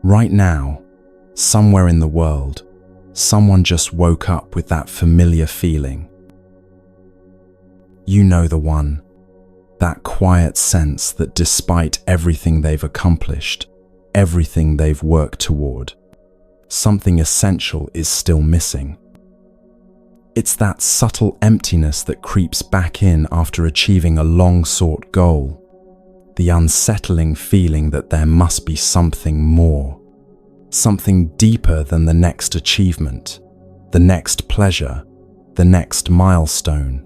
Right now, somewhere in the world, someone just woke up with that familiar feeling. You know the one, that quiet sense that despite everything they've accomplished, everything they've worked toward, something essential is still missing. It's that subtle emptiness that creeps back in after achieving a long-sought goal, the unsettling feeling that there must be something more, something deeper than the next achievement, the next pleasure, the next milestone.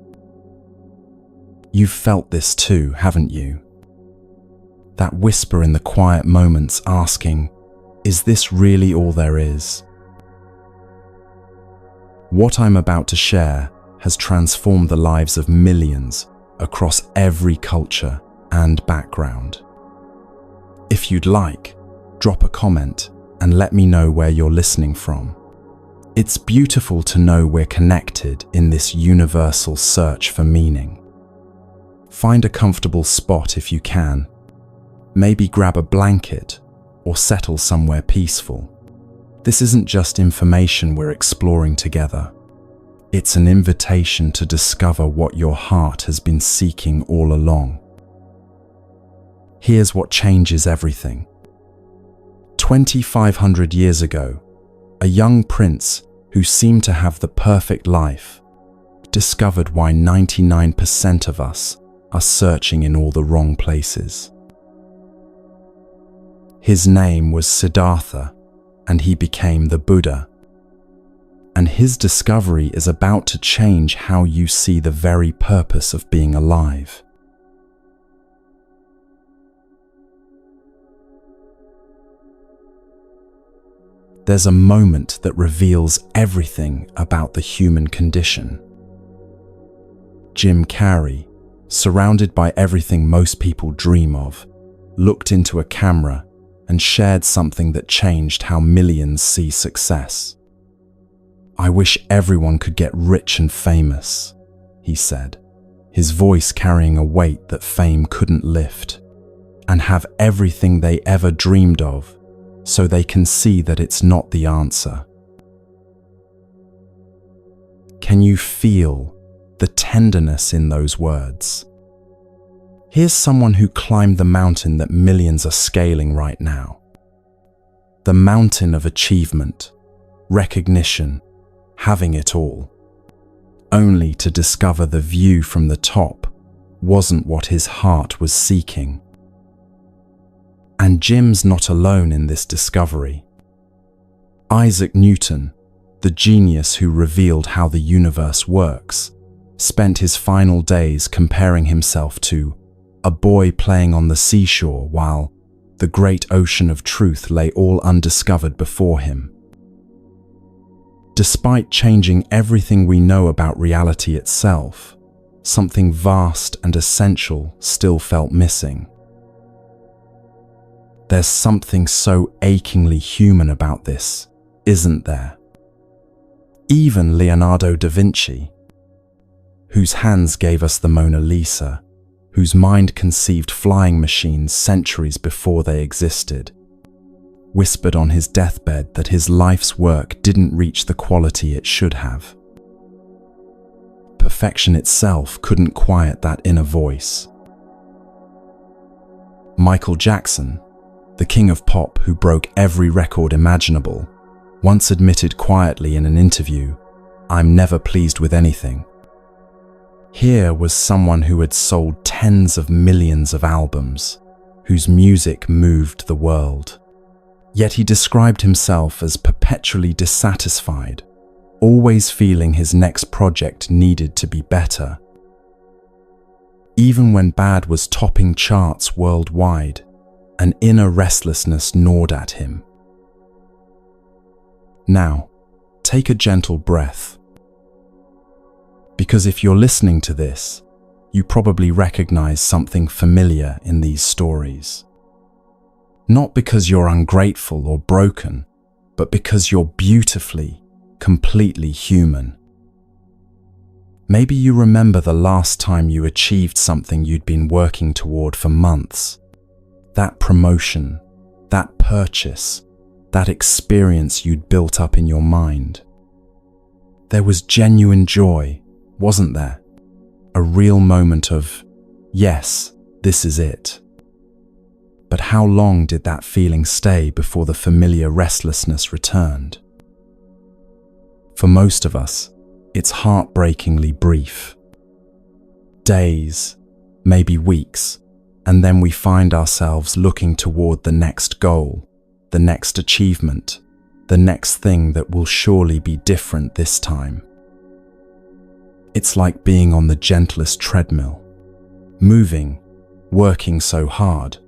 You've felt this too, haven't you? That whisper in the quiet moments asking, is this really all there is? What I'm about to share has transformed the lives of millions across every culture and background. If you'd like, drop a comment and let me know where you're listening from. It's beautiful to know we're connected in this universal search for meaning. Find a comfortable spot if you can. Maybe grab a blanket or settle somewhere peaceful. This isn't just information we're exploring together. It's an invitation to discover what your heart has been seeking all along. Here's what changes everything. 2,500 years ago, a young prince who seemed to have the perfect life discovered why 99% of us are searching in all the wrong places. His name was Siddhartha, and he became the Buddha. And his discovery is about to change how you see the very purpose of being alive. There's a moment that reveals everything about the human condition. Jim Carrey, surrounded by everything most people dream of, looked into a camera and shared something that changed how millions see success. "I wish everyone could get rich and famous," he said, his voice carrying a weight that fame couldn't lift, "and have everything they ever dreamed of, so they can see that it's not the answer." Can you feel the tenderness in those words? Here's someone who climbed the mountain that millions are scaling right now. The mountain of achievement, recognition, having it all, only to discover the view from the top wasn't what his heart was seeking. And Jim's not alone in this discovery. Isaac Newton, the genius who revealed how the universe works, spent his final days comparing himself to a boy playing on the seashore while the great ocean of truth lay all undiscovered before him. Despite changing everything we know about reality itself, something vast and essential still felt missing. There's something so achingly human about this, isn't there? Even Leonardo da Vinci, whose hands gave us the Mona Lisa, whose mind conceived flying machines centuries before they existed, whispered on his deathbed that his life's work didn't reach the quality it should have. Perfection itself couldn't quiet that inner voice. Michael Jackson, the king of pop who broke every record imaginable, once admitted quietly in an interview, "I'm never pleased with anything." Here was someone who had sold tens of millions of albums, whose music moved the world. Yet he described himself as perpetually dissatisfied, always feeling his next project needed to be better. Even when bad was topping charts worldwide, an inner restlessness gnawed at him. Now, take a gentle breath. Because if you're listening to this, you probably recognize something familiar in these stories. Not because you're ungrateful or broken, but because you're beautifully, completely human. Maybe you remember the last time you achieved something you'd been working toward for months. That promotion, that purchase, that experience you'd built up in your mind. There was genuine joy, wasn't there? A real moment of, yes, this is it. But how long did that feeling stay before the familiar restlessness returned? For most of us, it's heartbreakingly brief. Days, maybe weeks, and then we find ourselves looking toward the next goal, the next achievement, the next thing that will surely be different this time. It's like being on the gentlest treadmill, moving, working so hard,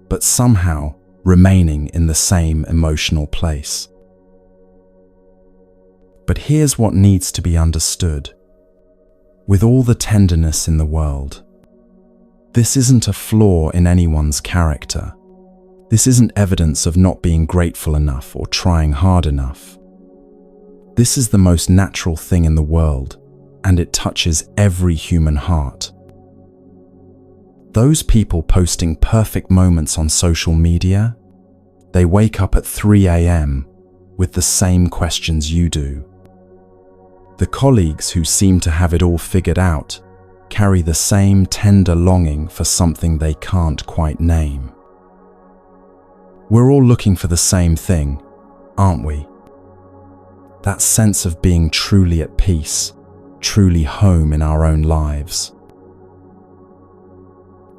but somehow remaining in the same emotional place. But here's what needs to be understood. With all the tenderness in the world, this isn't a flaw in anyone's character. This isn't evidence of not being grateful enough or trying hard enough. This is the most natural thing in the world, and it touches every human heart. Those people posting perfect moments on social media, they wake up at 3 a.m. with the same questions you do. The colleagues who seem to have it all figured out carry the same tender longing for something they can't quite name. We're all looking for the same thing, aren't we? That sense of being truly at peace, truly home in our own lives.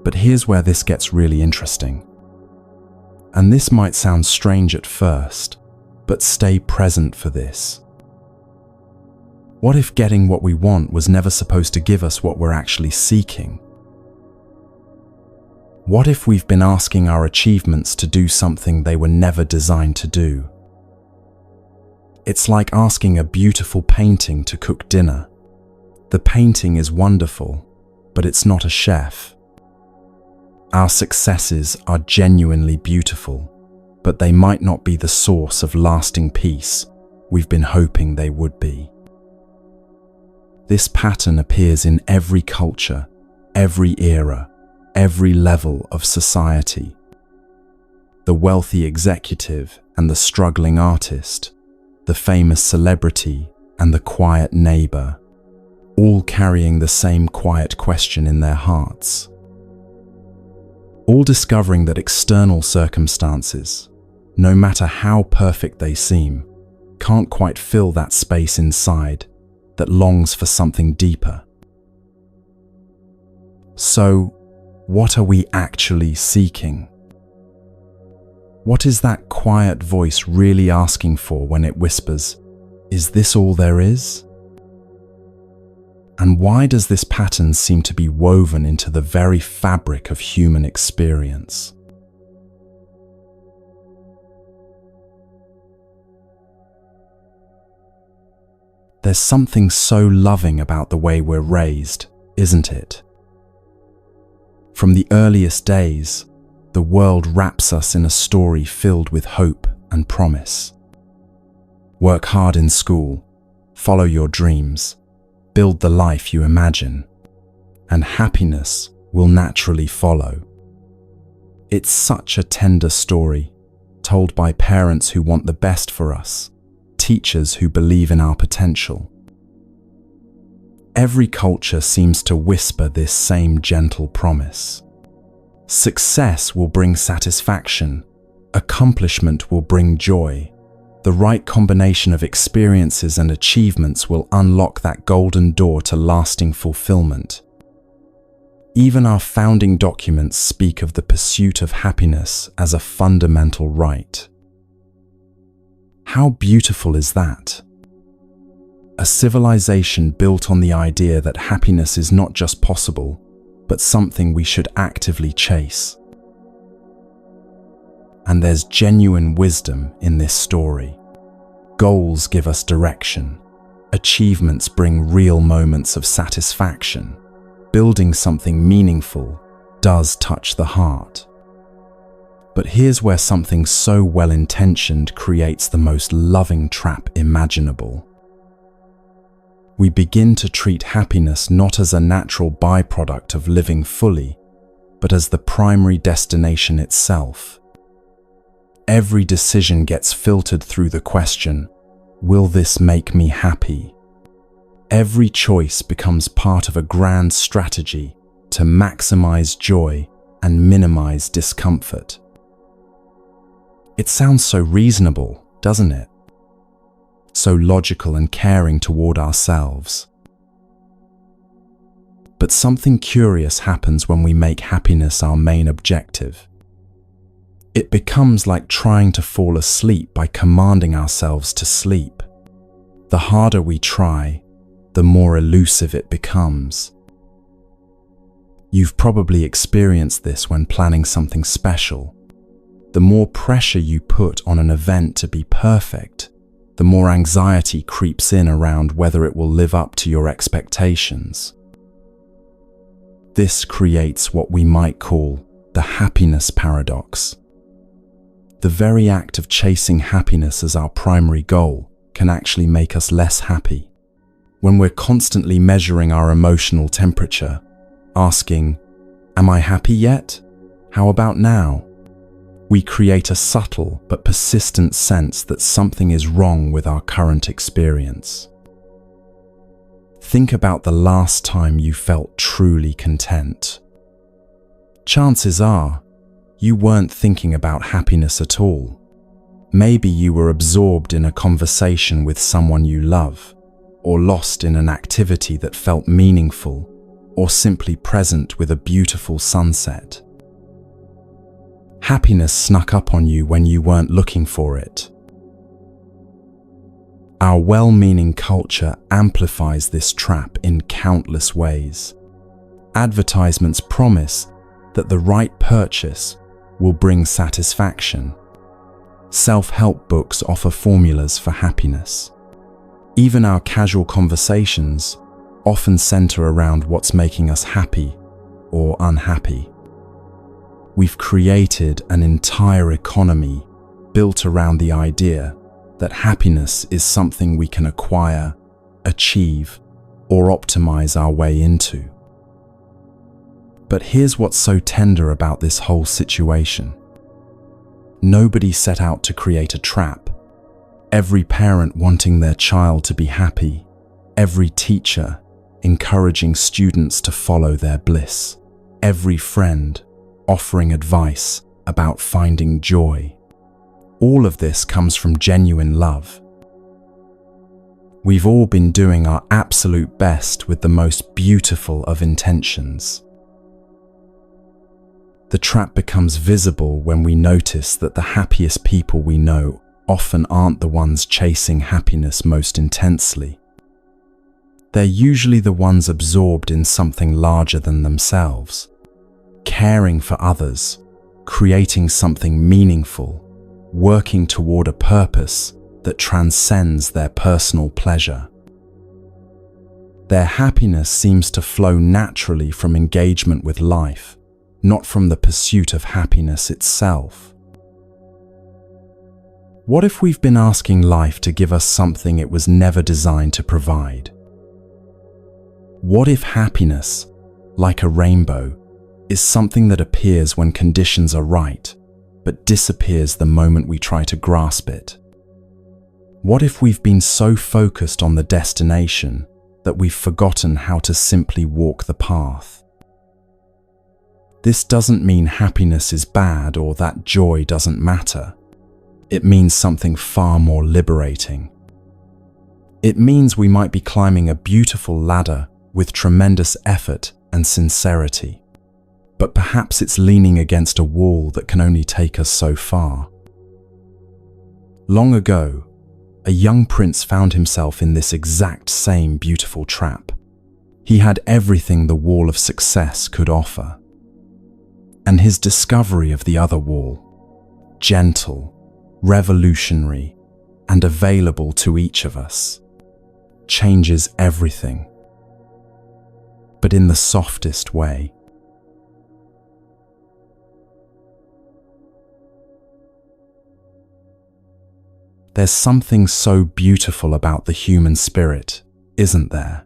But here's where this gets really interesting. And this might sound strange at first, but stay present for this. What if getting what we want was never supposed to give us what we're actually seeking? What if we've been asking our achievements to do something they were never designed to do? It's like asking a beautiful painting to cook dinner. The painting is wonderful, but it's not a chef. Our successes are genuinely beautiful, but they might not be the source of lasting peace we've been hoping they would be. This pattern appears in every culture, every era, every level of society. The wealthy executive and the struggling artist, the famous celebrity and the quiet neighbor, all carrying the same quiet question in their hearts. All discovering that external circumstances, no matter how perfect they seem, can't quite fill that space inside that longs for something deeper. So, what are we actually seeking? What is that quiet voice really asking for when it whispers, "Is this all there is?" And why does this pattern seem to be woven into the very fabric of human experience? There's something so loving about the way we're raised, isn't it? From the earliest days, the world wraps us in a story filled with hope and promise. Work hard in school, follow your dreams, build the life you imagine, and happiness will naturally follow. It's such a tender story, told by parents who want the best for us, teachers who believe in our potential. Every culture seems to whisper this same gentle promise. Success will bring satisfaction, accomplishment will bring joy. The right combination of experiences and achievements will unlock that golden door to lasting fulfillment. Even our founding documents speak of the pursuit of happiness as a fundamental right. How beautiful is that? A civilization built on the idea that happiness is not just possible, but something we should actively chase. And there's genuine wisdom in this story. Goals give us direction. Achievements bring real moments of satisfaction. Building something meaningful does touch the heart. But here's where something so well-intentioned creates the most loving trap imaginable. We begin to treat happiness not as a natural byproduct of living fully, but as the primary destination itself. every decision gets filtered through the question, will this make me happy? Every choice becomes part of a grand strategy to maximize joy and minimize discomfort. It sounds so reasonable, doesn't it? So logical and caring toward ourselves. But something curious happens when we make happiness our main objective. It becomes like trying to fall asleep by commanding ourselves to sleep. The harder we try, the more elusive it becomes. You've probably experienced this when planning something special. The more pressure you put on an event to be perfect, the more anxiety creeps in around whether it will live up to your expectations. This creates what we might call the happiness paradox. The very act of chasing happiness as our primary goal can actually make us less happy. When we're constantly measuring our emotional temperature, asking, "Am I happy yet? How about now?" we create a subtle but persistent sense that something is wrong with our current experience. Think about the last time you felt truly content. Chances are, you weren't thinking about happiness at all. Maybe you were absorbed in a conversation with someone you love, or lost in an activity that felt meaningful, or simply present with a beautiful sunset. Happiness snuck up on you when you weren't looking for it. Our well-meaning culture amplifies this trap in countless ways. Advertisements promise that the right purchase will bring satisfaction. Self-help books offer formulas for happiness. Even our casual conversations often center around what's making us happy or unhappy. We've created an entire economy built around the idea that happiness is something we can acquire, achieve, or optimize our way into. But here's what's so tender about this whole situation. Nobody set out to create a trap. Every parent wanting their child to be happy, every teacher encouraging students to follow their bliss, every friend offering advice about finding joy. All of this comes from genuine love. We've all been doing our absolute best with the most beautiful of intentions. The trap becomes visible when we notice that the happiest people we know often aren't the ones chasing happiness most intensely. They're usually the ones absorbed in something larger than themselves, caring for others, creating something meaningful, working toward a purpose that transcends their personal pleasure. Their happiness seems to flow naturally from engagement with life, not from the pursuit of happiness itself. What if we've been asking life to give us something it was never designed to provide? What if happiness, like a rainbow, is something that appears when conditions are right, but disappears the moment we try to grasp it? What if we've been so focused on the destination that we've forgotten how to simply walk the path? This doesn't mean happiness is bad or that joy doesn't matter. It means something far more liberating. It means we might be climbing a beautiful ladder with tremendous effort and sincerity, but perhaps it's leaning against a wall that can only take us so far. Long ago, a young prince found himself in this exact same beautiful trap. He had everything the wall of success could offer. And his discovery of the other wall, gentle, revolutionary, and available to each of us, changes everything, but in the softest way. There's something so beautiful about the human spirit, isn't there?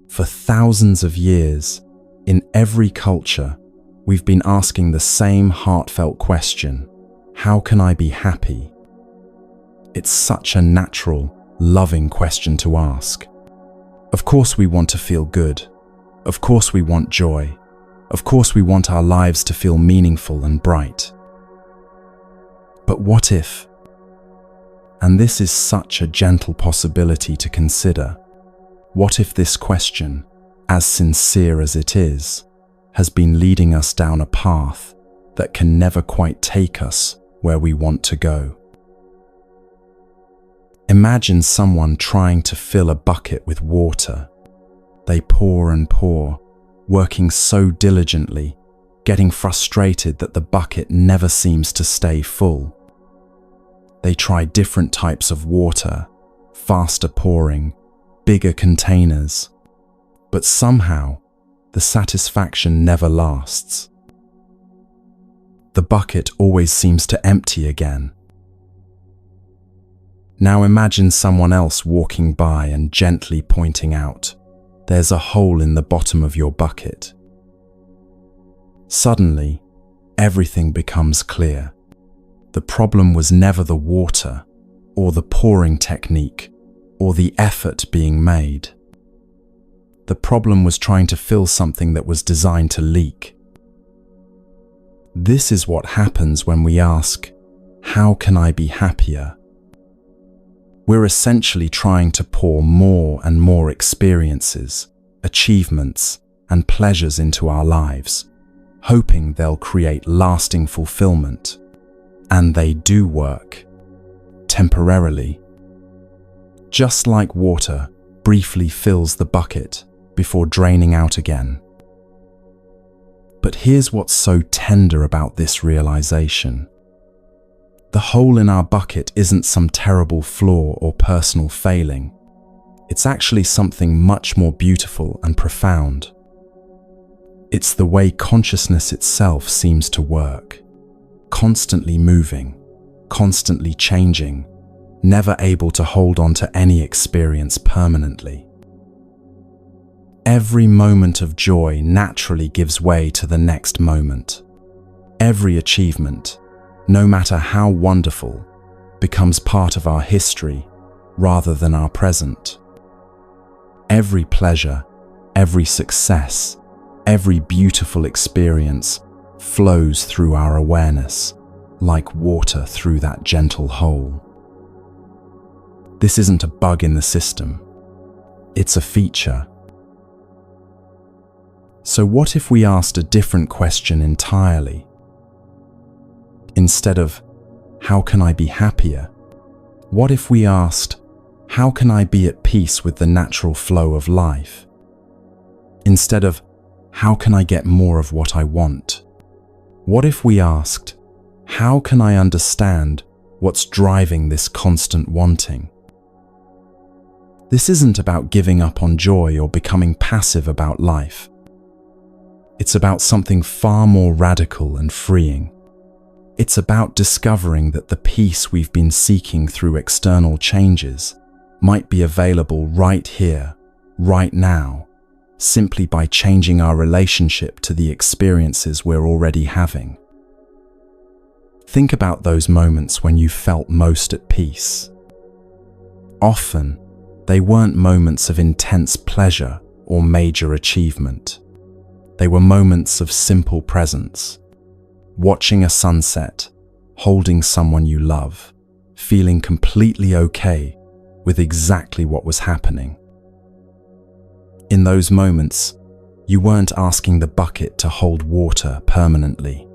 For thousands of years, in every culture, we've been asking the same heartfelt question: How can I be happy? It's such a natural, loving question to ask. Of course we want to feel good. Of course we want joy. Of course we want our lives to feel meaningful and bright. But what if? And this is such a gentle possibility to consider. What if this question, as sincere as it is, has been leading us down a path that can never quite take us where we want to go? Imagine someone trying to fill a bucket with water. They pour and pour, working so diligently, getting frustrated that the bucket never seems to stay full. They try different types of water, faster pouring, bigger containers, but somehow the satisfaction never lasts. The bucket always seems to empty again. Now imagine someone else walking by and gently pointing out, "There's a hole in the bottom of your bucket." Suddenly, everything becomes clear. The problem was never the water, or the pouring technique, or the effort being made. The problem was trying to fill something that was designed to leak. This is what happens when we ask, "How can I be happier?" We're essentially trying to pour more and more experiences, achievements, and pleasures into our lives, hoping they'll create lasting fulfillment. And they do work, temporarily. Just like water briefly fills the bucket before draining out again. But here's what's so tender about this realization. The hole in our bucket isn't some terrible flaw or personal failing. It's actually something much more beautiful and profound. It's the way consciousness itself seems to work, constantly moving, constantly changing, never able to hold on to any experience permanently. Every moment of joy naturally gives way to the next moment. Every achievement, no matter how wonderful, becomes part of our history rather than our present. Every pleasure, every success, every beautiful experience flows through our awareness, like water through that gentle hole. This isn't a bug in the system. It's a feature. So what if we asked a different question entirely? Instead of, "How can I be happier?" What if we asked, "How can I be at peace with the natural flow of life?" Instead of, "How can I get more of what I want?" What if we asked, "How can I understand what's driving this constant wanting?" This isn't about giving up on joy or becoming passive about life. It's about something far more radical and freeing. It's about discovering that the peace we've been seeking through external changes might be available right here, right now, simply by changing our relationship to the experiences we're already having. Think about those moments when you felt most at peace. Often, they weren't moments of intense pleasure or major achievement. They were moments of simple presence. Watching a sunset, holding someone you love, feeling completely okay with exactly what was happening. In those moments, you weren't asking the bucket to hold water permanently.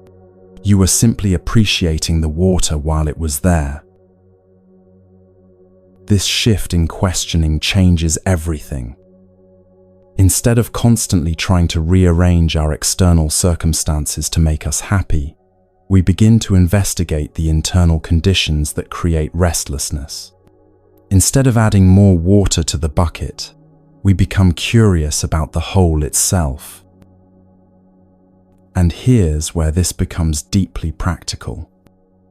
You were simply appreciating the water while it was there. This shift in questioning changes everything. Instead of constantly trying to rearrange our external circumstances to make us happy, we begin to investigate the internal conditions that create restlessness. Instead of adding more water to the bucket, we become curious about the hole itself. And here's where this becomes deeply practical.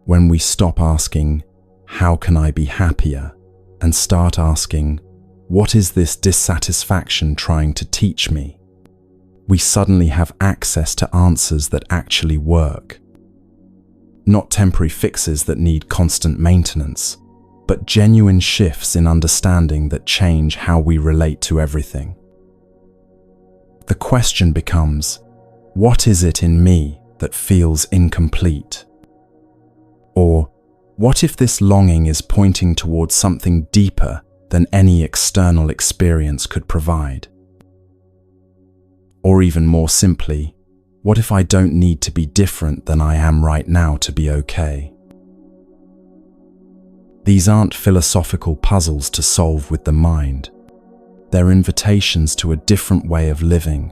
When we stop asking, "How can I be happier?" and start asking, "What is this dissatisfaction trying to teach me?" we suddenly have access to answers that actually work. not temporary fixes that need constant maintenance, but genuine shifts in understanding that change how we relate to everything. The question becomes, what is it in me that feels incomplete? Or, what if this longing is pointing towards something deeper than any external experience could provide? Or even more simply, what if I don't need to be different than I am right now to be okay? These aren't philosophical puzzles to solve with the mind. They're invitations to a different way of living,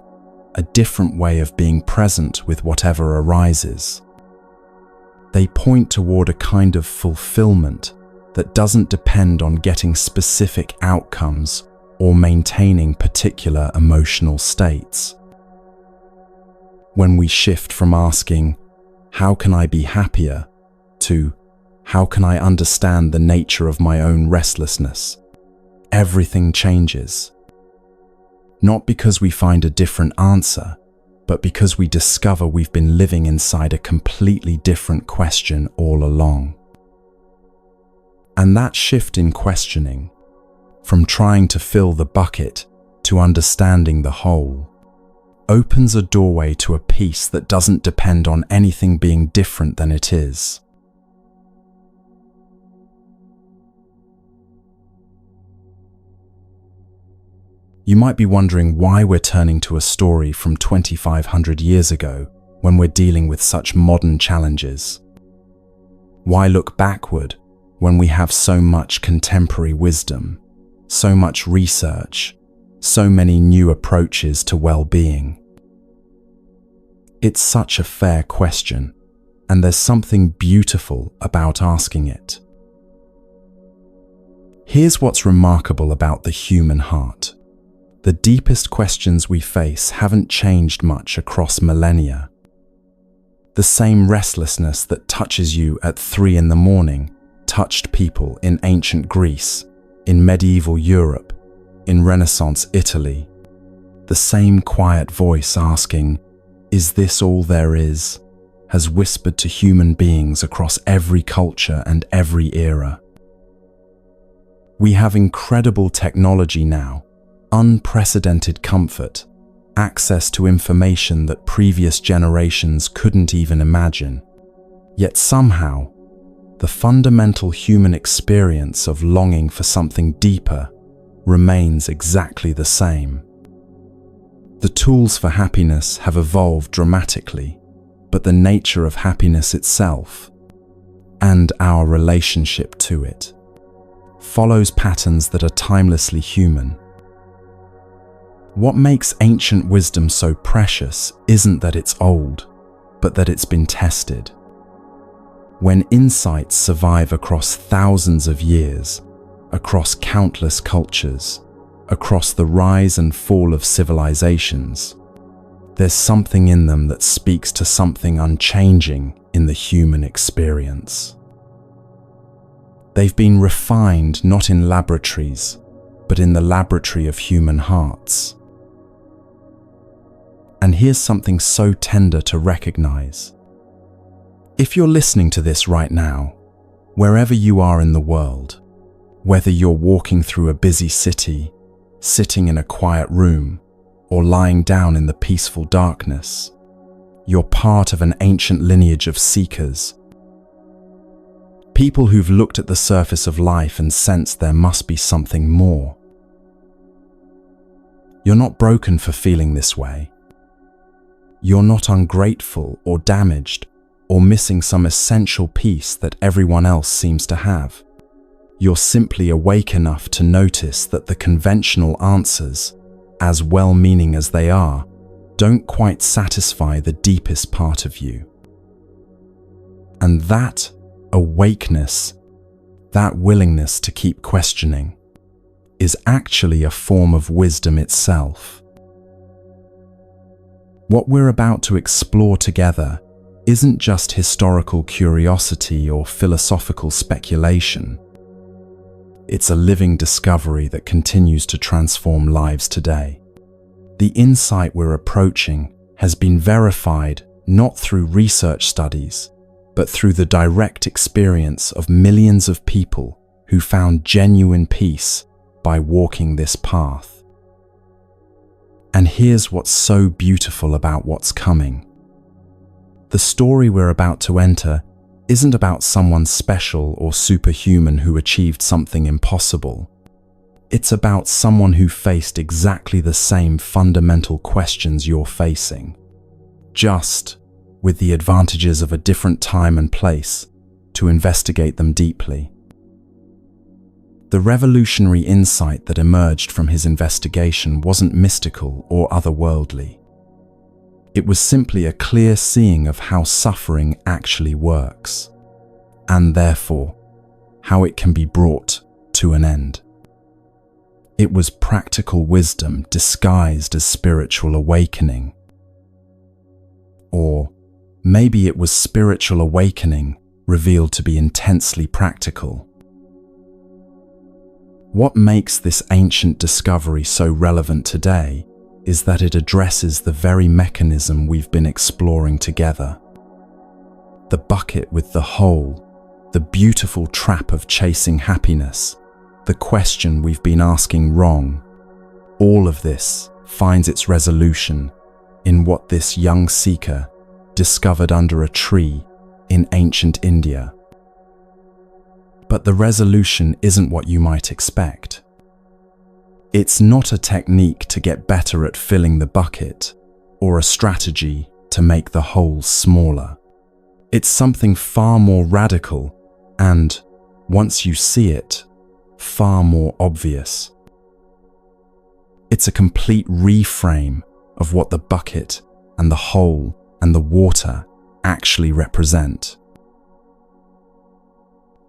a different way of being present with whatever arises. They point toward a kind of fulfillment that doesn't depend on getting specific outcomes or maintaining particular emotional states. When we shift from asking, "How can I be happier?" to "How can I understand the nature of my own restlessness?" everything changes. Not because we find a different answer, but because we discover we've been living inside a completely different question all along. And that shift in questioning, from trying to fill the bucket to understanding the whole, opens a doorway to a peace that doesn't depend on anything being different than it is. You might be wondering why we're turning to a story from 2,500 years ago when we're dealing with such modern challenges. Why look backward when we have so much contemporary wisdom, so much research, so many new approaches to well-being? It's such a fair question, and there's something beautiful about asking it. Here's what's remarkable about the human heart. The deepest questions we face haven't changed much across millennia. The same restlessness that touches you at 3 a.m. touched people in ancient Greece, in medieval Europe, in Renaissance Italy. The same quiet voice asking, "Is this all there is?" has whispered to human beings across every culture and every era. We have incredible technology now, unprecedented comfort, access to information that previous generations couldn't even imagine. Yet somehow, the fundamental human experience of longing for something deeper remains exactly the same. The tools for happiness have evolved dramatically, but the nature of happiness itself, and our relationship to it, follows patterns that are timelessly human. What makes ancient wisdom so precious isn't that it's old, but that it's been tested. When insights survive across thousands of years, across countless cultures, across the rise and fall of civilizations, there's something in them that speaks to something unchanging in the human experience. They've been refined not in laboratories, but in the laboratory of human hearts. And here's something so tender to recognize. If you're listening to this right now, wherever you are in the world, whether you're walking through a busy city, sitting in a quiet room, or lying down in the peaceful darkness, you're part of an ancient lineage of seekers. People who've looked at the surface of life and sensed there must be something more. You're not broken for feeling this way. You're not ungrateful or damaged or missing some essential piece that everyone else seems to have. You're simply awake enough to notice that the conventional answers, as well-meaning as they are, don't quite satisfy the deepest part of you. And that awakeness, that willingness to keep questioning, is actually a form of wisdom itself. What we're about to explore together isn't just historical curiosity or philosophical speculation. It's a living discovery that continues to transform lives today. The insight we're approaching has been verified not through research studies, but through the direct experience of millions of people who found genuine peace by walking this path. And here's what's so beautiful about what's coming. The story we're about to enter isn't about someone special or superhuman who achieved something impossible. It's about someone who faced exactly the same fundamental questions you're facing, just with the advantages of a different time and place to investigate them deeply. The revolutionary insight that emerged from his investigation wasn't mystical or otherworldly. It was simply a clear seeing of how suffering actually works, and therefore, how it can be brought to an end. It was practical wisdom disguised as spiritual awakening. Or maybe it was spiritual awakening revealed to be intensely practical. What makes this ancient discovery so relevant today is that it addresses the very mechanism we've been exploring together. The bucket with the hole, the beautiful trap of chasing happiness, the question we've been asking wrong. All of this finds its resolution in what this young seeker discovered under a tree in ancient India. But the resolution isn't what you might expect. It's not a technique to get better at filling the bucket or a strategy to make the holes smaller. It's something far more radical and, once you see it, far more obvious. It's a complete reframe of what the bucket and the hole and the water actually represent.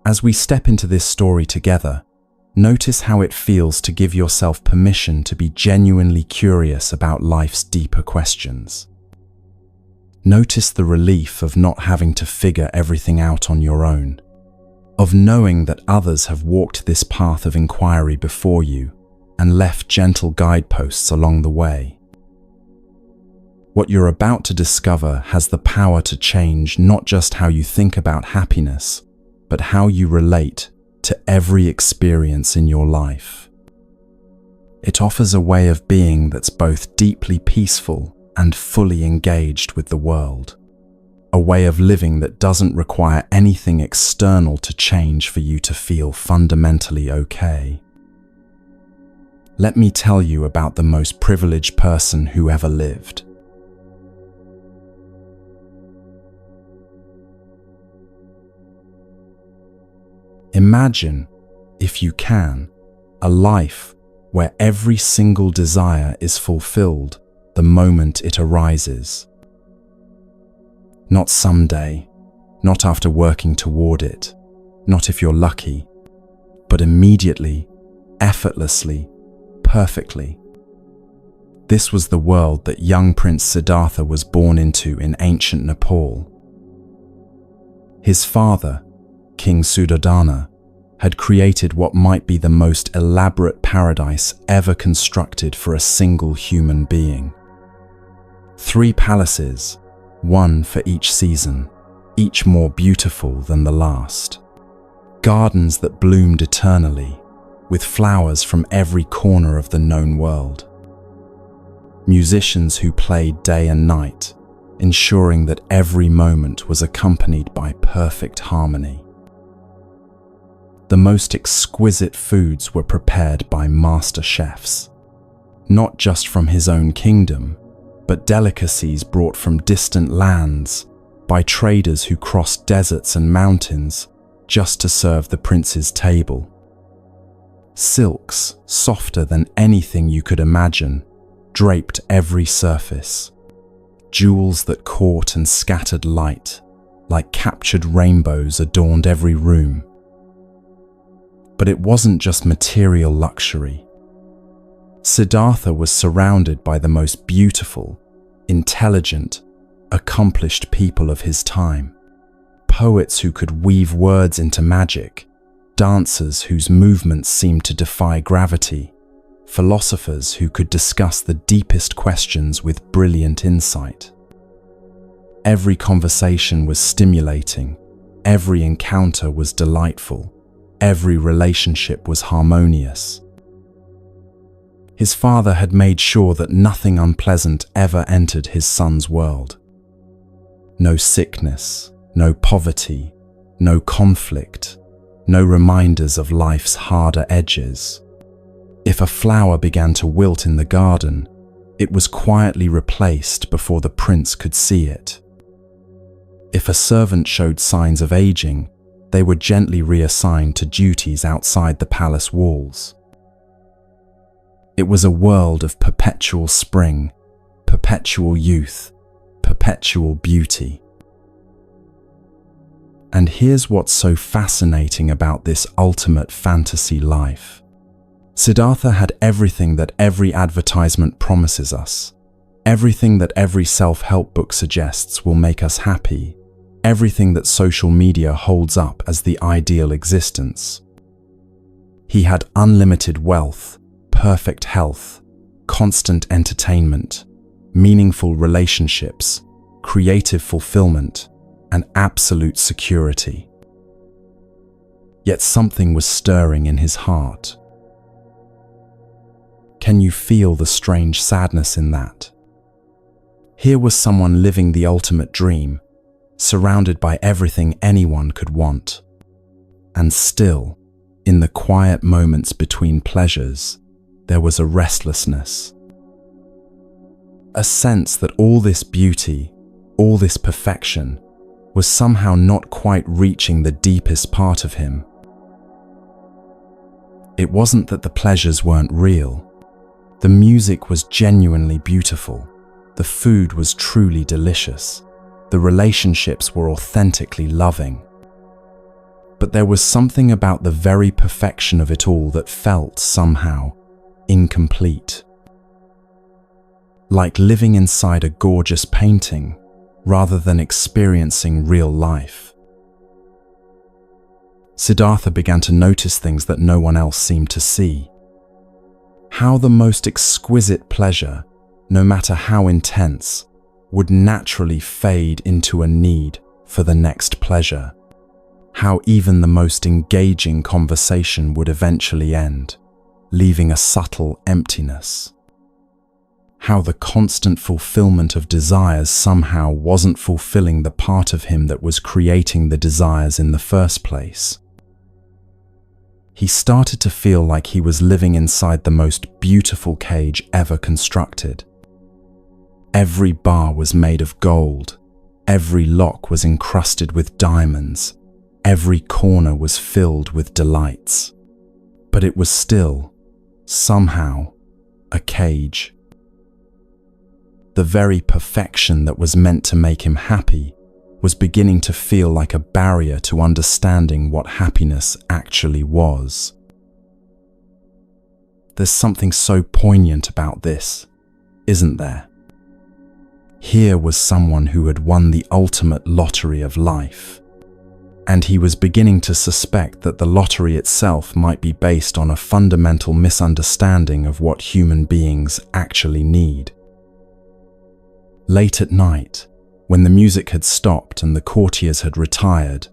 As we step into this story together, notice how it feels to give yourself permission to be genuinely curious about life's deeper questions. Notice the relief of not having to figure everything out on your own, of knowing that others have walked this path of inquiry before you and left gentle guideposts along the way. What you're about to discover has the power to change not just how you think about happiness, but how you relate to every experience in your life. It offers a way of being that's both deeply peaceful and fully engaged with the world. A way of living that doesn't require anything external to change for you to feel fundamentally okay. Let me tell you about the most privileged person who ever lived. Imagine, if you can, a life where every single desire is fulfilled the moment it arises. Not someday, not after working toward it, not if you're lucky, but immediately, effortlessly, perfectly. This was the world that young Prince Siddhartha was born into in ancient Nepal. His father, King Suddhodana, had created what might be the most elaborate paradise ever constructed for a single human being. 3 palaces, one for each season, each more beautiful than the last. Gardens that bloomed eternally, with flowers from every corner of the known world. Musicians who played day and night, ensuring that every moment was accompanied by perfect harmony. The most exquisite foods were prepared by master chefs, not just from his own kingdom, but delicacies brought from distant lands by traders who crossed deserts and mountains just to serve the prince's table. Silks, softer than anything you could imagine, draped every surface. Jewels that caught and scattered light, like captured rainbows, adorned every room. But it wasn't just material luxury. Siddhartha was surrounded by the most beautiful, intelligent, accomplished people of his time. Poets who could weave words into magic, dancers whose movements seemed to defy gravity, philosophers who could discuss the deepest questions with brilliant insight. Every conversation was stimulating, every encounter was delightful, every relationship was harmonious. His father had made sure that nothing unpleasant ever entered his son's world. No sickness, no poverty, no conflict, no reminders of life's harder edges. If a flower began to wilt in the garden, it was quietly replaced before the prince could see it. If a servant showed signs of aging, they were gently reassigned to duties outside the palace walls. It was a world of perpetual spring, perpetual youth, perpetual beauty. And here's what's so fascinating about this ultimate fantasy life. Siddhartha had everything that every advertisement promises us, everything that every self-help book suggests will make us happy, everything that social media holds up as the ideal existence. He had unlimited wealth, perfect health, constant entertainment, meaningful relationships, creative fulfillment, and absolute security. Yet something was stirring in his heart. Can you feel the strange sadness in that? Here was someone living the ultimate dream, surrounded by everything anyone could want. And still, in the quiet moments between pleasures, there was a restlessness. A sense that all this beauty, all this perfection, was somehow not quite reaching the deepest part of him. It wasn't that the pleasures weren't real. The music was genuinely beautiful. The food was truly delicious. The relationships were authentically loving. But there was something about the very perfection of it all that felt somehow incomplete. Like living inside a gorgeous painting rather than experiencing real life. Siddhartha began to notice things that no one else seemed to see. How the most exquisite pleasure, no matter how intense, would naturally fade into a need for the next pleasure. How even the most engaging conversation would eventually end, leaving a subtle emptiness. How the constant fulfillment of desires somehow wasn't fulfilling the part of him that was creating the desires in the first place. He started to feel like he was living inside the most beautiful cage ever constructed. Every bar was made of gold, every lock was encrusted with diamonds, every corner was filled with delights. But it was still, somehow, a cage. The very perfection that was meant to make him happy was beginning to feel like a barrier to understanding what happiness actually was. There's something so poignant about this, isn't there? Here was someone who had won the ultimate lottery of life, and he was beginning to suspect that the lottery itself might be based on a fundamental misunderstanding of what human beings actually need. Late at night, when the music had stopped and the courtiers had retired,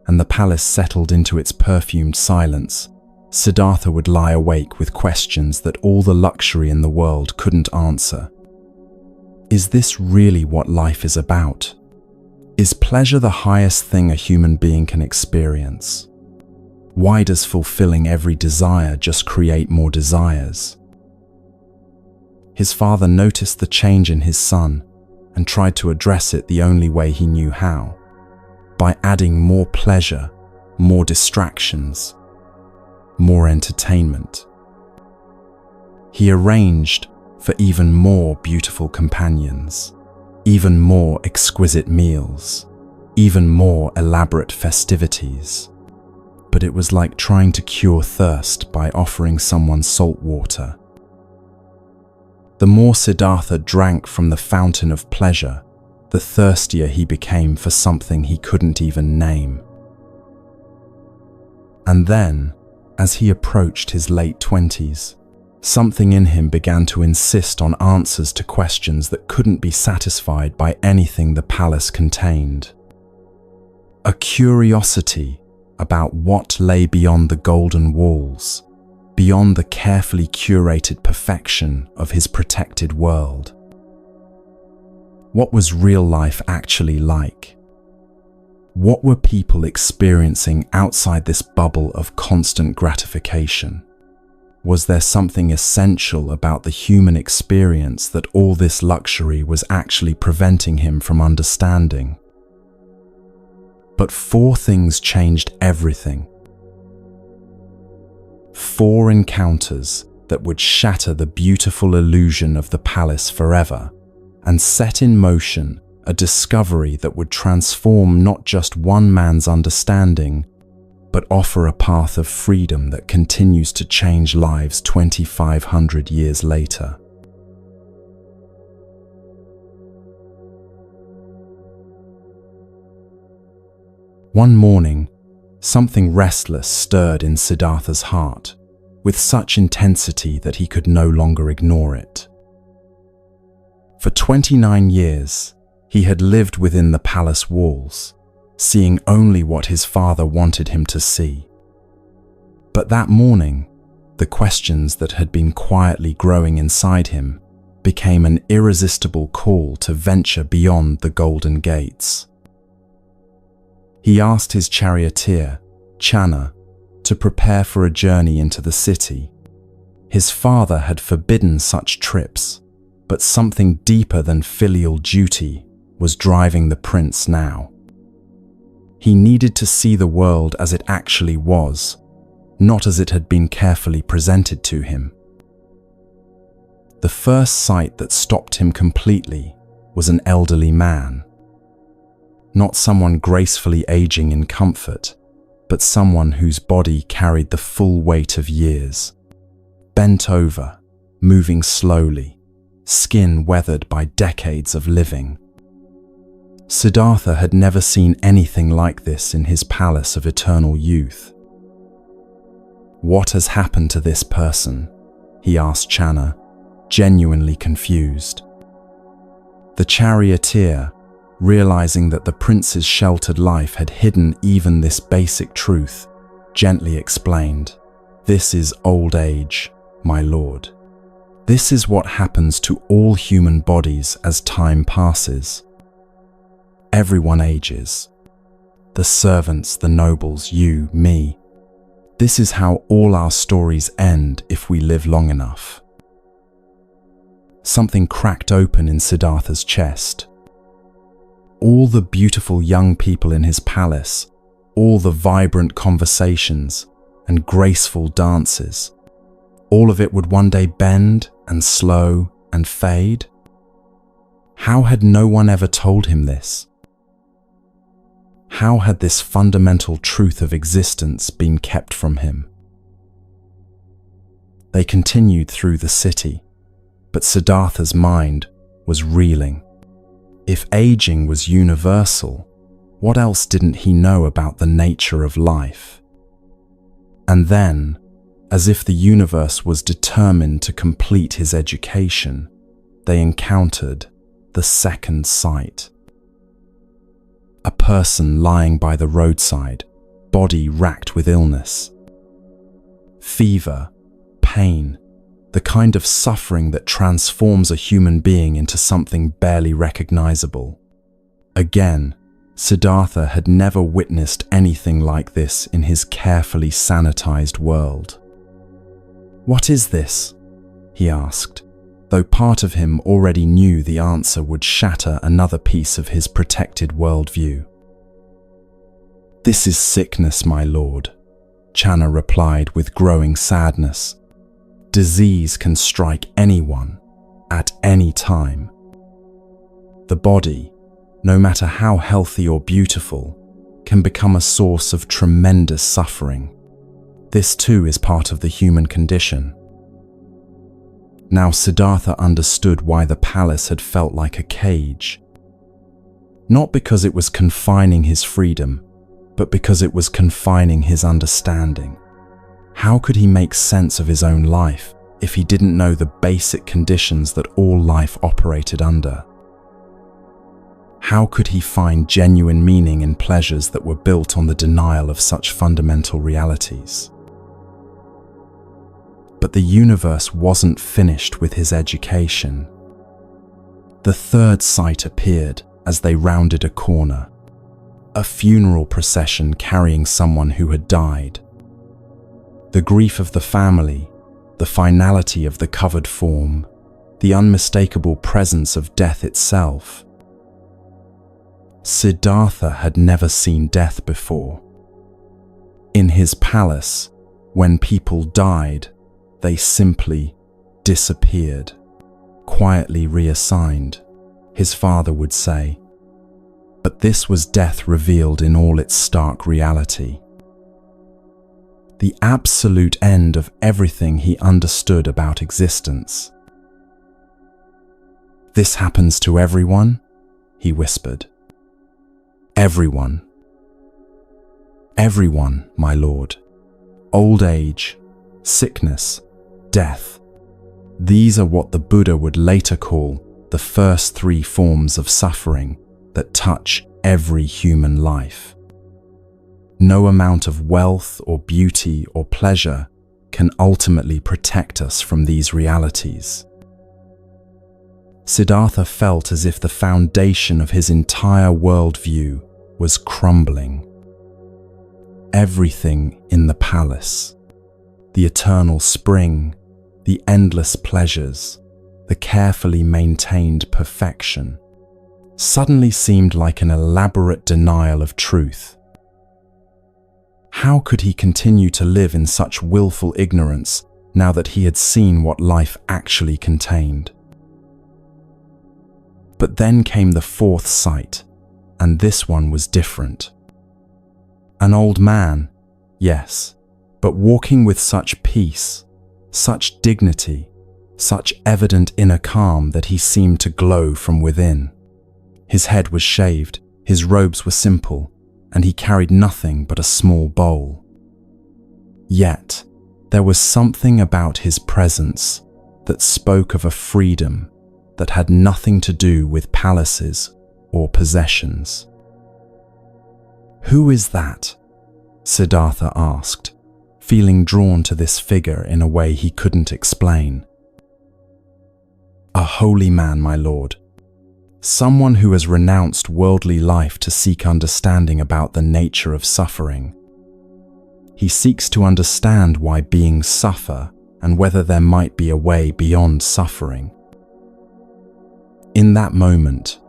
and the palace settled into its perfumed silence, Siddhartha would lie awake with questions that all the luxury in the world couldn't answer. Is this really what life is about? Is pleasure the highest thing a human being can experience? Why does fulfilling every desire just create more desires? His father noticed the change in his son and tried to address it the only way he knew how, by adding more pleasure, more distractions, more entertainment. He arranged for even more beautiful companions, even more exquisite meals, even more elaborate festivities. But it was like trying to cure thirst by offering someone salt water. The more Siddhartha drank from the fountain of pleasure, the thirstier he became for something he couldn't even name. And then, as he approached his late 20s, Something in him began to insist on answers to questions that couldn't be satisfied by anything the palace contained. A curiosity about what lay beyond the golden walls, beyond the carefully curated perfection of his protected world. What was real life actually like? What were people experiencing outside this bubble of constant gratification? Was there something essential about the human experience that all this luxury was actually preventing him from understanding? But 4 things changed everything. 4 encounters that would shatter the beautiful illusion of the palace forever and set in motion a discovery that would transform not just one man's understanding, but offer a path of freedom that continues to change lives 2,500 years later. One morning, something restless stirred in Siddhartha's heart, with such intensity that he could no longer ignore it. For 29 years, he had lived within the palace walls, seeing only what his father wanted him to see. But that morning, the questions that had been quietly growing inside him became an irresistible call to venture beyond the golden gates. He asked his charioteer, Channa, to prepare for a journey into the city. His father had forbidden such trips, but something deeper than filial duty was driving the prince now. He needed to see the world as it actually was, not as it had been carefully presented to him. The first sight that stopped him completely was an elderly man. Not someone gracefully aging in comfort, but someone whose body carried the full weight of years. Bent over, moving slowly, skin weathered by decades of living. Siddhartha had never seen anything like this in his palace of eternal youth. "What has happened to this person?" he asked Channa, genuinely confused. The charioteer, realizing that the prince's sheltered life had hidden even this basic truth, gently explained, "This is old age, my lord. This is what happens to all human bodies as time passes. Everyone ages. The servants, the nobles, you, me. This is how all our stories end if we live long enough." Something cracked open in Siddhartha's chest. All the beautiful young people in his palace, all the vibrant conversations and graceful dances, all of it would one day bend and slow and fade? How had no one ever told him this? How had this fundamental truth of existence been kept from him? They continued through the city, but Siddhartha's mind was reeling. If aging was universal, what else didn't he know about the nature of life? And then, as if the universe was determined to complete his education, they encountered the second sight. A person lying by the roadside, body racked with illness. Fever, pain, the kind of suffering that transforms a human being into something barely recognizable. Again, Siddhartha had never witnessed anything like this in his carefully sanitized world. "What is this?" he asked, though part of him already knew the answer would shatter another piece of his protected worldview. "This is sickness, my lord," Channa replied with growing sadness. "Disease can strike anyone, at any time. The body, no matter how healthy or beautiful, can become a source of tremendous suffering. This too is part of the human condition." Now Siddhartha understood why the palace had felt like a cage. Not because it was confining his freedom, but because it was confining his understanding. How could he make sense of his own life if he didn't know the basic conditions that all life operated under? How could he find genuine meaning in pleasures that were built on the denial of such fundamental realities? But the universe wasn't finished with his education. The third sight appeared as they rounded a corner, a funeral procession carrying someone who had died. The grief of the family, the finality of the covered form, the unmistakable presence of death itself. Siddhartha had never seen death before. In his palace, when people died, they simply disappeared, quietly reassigned, his father would say. But this was death revealed in all its stark reality. The absolute end of everything he understood about existence. "This happens to everyone?" he whispered. "Everyone. Everyone, my lord. Old age, sickness, death. These are what the Buddha would later call the first three forms of suffering that touch every human life. No amount of wealth or beauty or pleasure can ultimately protect us from these realities." Siddhartha felt as if the foundation of his entire worldview was crumbling. Everything in the palace, the eternal spring, the endless pleasures, the carefully maintained perfection, suddenly seemed like an elaborate denial of truth. How could he continue to live in such willful ignorance now that he had seen what life actually contained? But then came the fourth sight, and this one was different. An old man, yes, but walking with such peace, such dignity, such evident inner calm that he seemed to glow from within. His head was shaved, his robes were simple, and he carried nothing but a small bowl. Yet, there was something about his presence that spoke of a freedom that had nothing to do with palaces or possessions. "Who is that?" Siddhartha asked, feeling drawn to this figure in a way he couldn't explain. "A holy man, my lord. Someone who has renounced worldly life to seek understanding about the nature of suffering. He seeks to understand why beings suffer and whether there might be a way beyond suffering." In that moment,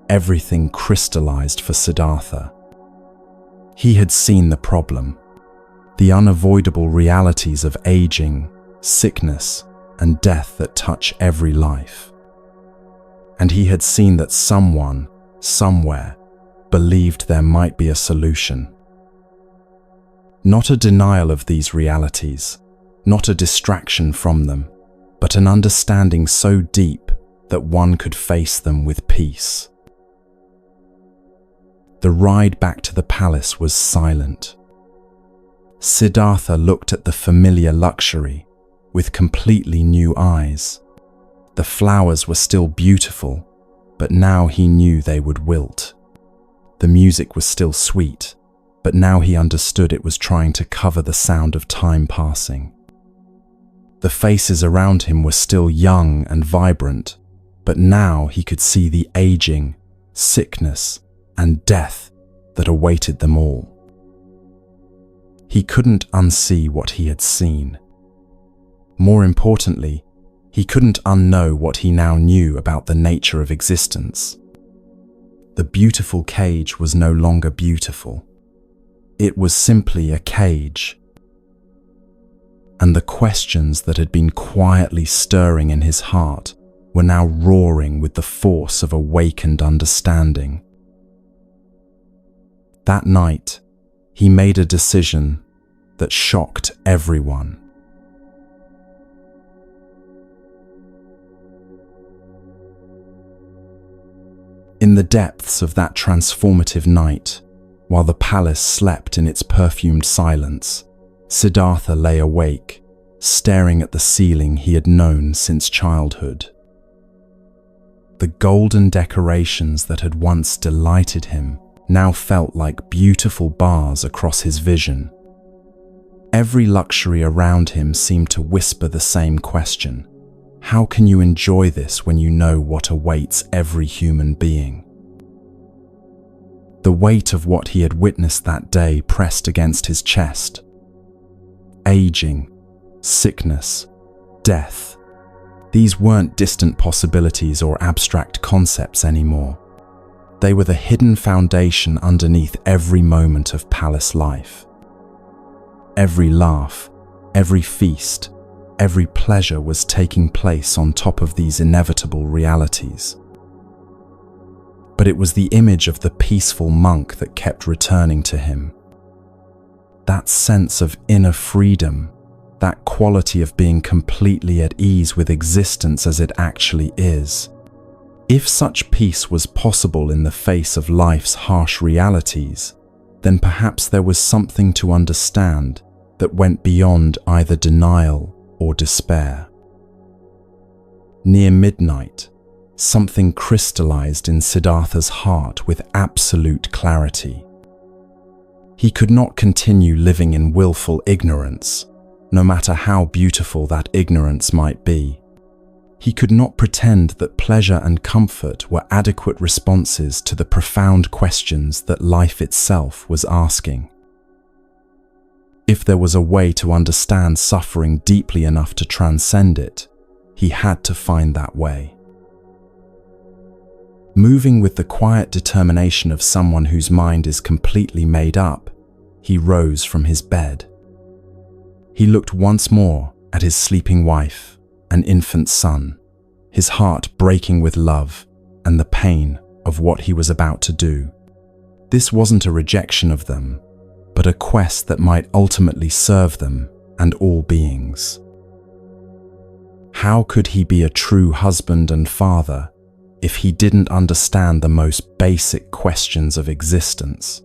everything crystallized for Siddhartha. He had seen the problem, the unavoidable realities of aging, sickness, and death that touch every life. And he had seen that someone, somewhere, believed there might be a solution. Not a denial of these realities, not a distraction from them, but an understanding so deep that one could face them with peace. The ride back to the palace was silent. Siddhartha looked at the familiar luxury with completely new eyes. The flowers were still beautiful, but now he knew they would wilt. The music was still sweet, but now he understood it was trying to cover the sound of time passing. The faces around him were still young and vibrant, but now he could see the aging, sickness, and death that awaited them all. He couldn't unsee what he had seen. More importantly, he couldn't unknow what he now knew about the nature of existence. The beautiful cage was no longer beautiful. It was simply a cage. And the questions that had been quietly stirring in his heart were now roaring with the force of awakened understanding. That night, he made a decision that shocked everyone. In the depths of that transformative night, while the palace slept in its perfumed silence, Siddhartha lay awake, staring at the ceiling he had known since childhood. The golden decorations that had once delighted him now felt like beautiful bars across his vision. Every luxury around him seemed to whisper the same question: how can you enjoy this when you know what awaits every human being? The weight of what he had witnessed that day pressed against his chest. Aging, sickness, death. These weren't distant possibilities or abstract concepts anymore. They were the hidden foundation underneath every moment of palace life. Every laugh, every feast, every pleasure was taking place on top of these inevitable realities. But it was the image of the peaceful monk that kept returning to him. That sense of inner freedom, that quality of being completely at ease with existence as it actually is. If such peace was possible in the face of life's harsh realities, then perhaps there was something to understand that went beyond either denial or despair. Near midnight, something crystallized in Siddhartha's heart with absolute clarity. He could not continue living in willful ignorance, no matter how beautiful that ignorance might be. He could not pretend that pleasure and comfort were adequate responses to the profound questions that life itself was asking. If there was a way to understand suffering deeply enough to transcend it, he had to find that way. Moving with the quiet determination of someone whose mind is completely made up, he rose from his bed. He looked once more at his sleeping wife and infant son, his heart breaking with love and the pain of what he was about to do. This wasn't a rejection of them, but a quest that might ultimately serve them and all beings. How could he be a true husband and father if he didn't understand the most basic questions of existence?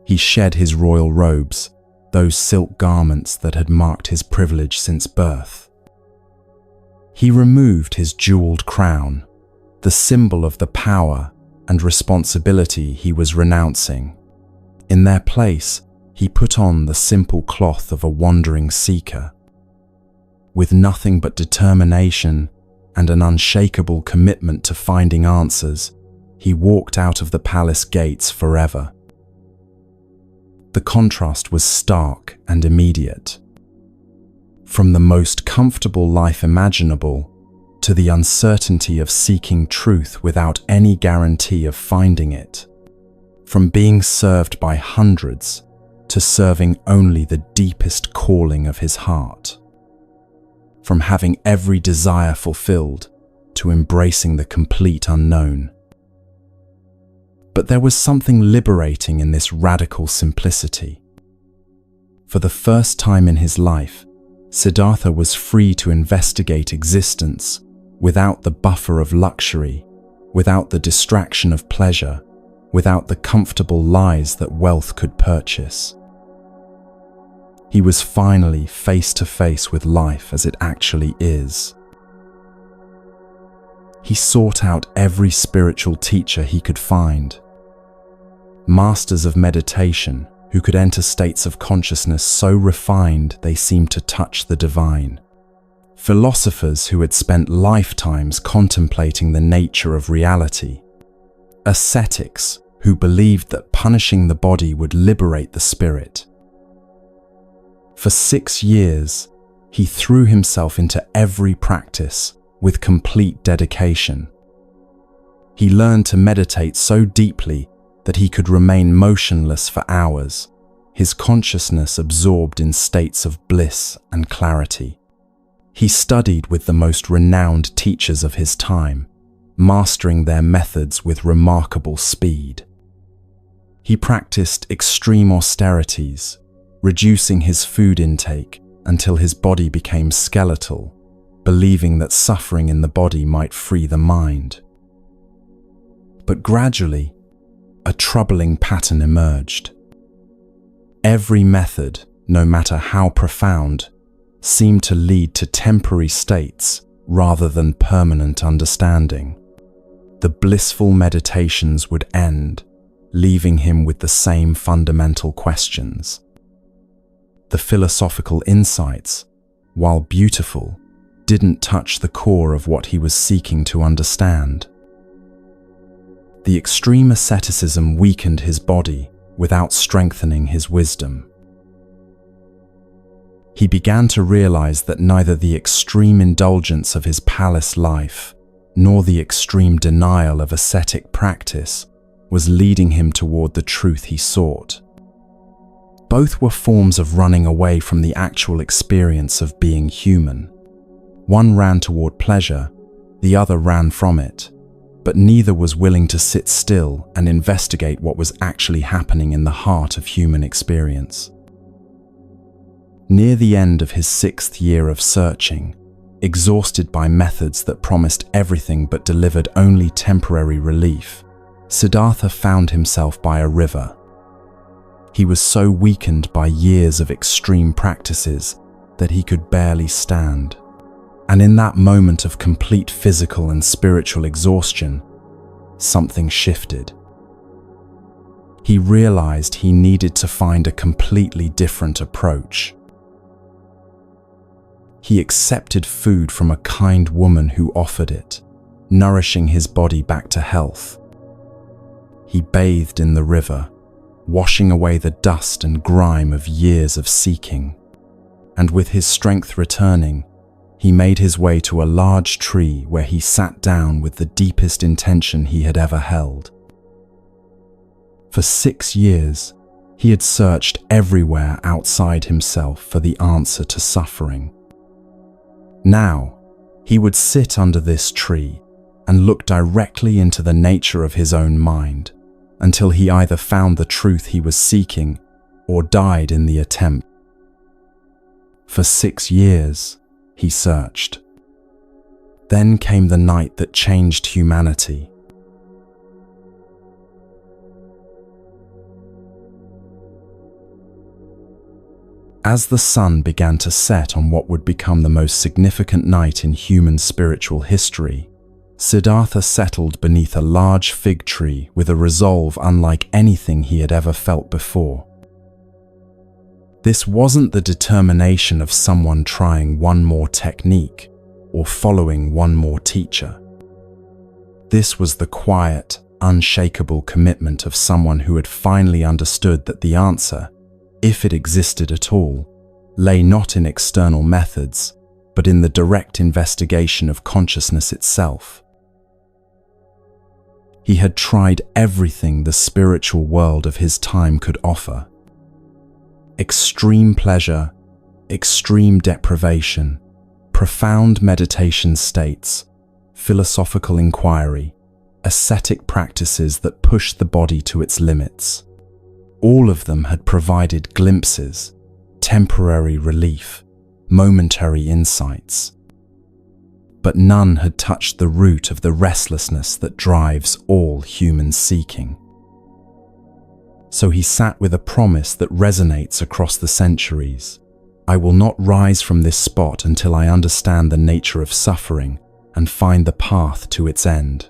He shed his royal robes, those silk garments that had marked his privilege since birth. He removed his jeweled crown, the symbol of the power and responsibility he was renouncing. In their place, he put on the simple cloth of a wandering seeker. With nothing but determination and an unshakable commitment to finding answers, he walked out of the palace gates forever. The contrast was stark and immediate. From the most comfortable life imaginable to the uncertainty of seeking truth without any guarantee of finding it. From being served by hundreds to serving only the deepest calling of his heart. From having every desire fulfilled to embracing the complete unknown. But there was something liberating in this radical simplicity. For the first time in his life, Siddhartha was free to investigate existence without the buffer of luxury, without the distraction of pleasure, without the comfortable lies that wealth could purchase. He was finally face to face with life as it actually is. He sought out every spiritual teacher he could find. Masters of meditation who could enter states of consciousness so refined they seemed to touch the divine. Philosophers who had spent lifetimes contemplating the nature of reality. Ascetics who believed that punishing the body would liberate the spirit. For 6 years, he threw himself into every practice with complete dedication. He learned to meditate so deeply that he could remain motionless for hours, his consciousness absorbed in states of bliss and clarity. He studied with the most renowned teachers of his time, mastering their methods with remarkable speed. He practiced extreme austerities, reducing his food intake until his body became skeletal, believing that suffering in the body might free the mind. But gradually, a troubling pattern emerged. Every method, no matter how profound, seemed to lead to temporary states rather than permanent understanding. The blissful meditations would end, leaving him with the same fundamental questions. The philosophical insights, while beautiful, didn't touch the core of what he was seeking to understand. The extreme asceticism weakened his body without strengthening his wisdom. He began to realize that neither the extreme indulgence of his palace life nor the extreme denial of ascetic practice was leading him toward the truth he sought. Both were forms of running away from the actual experience of being human. One ran toward pleasure, the other ran from it, but neither was willing to sit still and investigate what was actually happening in the heart of human experience. Near the end of his 6th year of searching, exhausted by methods that promised everything but delivered only temporary relief, Siddhartha found himself by a river. He was so weakened by years of extreme practices that he could barely stand. And in that moment of complete physical and spiritual exhaustion, something shifted. He realized he needed to find a completely different approach. He accepted food from a kind woman who offered it, nourishing his body back to health. He bathed in the river, washing away the dust and grime of years of seeking. And with his strength returning, he made his way to a large tree where he sat down with the deepest intention he had ever held. For 6 years, he had searched everywhere outside himself for the answer to suffering. Now, he would sit under this tree and look directly into the nature of his own mind until he either found the truth he was seeking or died in the attempt. For 6 years, he searched. Then came the night that changed humanity. As the sun began to set on what would become the most significant night in human spiritual history, Siddhartha settled beneath a large fig tree with a resolve unlike anything he had ever felt before. This wasn't the determination of someone trying one more technique or following one more teacher. This was the quiet, unshakable commitment of someone who had finally understood that the answer, if it existed at all, lay not in external methods, but in the direct investigation of consciousness itself. He had tried everything the spiritual world of his time could offer. Extreme pleasure, extreme deprivation, profound meditation states, philosophical inquiry, ascetic practices that pushed the body to its limits. All of them had provided glimpses, temporary relief, momentary insights. But none had touched the root of the restlessness that drives all human seeking. So he sat with a promise that resonates across the centuries. I will not rise from this spot until I understand the nature of suffering and find the path to its end.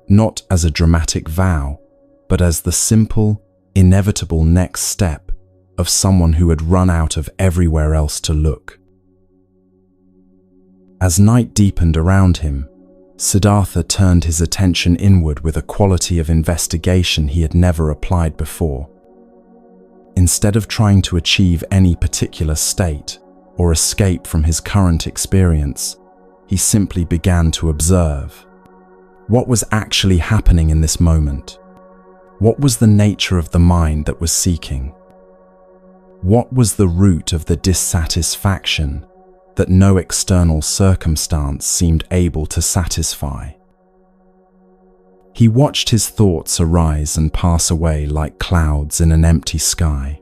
Not as a dramatic vow, but as the simple, inevitable next step of someone who had run out of everywhere else to look. As night deepened around him, Siddhartha turned his attention inward with a quality of investigation he had never applied before. Instead of trying to achieve any particular state or escape from his current experience, he simply began to observe. What was actually happening in this moment? What was the nature of the mind that was seeking? What was the root of the dissatisfaction that no external circumstance seemed able to satisfy? He watched his thoughts arise and pass away like clouds in an empty sky.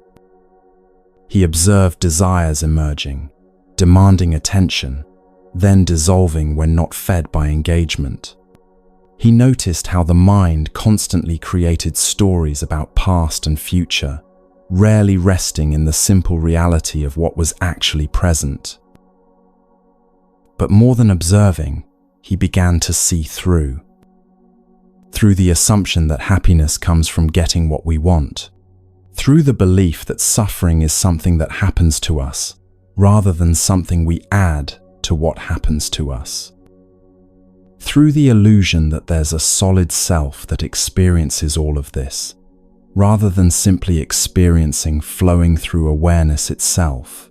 He observed desires emerging, demanding attention, then dissolving when not fed by engagement. He noticed how the mind constantly created stories about past and future, rarely resting in the simple reality of what was actually present. But more than observing, he began to see through the assumption that happiness comes from getting what we want, through the belief that suffering is something that happens to us, rather than something we add to what happens to us, through the illusion that there's a solid self that experiences all of this, rather than simply experiencing flowing through awareness itself.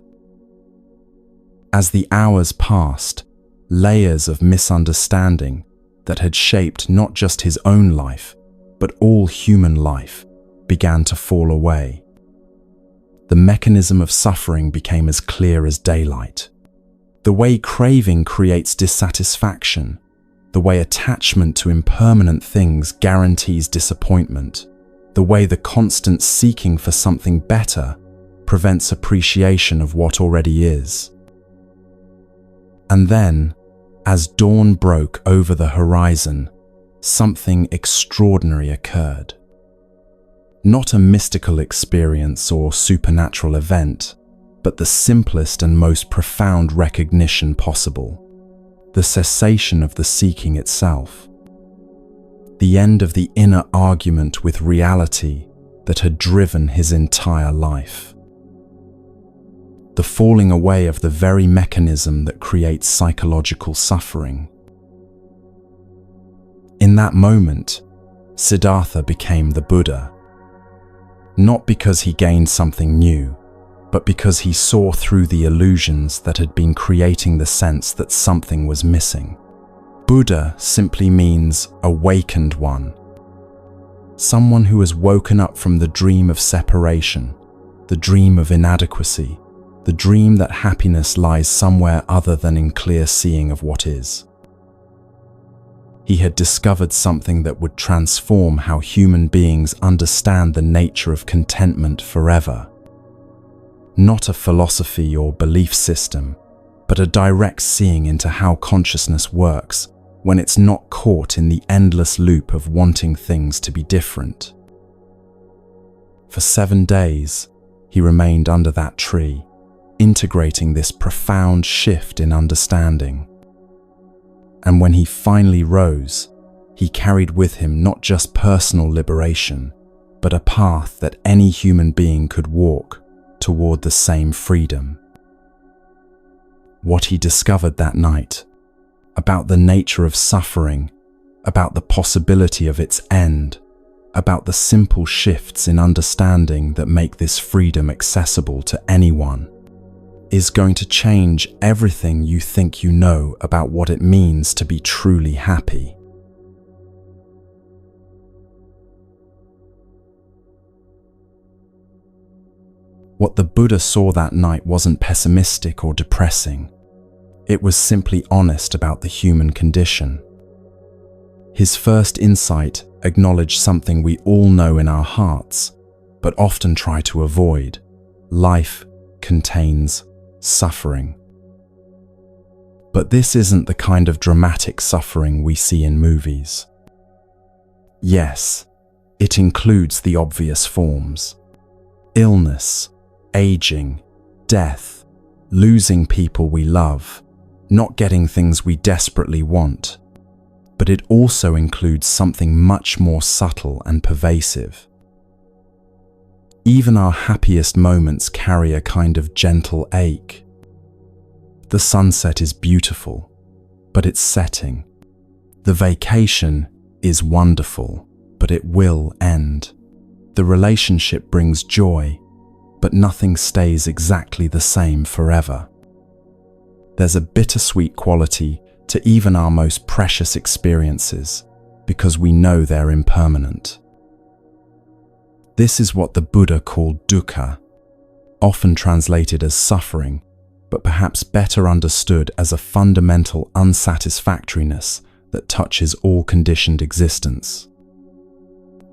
As the hours passed, layers of misunderstanding that had shaped not just his own life, but all human life, began to fall away. The mechanism of suffering became as clear as daylight. The way craving creates dissatisfaction, the way attachment to impermanent things guarantees disappointment, the way the constant seeking for something better prevents appreciation of what already is. And then, as dawn broke over the horizon, something extraordinary occurred. Not a mystical experience or supernatural event, but the simplest and most profound recognition possible. The cessation of the seeking itself. The end of the inner argument with reality that had driven his entire life. The falling away of the very mechanism that creates psychological suffering. In that moment, Siddhartha became the Buddha. Not because he gained something new, but because he saw through the illusions that had been creating the sense that something was missing. Buddha simply means awakened one. Someone who has woken up from the dream of separation, the dream of inadequacy, the dream that happiness lies somewhere other than in clear seeing of what is. He had discovered something that would transform how human beings understand the nature of contentment forever. Not a philosophy or belief system, but a direct seeing into how consciousness works when it's not caught in the endless loop of wanting things to be different. For 7 days, he remained under that tree, integrating this profound shift in understanding. And when he finally rose, he carried with him not just personal liberation, but a path that any human being could walk toward the same freedom. What he discovered that night, about the nature of suffering, about the possibility of its end, about the simple shifts in understanding that make this freedom accessible to anyone, is going to change everything you think you know about what it means to be truly happy. What the Buddha saw that night wasn't pessimistic or depressing. It was simply honest about the human condition. His first insight acknowledged something we all know in our hearts, but often try to avoid. Life contains suffering. But this isn't the kind of dramatic suffering we see in movies. Yes, it includes the obvious forms: illness, aging, death, losing people we love, not getting things we desperately want. But it also includes something much more subtle and pervasive. Even our happiest moments carry a kind of gentle ache. The sunset is beautiful, but it's setting. The vacation is wonderful, but it will end. The relationship brings joy, but nothing stays exactly the same forever. There's a bittersweet quality to even our most precious experiences, because we know they're impermanent. This is what the Buddha called dukkha, often translated as suffering, but perhaps better understood as a fundamental unsatisfactoriness that touches all conditioned existence.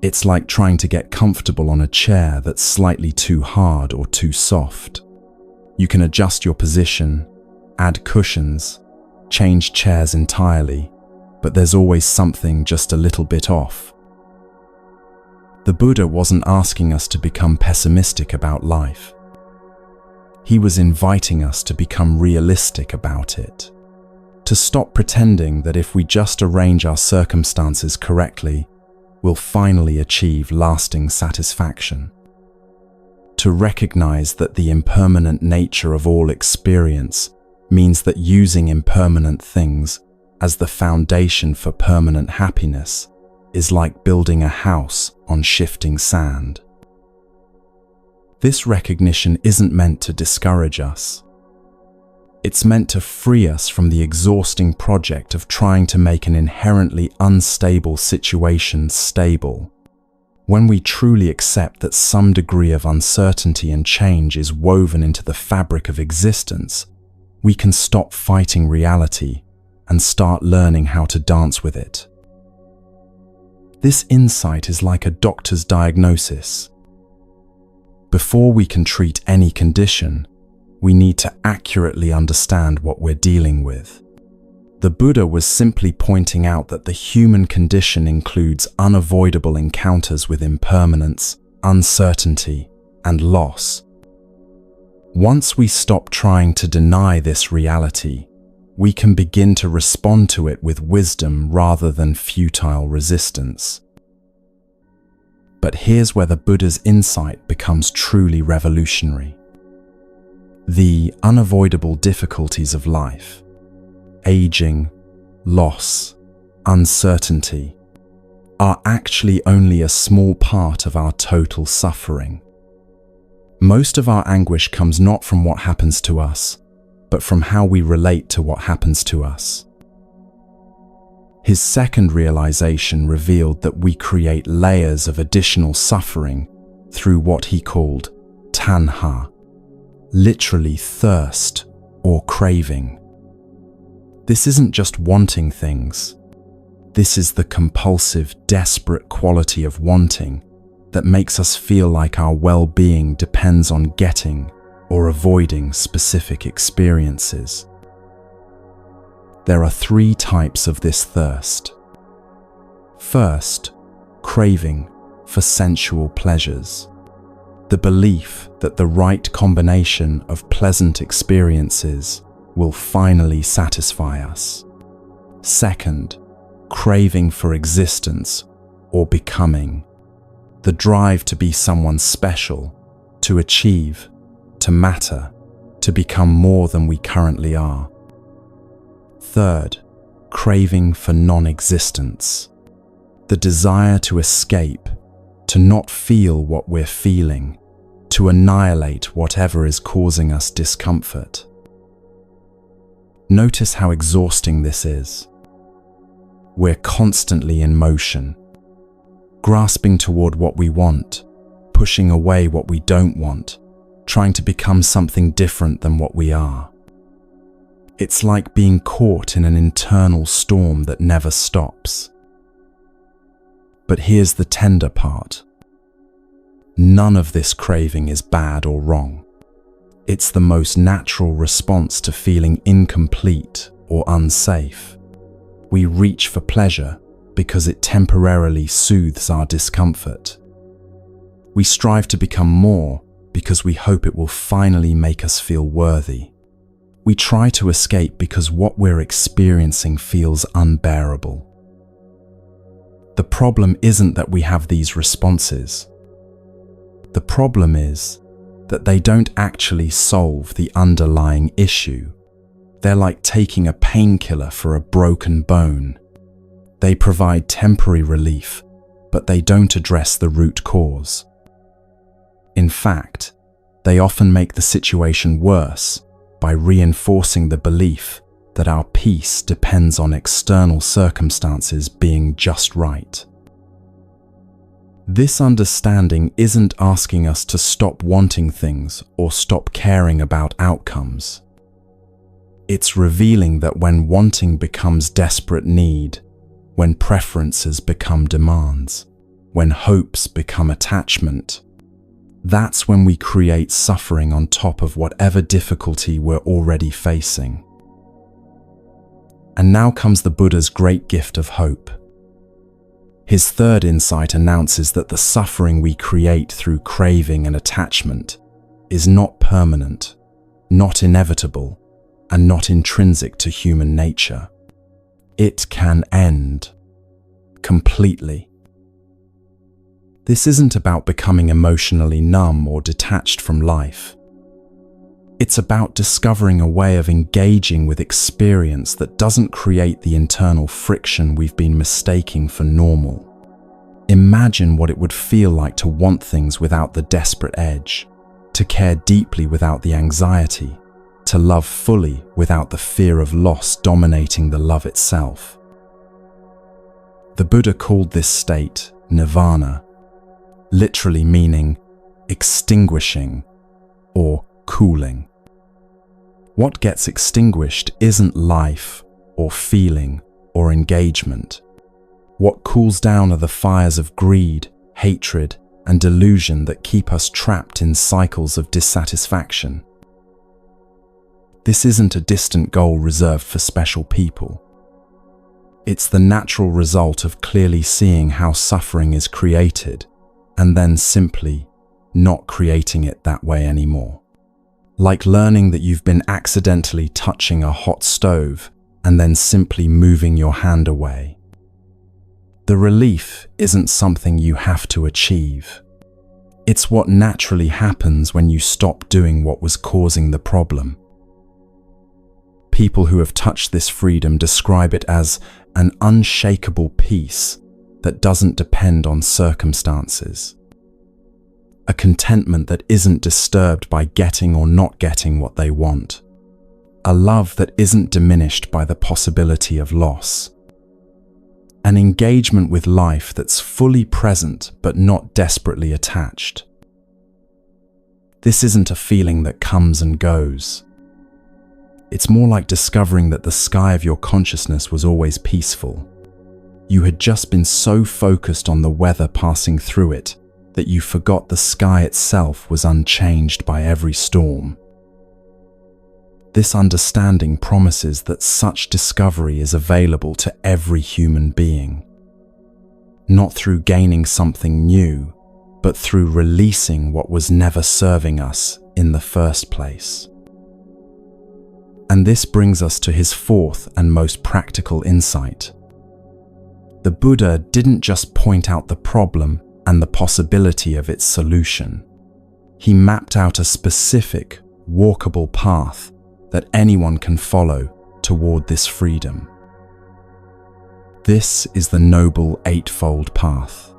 It's like trying to get comfortable on a chair that's slightly too hard or too soft. You can adjust your position, add cushions, change chairs entirely, but there's always something just a little bit off. The Buddha wasn't asking us to become pessimistic about life. He was inviting us to become realistic about it, to stop pretending that if we just arrange our circumstances correctly, we'll finally achieve lasting satisfaction. To recognize that the impermanent nature of all experience means that using impermanent things as the foundation for permanent happiness is like building a house on shifting sand. This recognition isn't meant to discourage us. It's meant to free us from the exhausting project of trying to make an inherently unstable situation stable. When we truly accept that some degree of uncertainty and change is woven into the fabric of existence, we can stop fighting reality and start learning how to dance with it. This insight is like a doctor's diagnosis. Before we can treat any condition, we need to accurately understand what we're dealing with. The Buddha was simply pointing out that the human condition includes unavoidable encounters with impermanence, uncertainty, and loss. Once we stop trying to deny this reality, we can begin to respond to it with wisdom rather than futile resistance. But here's where the Buddha's insight becomes truly revolutionary. The unavoidable difficulties of life, aging, loss, uncertainty, are actually only a small part of our total suffering. Most of our anguish comes not from what happens to us, but from how we relate to what happens to us. His second realization revealed that we create layers of additional suffering through what he called tanha, literally thirst or craving. This isn't just wanting things. This is the compulsive, desperate quality of wanting that makes us feel like our well-being depends on getting or avoiding specific experiences. There are 3 types of this thirst. First, craving for sensual pleasures. The belief that the right combination of pleasant experiences will finally satisfy us. Second, craving for existence or becoming. The drive to be someone special, to achieve, to matter, to become more than we currently are. Third, craving for non-existence. The desire to escape, to not feel what we're feeling, to annihilate whatever is causing us discomfort. Notice how exhausting this is. We're constantly in motion, grasping toward what we want, pushing away what we don't want, trying to become something different than what we are. It's like being caught in an internal storm that never stops. But here's the tender part. None of this craving is bad or wrong. It's the most natural response to feeling incomplete or unsafe. We reach for pleasure because it temporarily soothes our discomfort. We strive to become more because we hope it will finally make us feel worthy. We try to escape because what we're experiencing feels unbearable. The problem isn't that we have these responses. The problem is that they don't actually solve the underlying issue. They're like taking a painkiller for a broken bone. They provide temporary relief, but they don't address the root cause. In fact, they often make the situation worse by reinforcing the belief that our peace depends on external circumstances being just right. This understanding isn't asking us to stop wanting things or stop caring about outcomes. It's revealing that when wanting becomes desperate need, when preferences become demands, when hopes become attachment, that's when we create suffering on top of whatever difficulty we're already facing. And now comes the Buddha's great gift of hope. His third insight announces that the suffering we create through craving and attachment is not permanent, not inevitable, and not intrinsic to human nature. It can end completely. This isn't about becoming emotionally numb or detached from life. It's about discovering a way of engaging with experience that doesn't create the internal friction we've been mistaking for normal. Imagine what it would feel like to want things without the desperate edge, to care deeply without the anxiety, to love fully without the fear of loss dominating the love itself. The Buddha called this state nirvana, literally meaning extinguishing or cooling. What gets extinguished isn't life or feeling or engagement. What cools down are the fires of greed, hatred, and delusion that keep us trapped in cycles of dissatisfaction. This isn't a distant goal reserved for special people. It's the natural result of clearly seeing how suffering is created and then simply not creating it that way anymore. Like learning that you've been accidentally touching a hot stove and then simply moving your hand away. The relief isn't something you have to achieve. It's what naturally happens when you stop doing what was causing the problem. People who have touched this freedom describe it as an unshakable peace that doesn't depend on circumstances. A contentment that isn't disturbed by getting or not getting what they want. A love that isn't diminished by the possibility of loss. An engagement with life that's fully present but not desperately attached. This isn't a feeling that comes and goes. It's more like discovering that the sky of your consciousness was always peaceful. You had just been so focused on the weather passing through it that you forgot the sky itself was unchanged by every storm. This understanding promises that such discovery is available to every human being, not through gaining something new, but through releasing what was never serving us in the first place. And this brings us to his fourth and most practical insight. The Buddha didn't just point out the problem and the possibility of its solution. He mapped out a specific, walkable path that anyone can follow toward this freedom. This is the Noble Eightfold Path.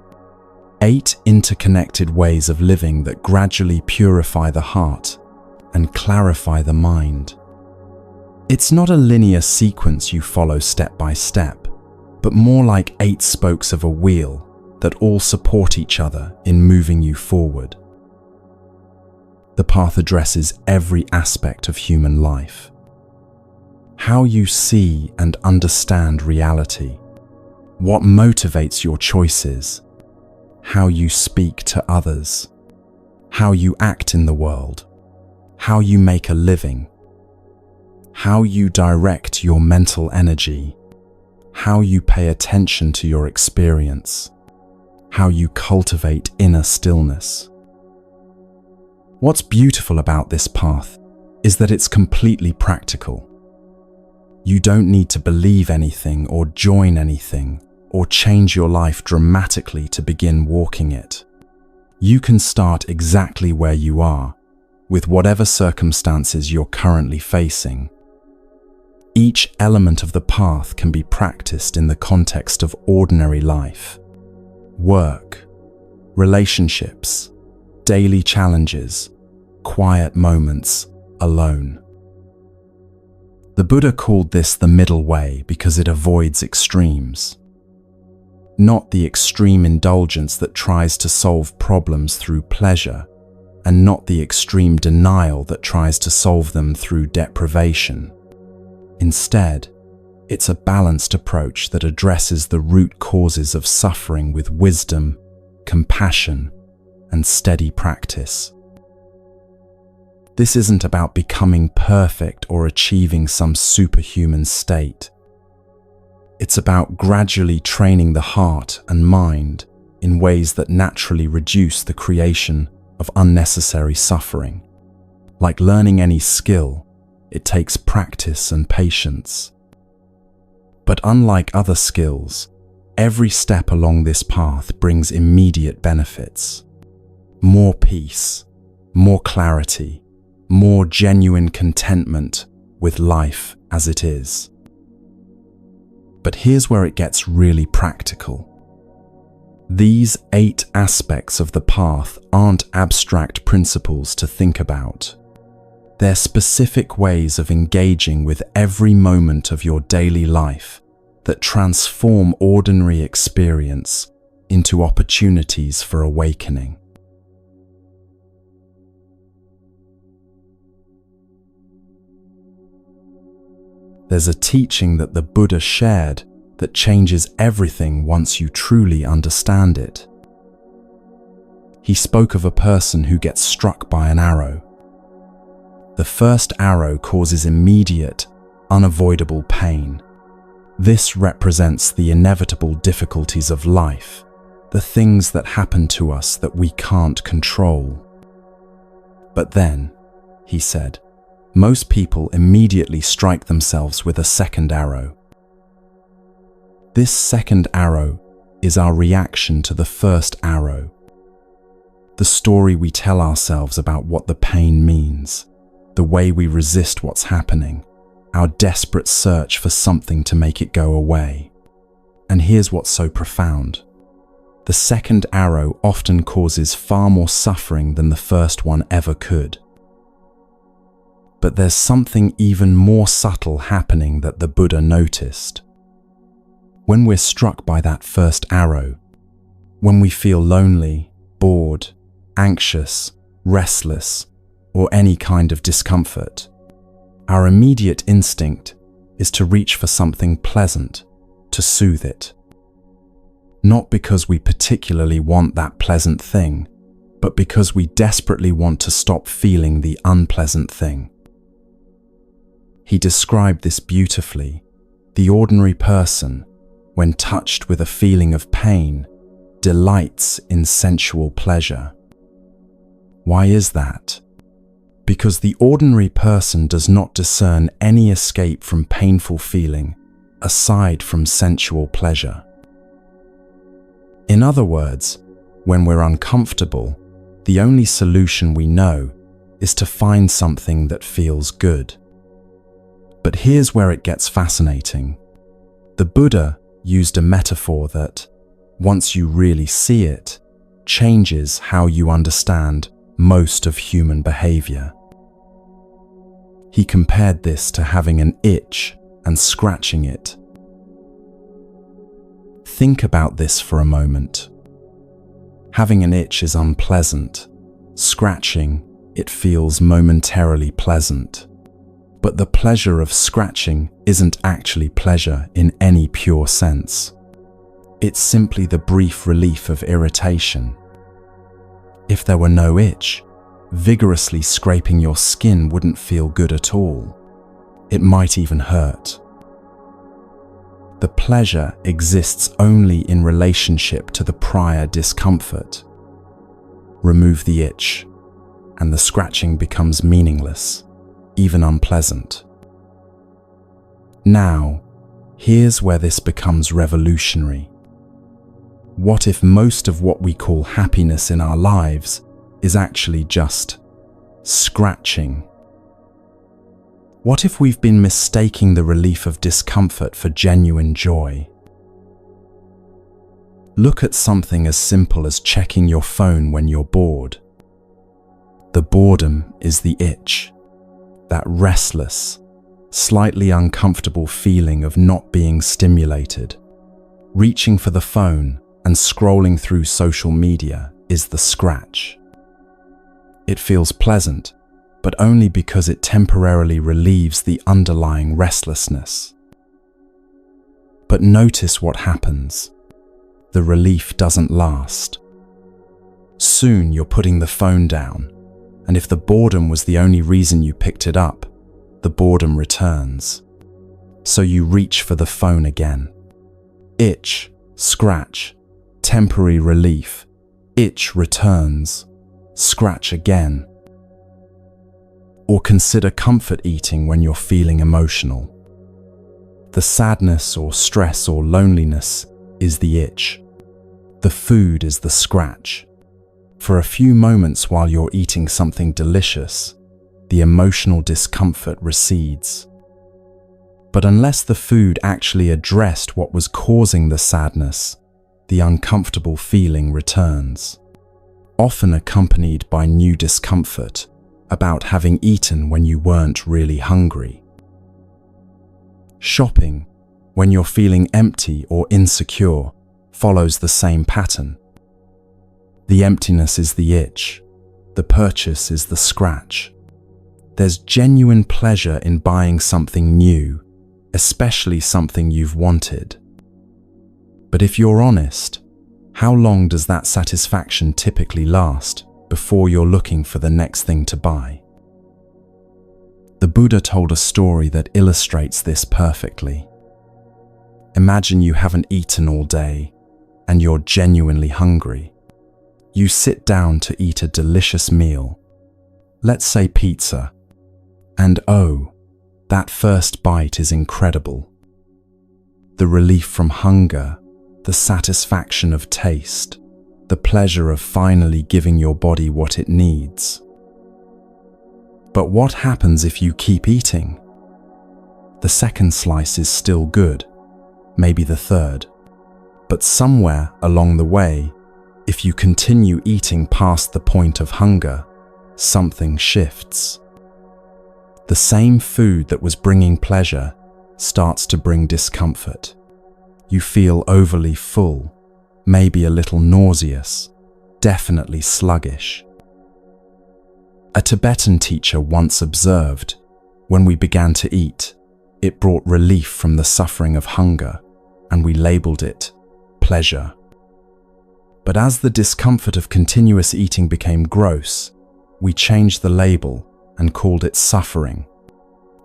8 interconnected ways of living that gradually purify the heart and clarify the mind. It's not a linear sequence you follow step by step, but more like 8 spokes of a wheel that all support each other in moving you forward. The path addresses every aspect of human life. How you see and understand reality, what motivates your choices, how you speak to others, how you act in the world, how you make a living, how you direct your mental energy, how you pay attention to your experience, how you cultivate inner stillness. What's beautiful about this path is that it's completely practical. You don't need to believe anything or join anything or change your life dramatically to begin walking it. You can start exactly where you are, with whatever circumstances you're currently facing. Each element of the path can be practiced in the context of ordinary life, work, relationships, daily challenges, quiet moments, alone. The Buddha called this the middle way because it avoids extremes. Not the extreme indulgence that tries to solve problems through pleasure, and not the extreme denial that tries to solve them through deprivation. Instead, it's a balanced approach that addresses the root causes of suffering with wisdom, compassion, and steady practice. This isn't about becoming perfect or achieving some superhuman state. It's about gradually training the heart and mind in ways that naturally reduce the creation of unnecessary suffering. Like learning any skill, it takes practice and patience. But unlike other skills, every step along this path brings immediate benefits. More peace, more clarity, more genuine contentment with life as it is. But here's where it gets really practical. These 8 aspects of the path aren't abstract principles to think about. They're specific ways of engaging with every moment of your daily life that transform ordinary experience into opportunities for awakening. There's a teaching that the Buddha shared that changes everything once you truly understand it. He spoke of a person who gets struck by an arrow. The first arrow causes immediate, unavoidable pain. This represents the inevitable difficulties of life, the things that happen to us that we can't control. But then, he said, most people immediately strike themselves with a second arrow. This second arrow is our reaction to the first arrow. The story we tell ourselves about what the pain means, the way we resist what's happening, our desperate search for something to make it go away. And here's what's so profound. The second arrow often causes far more suffering than the first one ever could. But there's something even more subtle happening that the Buddha noticed. When we're struck by that first arrow, when we feel lonely, bored, anxious, restless, or any kind of discomfort, our immediate instinct is to reach for something pleasant, to soothe it. Not because we particularly want that pleasant thing, but because we desperately want to stop feeling the unpleasant thing. He described this beautifully. The ordinary person, when touched with a feeling of pain, delights in sensual pleasure. Why is that? Because the ordinary person does not discern any escape from painful feeling aside from sensual pleasure. In other words, when we're uncomfortable, the only solution we know is to find something that feels good. But here's where it gets fascinating. The Buddha used a metaphor that, once you really see it, changes how you understand most of human behavior. He compared this to having an itch and scratching it. Think about this for a moment. Having an itch is unpleasant. Scratching, it feels momentarily pleasant. But the pleasure of scratching isn't actually pleasure in any pure sense. It's simply the brief relief of irritation. If there were no itch, vigorously scraping your skin wouldn't feel good at all. It might even hurt. The pleasure exists only in relationship to the prior discomfort. Remove the itch, and the scratching becomes meaningless, even unpleasant. Now, here's where this becomes revolutionary. What if most of what we call happiness in our lives is actually just scratching? What if we've been mistaking the relief of discomfort for genuine joy? Look at something as simple as checking your phone when you're bored. The boredom is the itch, that restless, slightly uncomfortable feeling of not being stimulated. Reaching for the phone and scrolling through social media is the scratch. It feels pleasant, but only because it temporarily relieves the underlying restlessness. But notice what happens. The relief doesn't last. Soon you're putting the phone down, and if the boredom was the only reason you picked it up, the boredom returns. So you reach for the phone again, Itch, scratch, temporary relief. Itch returns, scratch again. Or consider comfort eating when you're feeling emotional. The sadness or stress or loneliness is the itch. The food is the scratch. For a few moments while you're eating something delicious, the emotional discomfort recedes. But unless the food actually addressed what was causing the sadness, the uncomfortable feeling returns, often accompanied by new discomfort about having eaten when you weren't really hungry. Shopping, when you're feeling empty or insecure, follows the same pattern. The emptiness is the itch, the purchase is the scratch. There's genuine pleasure in buying something new, especially something you've wanted. But if you're honest, how long does that satisfaction typically last before you're looking for the next thing to buy? The Buddha told a story that illustrates this perfectly. Imagine you haven't eaten all day and you're genuinely hungry. You sit down to eat a delicious meal, let's say pizza, and oh, that first bite is incredible. The relief from hunger, the satisfaction of taste, the pleasure of finally giving your body what it needs. But what happens if you keep eating? The second slice is still good, maybe the third. But somewhere along the way, if you continue eating past the point of hunger, something shifts. The same food that was bringing pleasure starts to bring discomfort. You feel overly full, maybe a little nauseous, definitely sluggish. A Tibetan teacher once observed, when we began to eat, it brought relief from the suffering of hunger, and we labeled it pleasure. But as the discomfort of continuous eating became gross, we changed the label and called it suffering.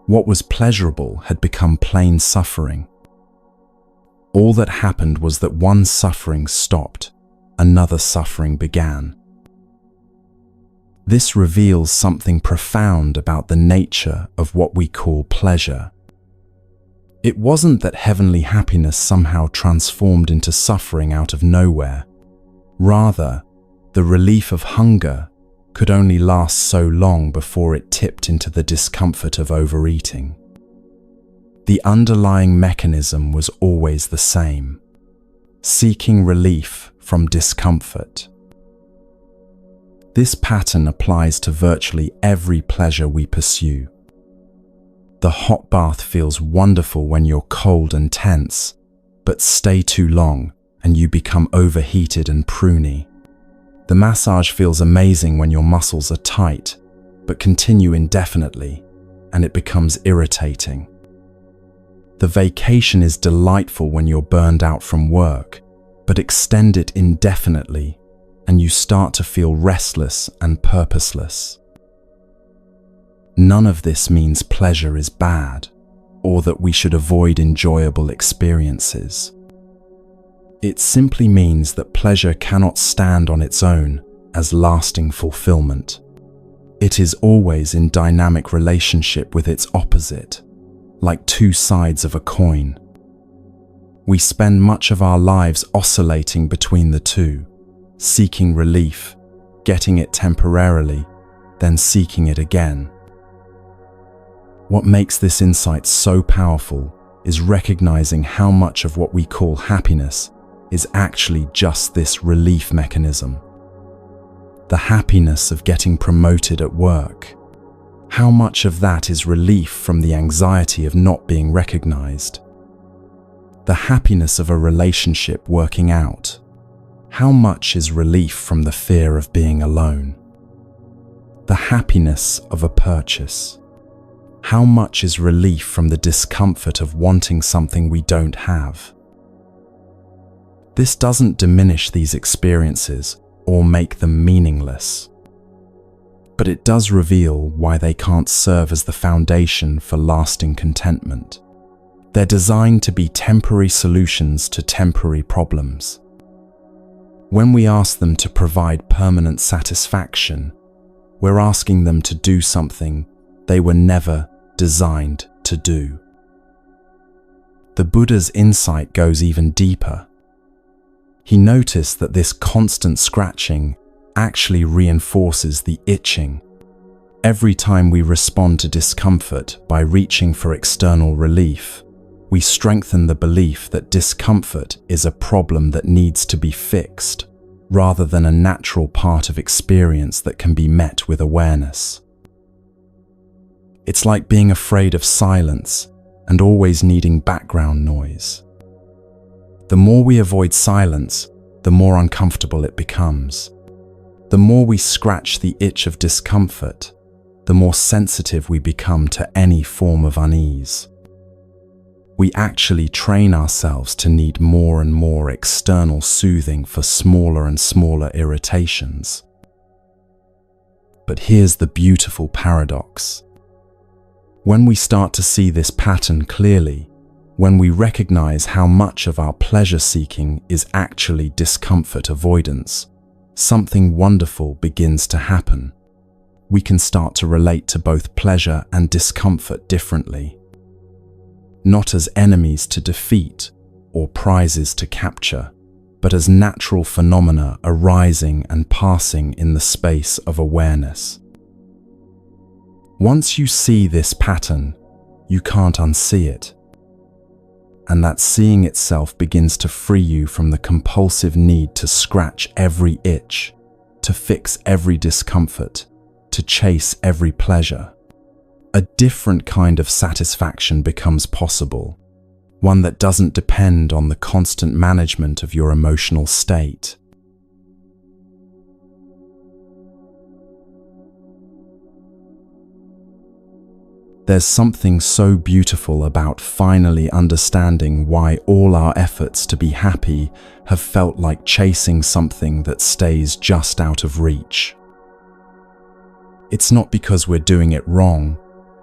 What was pleasurable had become plain suffering. All that happened was that one suffering stopped, another suffering began. This reveals something profound about the nature of what we call pleasure. It wasn't that heavenly happiness somehow transformed into suffering out of nowhere. Rather, the relief of hunger could only last so long before it tipped into the discomfort of overeating. The underlying mechanism was always the same: seeking relief from discomfort. This pattern applies to virtually every pleasure we pursue. The hot bath feels wonderful when you're cold and tense, but stay too long and you become overheated and pruny. The massage feels amazing when your muscles are tight, but continue indefinitely, and it becomes irritating. The vacation is delightful when you're burned out from work, but extend it indefinitely, and you start to feel restless and purposeless. None of this means pleasure is bad, or that we should avoid enjoyable experiences. It simply means that pleasure cannot stand on its own as lasting fulfillment. It is always in dynamic relationship with its opposite, like two sides of a coin. We spend much of our lives oscillating between the two, seeking relief, getting it temporarily, then seeking it again. What makes this insight so powerful is recognizing how much of what we call happiness is actually just this relief mechanism. The happiness of getting promoted at work. How much of that is relief from the anxiety of not being recognized? The happiness of a relationship working out. How much is relief from the fear of being alone? The happiness of a purchase. How much is relief from the discomfort of wanting something we don't have? This doesn't diminish these experiences or make them meaningless, but it does reveal why they can't serve as the foundation for lasting contentment. They're designed to be temporary solutions to temporary problems. When we ask them to provide permanent satisfaction, we're asking them to do something they were never designed to do. The Buddha's insight goes even deeper. He noticed that this constant scratching actually reinforces the itching. Every time we respond to discomfort by reaching for external relief, we strengthen the belief that discomfort is a problem that needs to be fixed, rather than a natural part of experience that can be met with awareness. It's like being afraid of silence and always needing background noise. The more we avoid silence, the more uncomfortable it becomes. The more we scratch the itch of discomfort, the more sensitive we become to any form of unease. We actually train ourselves to need more and more external soothing for smaller and smaller irritations. But here's the beautiful paradox. When we start to see this pattern clearly, when we recognize how much of our pleasure seeking is actually discomfort avoidance, something wonderful begins to happen. We can start to relate to both pleasure and discomfort differently. Not as enemies to defeat or prizes to capture, but as natural phenomena arising and passing in the space of awareness. Once you see this pattern, you can't unsee it. And that seeing itself begins to free you from the compulsive need to scratch every itch, to fix every discomfort, to chase every pleasure. A different kind of satisfaction becomes possible, one that doesn't depend on the constant management of your emotional state. There's something so beautiful about finally understanding why all our efforts to be happy have felt like chasing something that stays just out of reach. It's not because we're doing it wrong,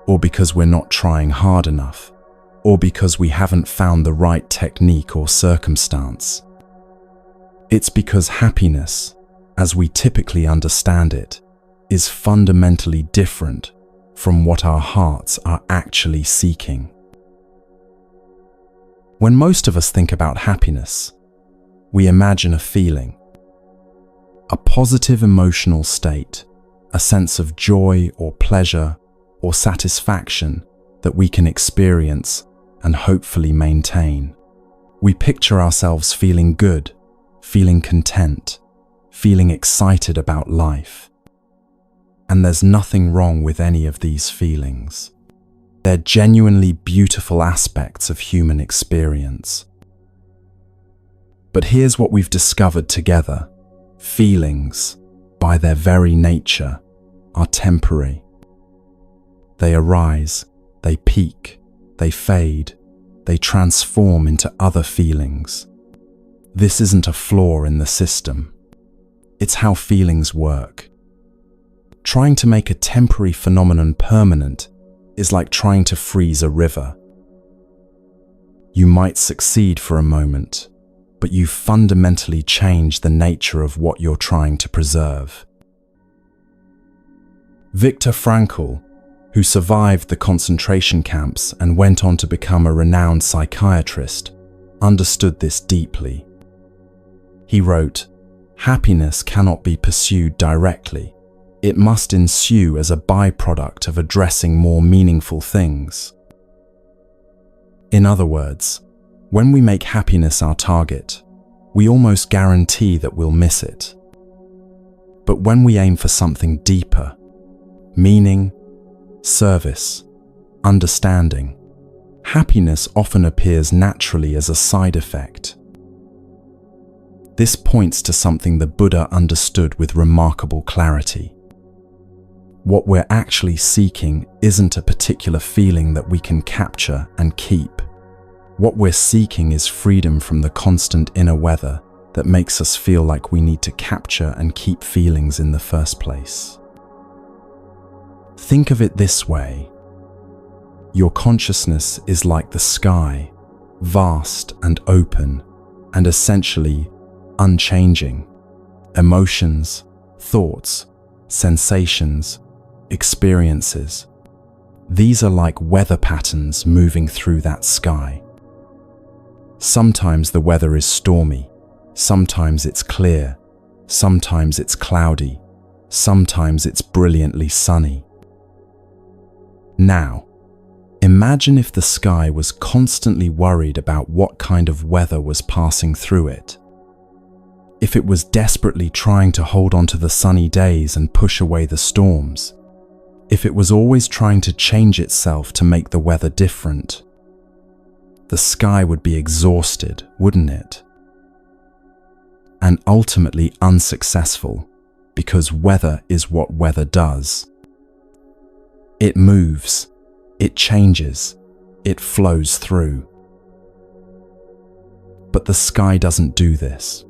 or because we're not trying hard enough, or because we haven't found the right technique or circumstance. It's because happiness, as we typically understand it, is fundamentally different from what our hearts are actually seeking. When most of us think about happiness, we imagine a feeling, a positive emotional state, a sense of joy or pleasure or satisfaction that we can experience and hopefully maintain. We picture ourselves feeling good, feeling content, feeling excited about life. And there's nothing wrong with any of these feelings. They're genuinely beautiful aspects of human experience. But here's what we've discovered together. Feelings, by their very nature, are temporary. They arise, they peak, they fade, they transform into other feelings. This isn't a flaw in the system. It's how feelings work. Trying to make a temporary phenomenon permanent is like trying to freeze a river. You might succeed for a moment, but you fundamentally change the nature of what you're trying to preserve. Viktor Frankl, who survived the concentration camps and went on to become a renowned psychiatrist, understood this deeply. He wrote, "Happiness cannot be pursued directly. It must ensue as a byproduct of addressing more meaningful things." In other words, when we make happiness our target, we almost guarantee that we'll miss it. But when we aim for something deeper, meaning, service, understanding, happiness often appears naturally as a side effect. This points to something the Buddha understood with remarkable clarity. What we're actually seeking isn't a particular feeling that we can capture and keep. What we're seeking is freedom from the constant inner weather that makes us feel like we need to capture and keep feelings in the first place. Think of it this way. Your consciousness is like the sky, vast and open, and essentially unchanging. Emotions, thoughts, sensations, experiences. These are like weather patterns moving through that sky. Sometimes the weather is stormy, sometimes it's clear, sometimes it's cloudy, sometimes it's brilliantly sunny. Now, imagine if the sky was constantly worried about what kind of weather was passing through it. If it was desperately trying to hold on to the sunny days and push away the storms. If it was always trying to change itself to make the weather different. The sky would be exhausted, wouldn't it? And ultimately unsuccessful, because weather is what weather does. It moves, it changes, it flows through. But the sky doesn't do this.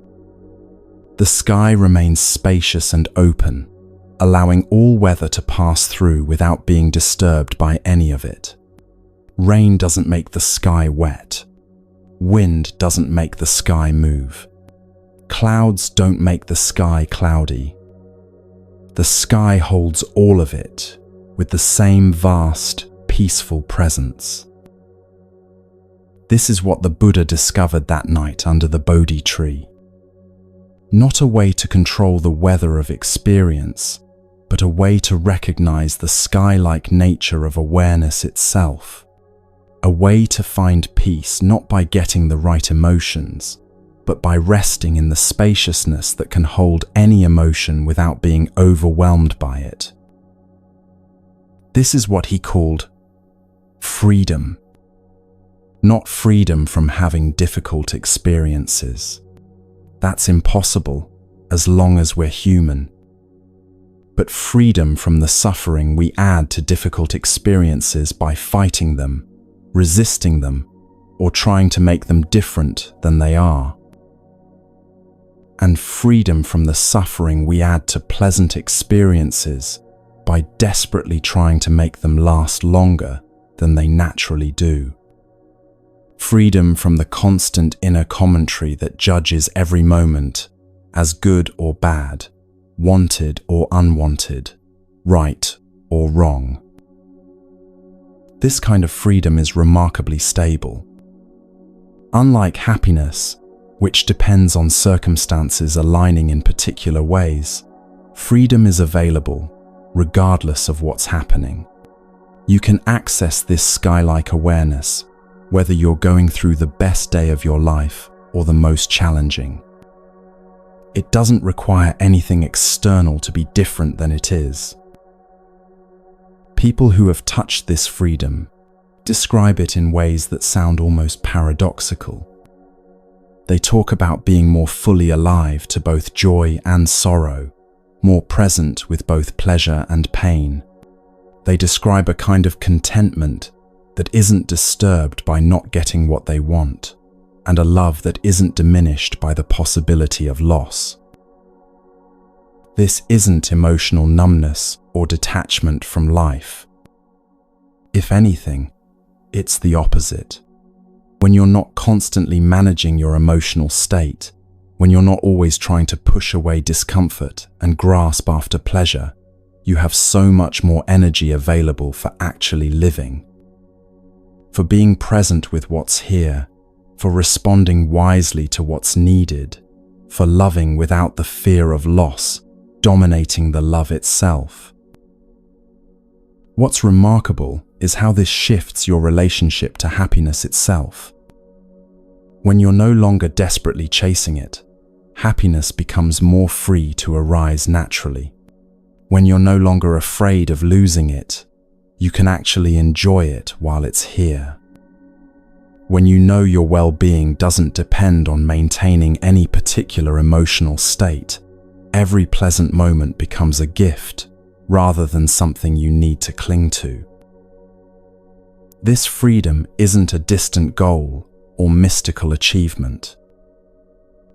The sky remains spacious and open, allowing all weather to pass through without being disturbed by any of it. Rain doesn't make the sky wet. Wind doesn't make the sky move. Clouds don't make the sky cloudy. The sky holds all of it with the same vast, peaceful presence. This is what the Buddha discovered that night under the Bodhi tree. Not a way to control the weather of experience, but a way to recognize the sky-like nature of awareness itself. A way to find peace not by getting the right emotions, but by resting in the spaciousness that can hold any emotion without being overwhelmed by it. This is what he called freedom. Not freedom from having difficult experiences. That's impossible as long as we're human. But freedom from the suffering we add to difficult experiences by fighting them, resisting them, or trying to make them different than they are. And freedom from the suffering we add to pleasant experiences by desperately trying to make them last longer than they naturally do. Freedom from the constant inner commentary that judges every moment as good or bad, wanted or unwanted, right or wrong. This kind of freedom is remarkably stable. Unlike happiness, which depends on circumstances aligning in particular ways, freedom is available regardless of what's happening. You can access this sky-like awareness whether you're going through the best day of your life or the most challenging. It doesn't require anything external to be different than it is. People who have touched this freedom describe it in ways that sound almost paradoxical. They talk about being more fully alive to both joy and sorrow, more present with both pleasure and pain. They describe a kind of contentment that isn't disturbed by not getting what they want, and a love that isn't diminished by the possibility of loss. This isn't emotional numbness or detachment from life. If anything, it's the opposite. When you're not constantly managing your emotional state, when you're not always trying to push away discomfort and grasp after pleasure, you have so much more energy available for actually living. For being present with what's here, for responding wisely to what's needed, for loving without the fear of loss dominating the love itself. What's remarkable is how this shifts your relationship to happiness itself. When you're no longer desperately chasing it, happiness becomes more free to arise naturally. When you're no longer afraid of losing it, you can actually enjoy it while it's here. When you know your well-being doesn't depend on maintaining any particular emotional state, every pleasant moment becomes a gift rather than something you need to cling to. This freedom isn't a distant goal or mystical achievement.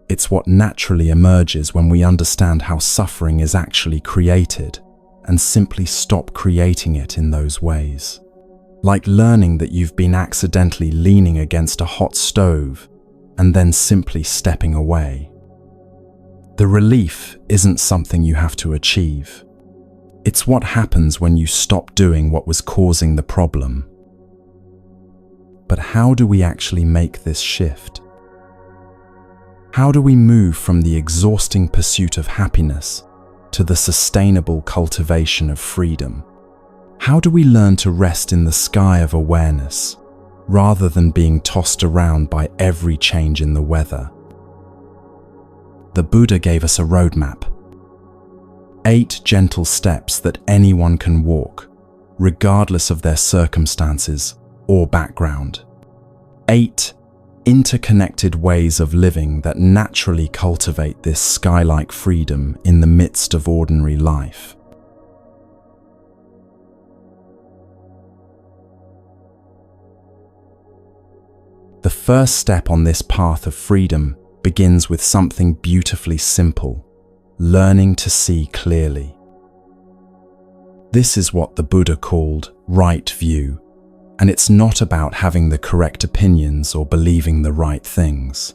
It's what naturally emerges when we understand how suffering is actually created and simply stop creating it in those ways. like learning that you've been accidentally leaning against a hot stove and then simply stepping away. The relief isn't something you have to achieve. It's what happens when you stop doing what was causing the problem. But how do we actually make this shift? How do we move from the exhausting pursuit of happiness to the sustainable cultivation of freedom? How do we learn to rest in the sky of awareness rather than being tossed around by every change in the weather? The Buddha gave us a roadmap. 8 gentle steps that anyone can walk, regardless of their circumstances or background. 8 interconnected ways of living that naturally cultivate this sky-like freedom in the midst of ordinary life. The first step on this path of freedom begins with something beautifully simple: learning to see clearly. This is what the Buddha called right view, and it's not about having the correct opinions or believing the right things.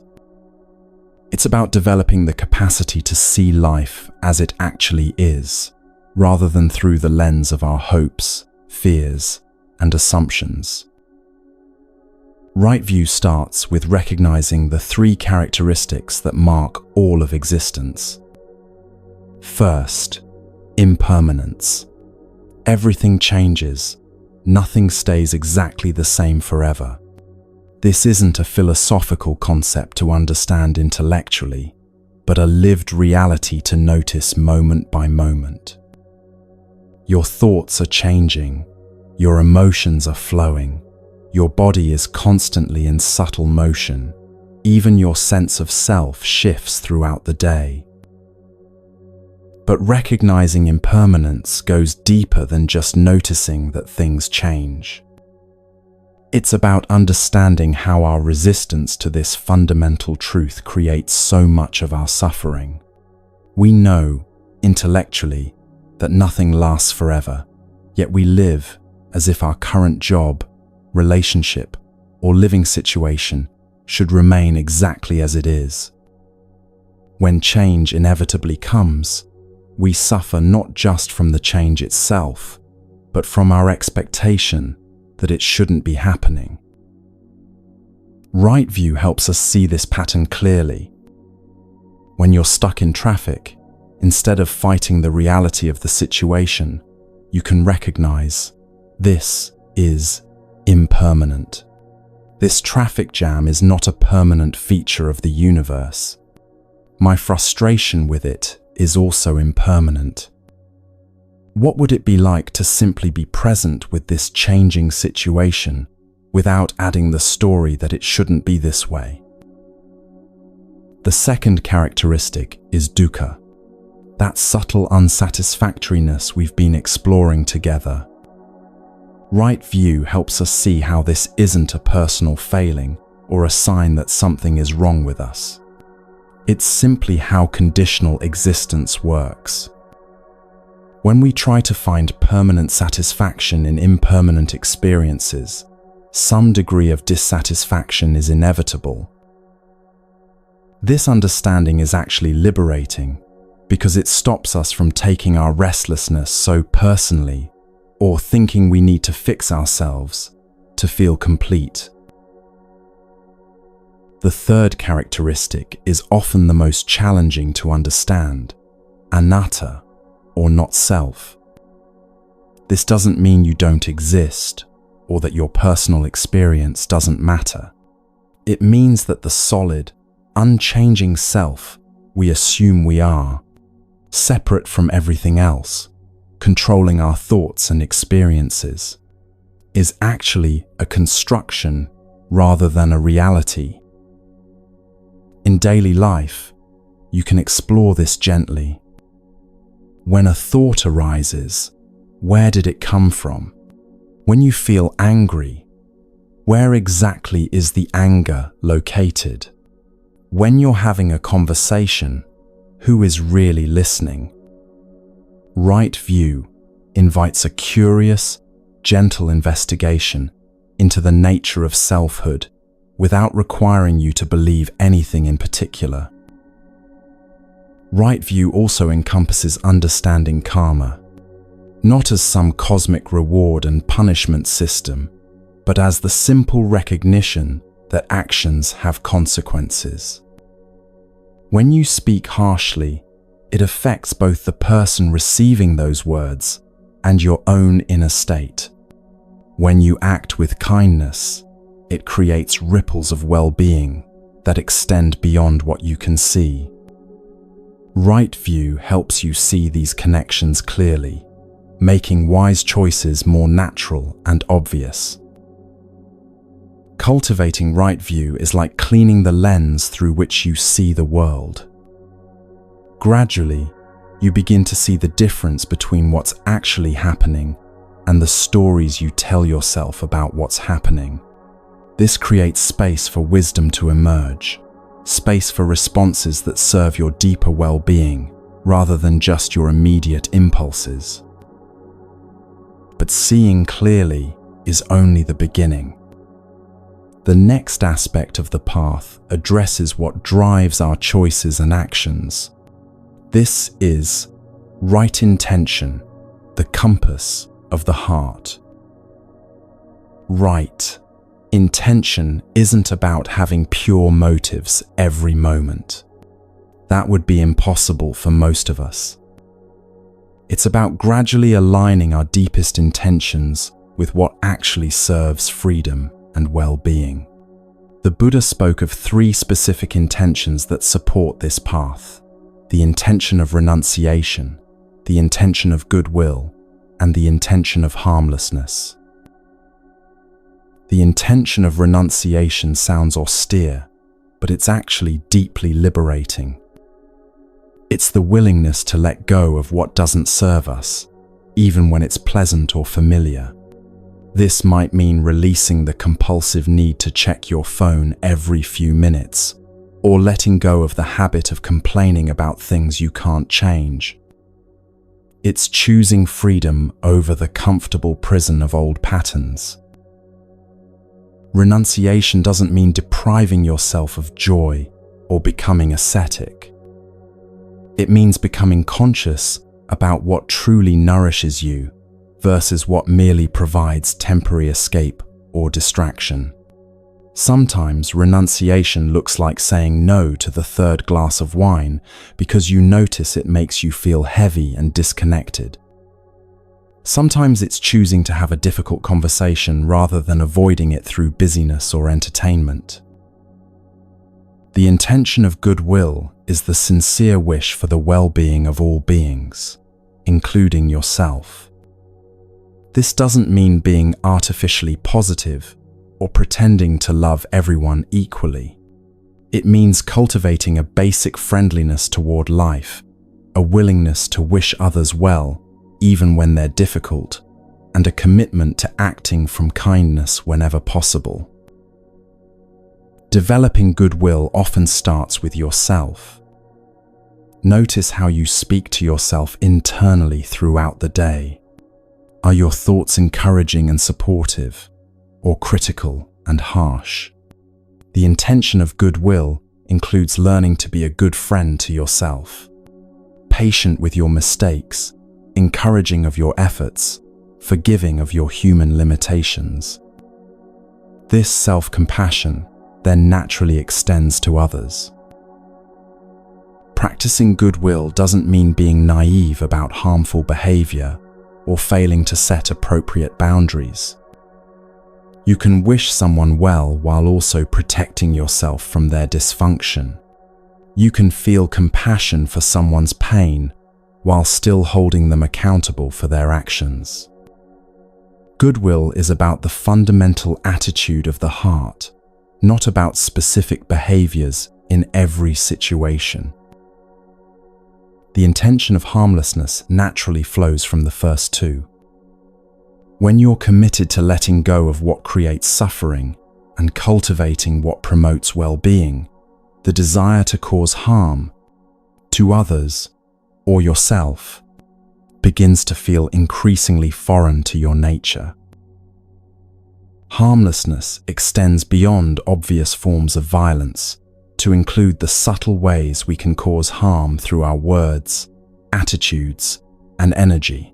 It's about developing the capacity to see life as it actually is, rather than through the lens of our hopes, fears, and assumptions. Right view starts with recognizing the 3 characteristics that mark all of existence. First, impermanence. Everything changes. Nothing stays exactly the same forever. This isn't a philosophical concept to understand intellectually, but a lived reality to notice moment by moment. Your thoughts are changing. Your emotions are flowing. Your body is constantly in subtle motion. Even your sense of self shifts throughout the day. But recognizing impermanence goes deeper than just noticing that things change. It's about understanding how our resistance to this fundamental truth creates so much of our suffering. We know, intellectually, that nothing lasts forever, yet we live as if our current job, relationship, or living situation should remain exactly as it is. When change inevitably comes, we suffer not just from the change itself, but from our expectation that it shouldn't be happening. Right view helps us see this pattern clearly. When you're stuck in traffic, instead of fighting the reality of the situation, you can recognize this is impermanent. This traffic jam is not a permanent feature of the universe. My frustration with it is also impermanent. What would it be like to simply be present with this changing situation without adding the story that it shouldn't be this way? The second characteristic is dukkha, that subtle unsatisfactoriness we've been exploring together. Right view helps us see how this isn't a personal failing or a sign that something is wrong with us. It's simply how conditional existence works. When we try to find permanent satisfaction in impermanent experiences, some degree of dissatisfaction is inevitable. This understanding is actually liberating because it stops us from taking our restlessness so personally or thinking we need to fix ourselves to feel complete. The third characteristic is often the most challenging to understand: anatta, or not self. This doesn't mean you don't exist or that your personal experience doesn't matter. It means that the solid, unchanging self we assume we are, separate from everything else, controlling our thoughts and experiences, is actually a construction rather than a reality. In daily life, you can explore this gently. When a thought arises, where did it come from? When you feel angry, where exactly is the anger located? When you're having a conversation, who is really listening? Right view invites a curious, gentle investigation into the nature of selfhood without requiring you to believe anything in particular. Right view also encompasses understanding karma, not as some cosmic reward and punishment system, but as the simple recognition that actions have consequences. When you speak harshly, it affects both the person receiving those words and your own inner state. When you act with kindness, it creates ripples of well-being that extend beyond what you can see. Right view helps you see these connections clearly, making wise choices more natural and obvious. Cultivating right view is like cleaning the lens through which you see the world. Gradually, you begin to see the difference between what's actually happening and the stories you tell yourself about what's happening. This creates space for wisdom to emerge, space for responses that serve your deeper well-being rather than just your immediate impulses. But seeing clearly is only the beginning. The next aspect of the path addresses what drives our choices and actions. This is right intention, the compass of the heart. Right intention isn't about having pure motives every moment. That would be impossible for most of us. It's about gradually aligning our deepest intentions with what actually serves freedom and well-being. The Buddha spoke of 3 specific intentions that support this path: the intention of renunciation, the intention of goodwill, and the intention of harmlessness. The intention of renunciation sounds austere, but it's actually deeply liberating. It's the willingness to let go of what doesn't serve us, even when it's pleasant or familiar. This might mean releasing the compulsive need to check your phone every few minutes, or letting go of the habit of complaining about things you can't change. It's choosing freedom over the comfortable prison of old patterns. Renunciation doesn't mean depriving yourself of joy or becoming ascetic. It means becoming conscious about what truly nourishes you versus what merely provides temporary escape or distraction. Sometimes renunciation looks like saying no to the 3rd glass of wine because you notice it makes you feel heavy and disconnected. Sometimes it's choosing to have a difficult conversation rather than avoiding it through busyness or entertainment. The intention of goodwill is the sincere wish for the well-being of all beings, including yourself. This doesn't mean being artificially positive or pretending to love everyone equally. It means cultivating a basic friendliness toward life, a willingness to wish others well, even when they're difficult, and a commitment to acting from kindness whenever possible. Developing goodwill often starts with yourself. Notice how you speak to yourself internally throughout the day. Are your thoughts encouraging and supportive, or critical and harsh? The intention of goodwill includes learning to be a good friend to yourself, patient with your mistakes, encouraging of your efforts, forgiving of your human limitations. This self-compassion then naturally extends to others. Practicing goodwill doesn't mean being naive about harmful behavior or failing to set appropriate boundaries. You can wish someone well while also protecting yourself from their dysfunction. You can feel compassion for someone's pain while still holding them accountable for their actions. Goodwill is about the fundamental attitude of the heart, not about specific behaviors in every situation. The intention of harmlessness naturally flows from the first two. When you're committed to letting go of what creates suffering and cultivating what promotes well-being, the desire to cause harm to others or yourself begins to feel increasingly foreign to your nature. Harmlessness extends beyond obvious forms of violence to include the subtle ways we can cause harm through our words, attitudes, and energy.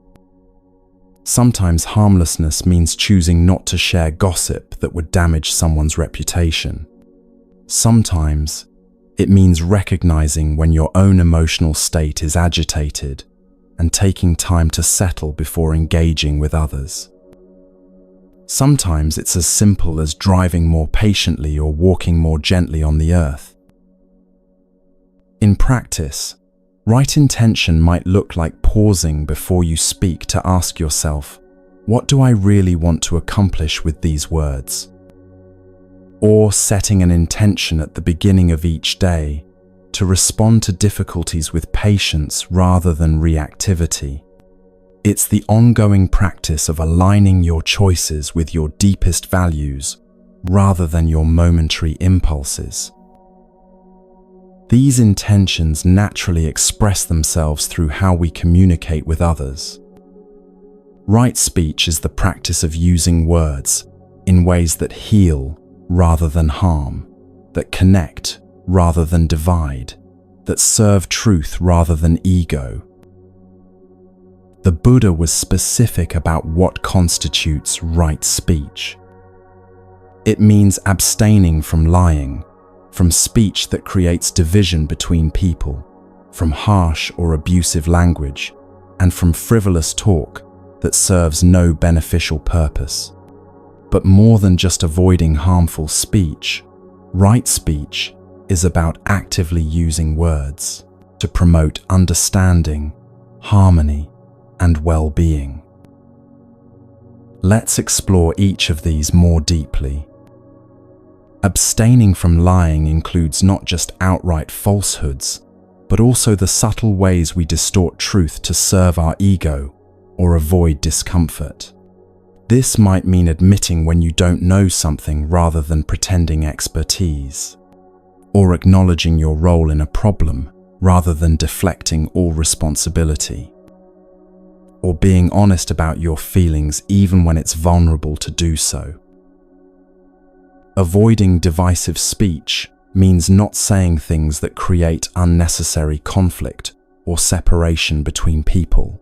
Sometimes harmlessness means choosing not to share gossip that would damage someone's reputation. Sometimes it means recognizing when your own emotional state is agitated and taking time to settle before engaging with others. Sometimes it's as simple as driving more patiently or walking more gently on the earth. In practice, right intention might look like pausing before you speak to ask yourself, what do I really want to accomplish with these words? Or setting an intention at the beginning of each day to respond to difficulties with patience rather than reactivity. It's the ongoing practice of aligning your choices with your deepest values rather than your momentary impulses. These intentions naturally express themselves through how we communicate with others. Right speech is the practice of using words in ways that heal rather than harm, that connect rather than divide, that serve truth rather than ego. The Buddha was specific about what constitutes right speech. It means abstaining from lying, from speech that creates division between people, from harsh or abusive language, and from frivolous talk that serves no beneficial purpose. But more than just avoiding harmful speech, right speech is about actively using words to promote understanding, harmony, and well-being. Let's explore each of these more deeply. Abstaining from lying includes not just outright falsehoods, but also the subtle ways we distort truth to serve our ego or avoid discomfort. This might mean admitting when you don't know something rather than pretending expertise, or acknowledging your role in a problem rather than deflecting all responsibility, or being honest about your feelings even when it's vulnerable to do so. Avoiding divisive speech means not saying things that create unnecessary conflict or separation between people.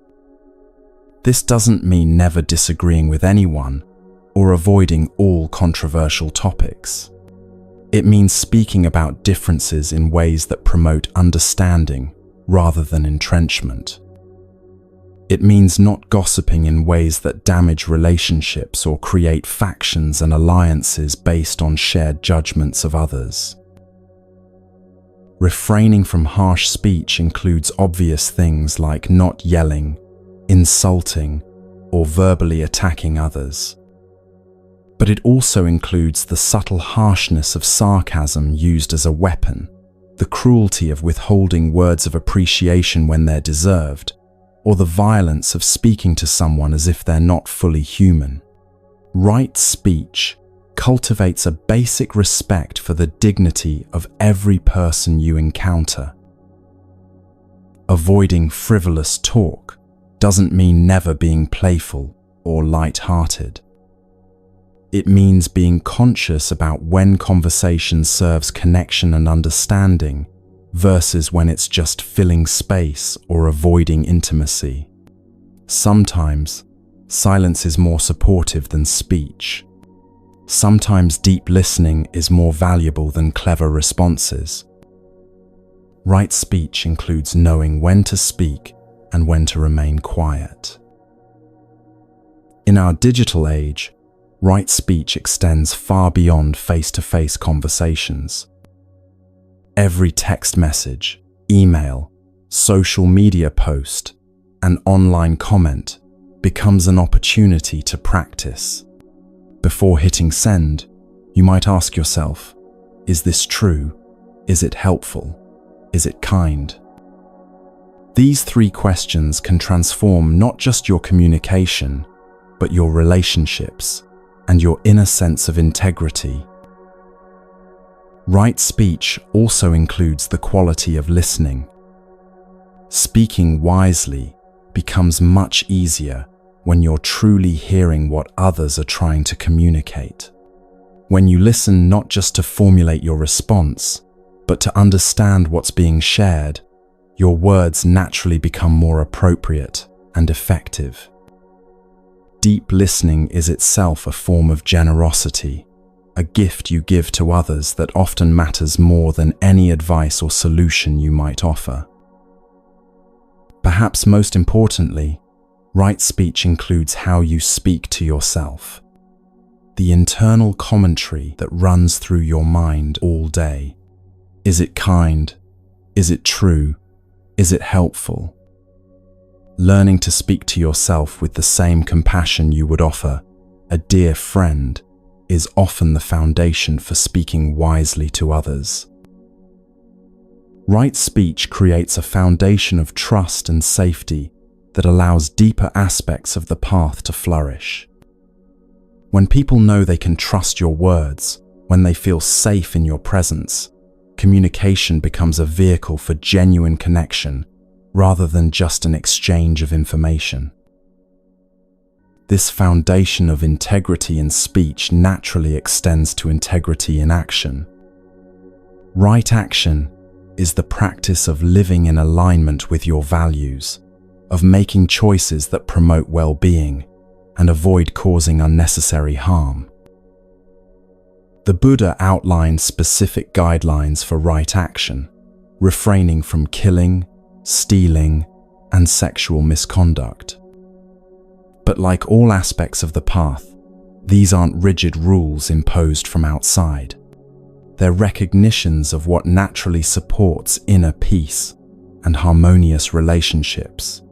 This doesn't mean never disagreeing with anyone or avoiding all controversial topics. It means speaking about differences in ways that promote understanding rather than entrenchment. It means not gossiping in ways that damage relationships or create factions and alliances based on shared judgments of others. Refraining from harsh speech includes obvious things like not yelling, insulting, or verbally attacking others. But it also includes the subtle harshness of sarcasm used as a weapon, the cruelty of withholding words of appreciation when they're deserved, or the violence of speaking to someone as if they're not fully human. Right speech cultivates a basic respect for the dignity of every person you encounter. Avoiding frivolous talk doesn't mean never being playful or light-hearted. It means being conscious about when conversation serves connection and understanding versus when it's just filling space or avoiding intimacy. Sometimes, silence is more supportive than speech. Sometimes deep listening is more valuable than clever responses. Right speech includes knowing when to speak and when to remain quiet. In our digital age, right speech extends far beyond face-to-face conversations. Every text message, email, social media post, and online comment becomes an opportunity to practice. Before hitting send, you might ask yourself, is this true? Is it helpful? Is it kind? These three questions can transform not just your communication, but your relationships and your inner sense of integrity. Right speech also includes the quality of listening. Speaking wisely becomes much easier when you're truly hearing what others are trying to communicate. When you listen not just to formulate your response, but to understand what's being shared, your words naturally become more appropriate and effective. Deep listening is itself a form of generosity, a gift you give to others that often matters more than any advice or solution you might offer. Perhaps most importantly, right speech includes how you speak to yourself. The internal commentary that runs through your mind all day. Is it kind? Is it true? Is it helpful? Learning to speak to yourself with the same compassion you would offer a dear friend is often the foundation for speaking wisely to others. Right speech creates a foundation of trust and safety that allows deeper aspects of the path to flourish. When people know they can trust your words, when they feel safe in your presence, communication becomes a vehicle for genuine connection rather than just an exchange of information. This foundation of integrity in speech naturally extends to integrity in action. Right action is the practice of living in alignment with your values, of making choices that promote well-being and avoid causing unnecessary harm. The Buddha outlined specific guidelines for right action, refraining from killing, stealing, and sexual misconduct. But like all aspects of the path, these aren't rigid rules imposed from outside. They're recognitions of what naturally supports inner peace and harmonious relationships.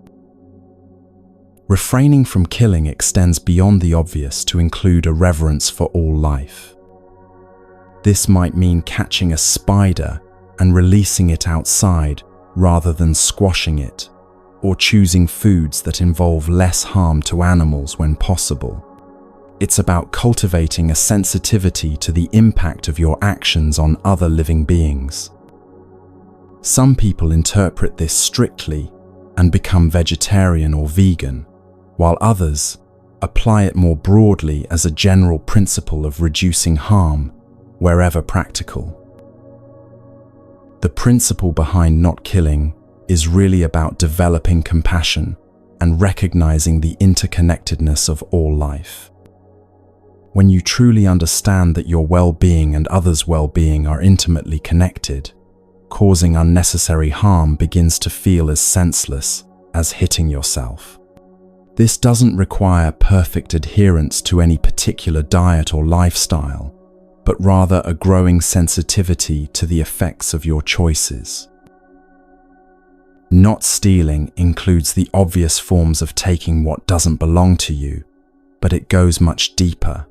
Refraining from killing extends beyond the obvious to include a reverence for all life. This might mean catching a spider and releasing it outside rather than squashing it, or choosing foods that involve less harm to animals when possible. It's about cultivating a sensitivity to the impact of your actions on other living beings. Some people interpret this strictly and become vegetarian or vegan, while others apply it more broadly as a general principle of reducing harm wherever practical. The principle behind not killing is really about developing compassion and recognizing the interconnectedness of all life. When you truly understand that your well-being and others' well-being are intimately connected, causing unnecessary harm begins to feel as senseless as hitting yourself. This doesn't require perfect adherence to any particular diet or lifestyle, but rather a growing sensitivity to the effects of your choices. Not stealing includes the obvious forms of taking what doesn't belong to you, but it goes much deeper.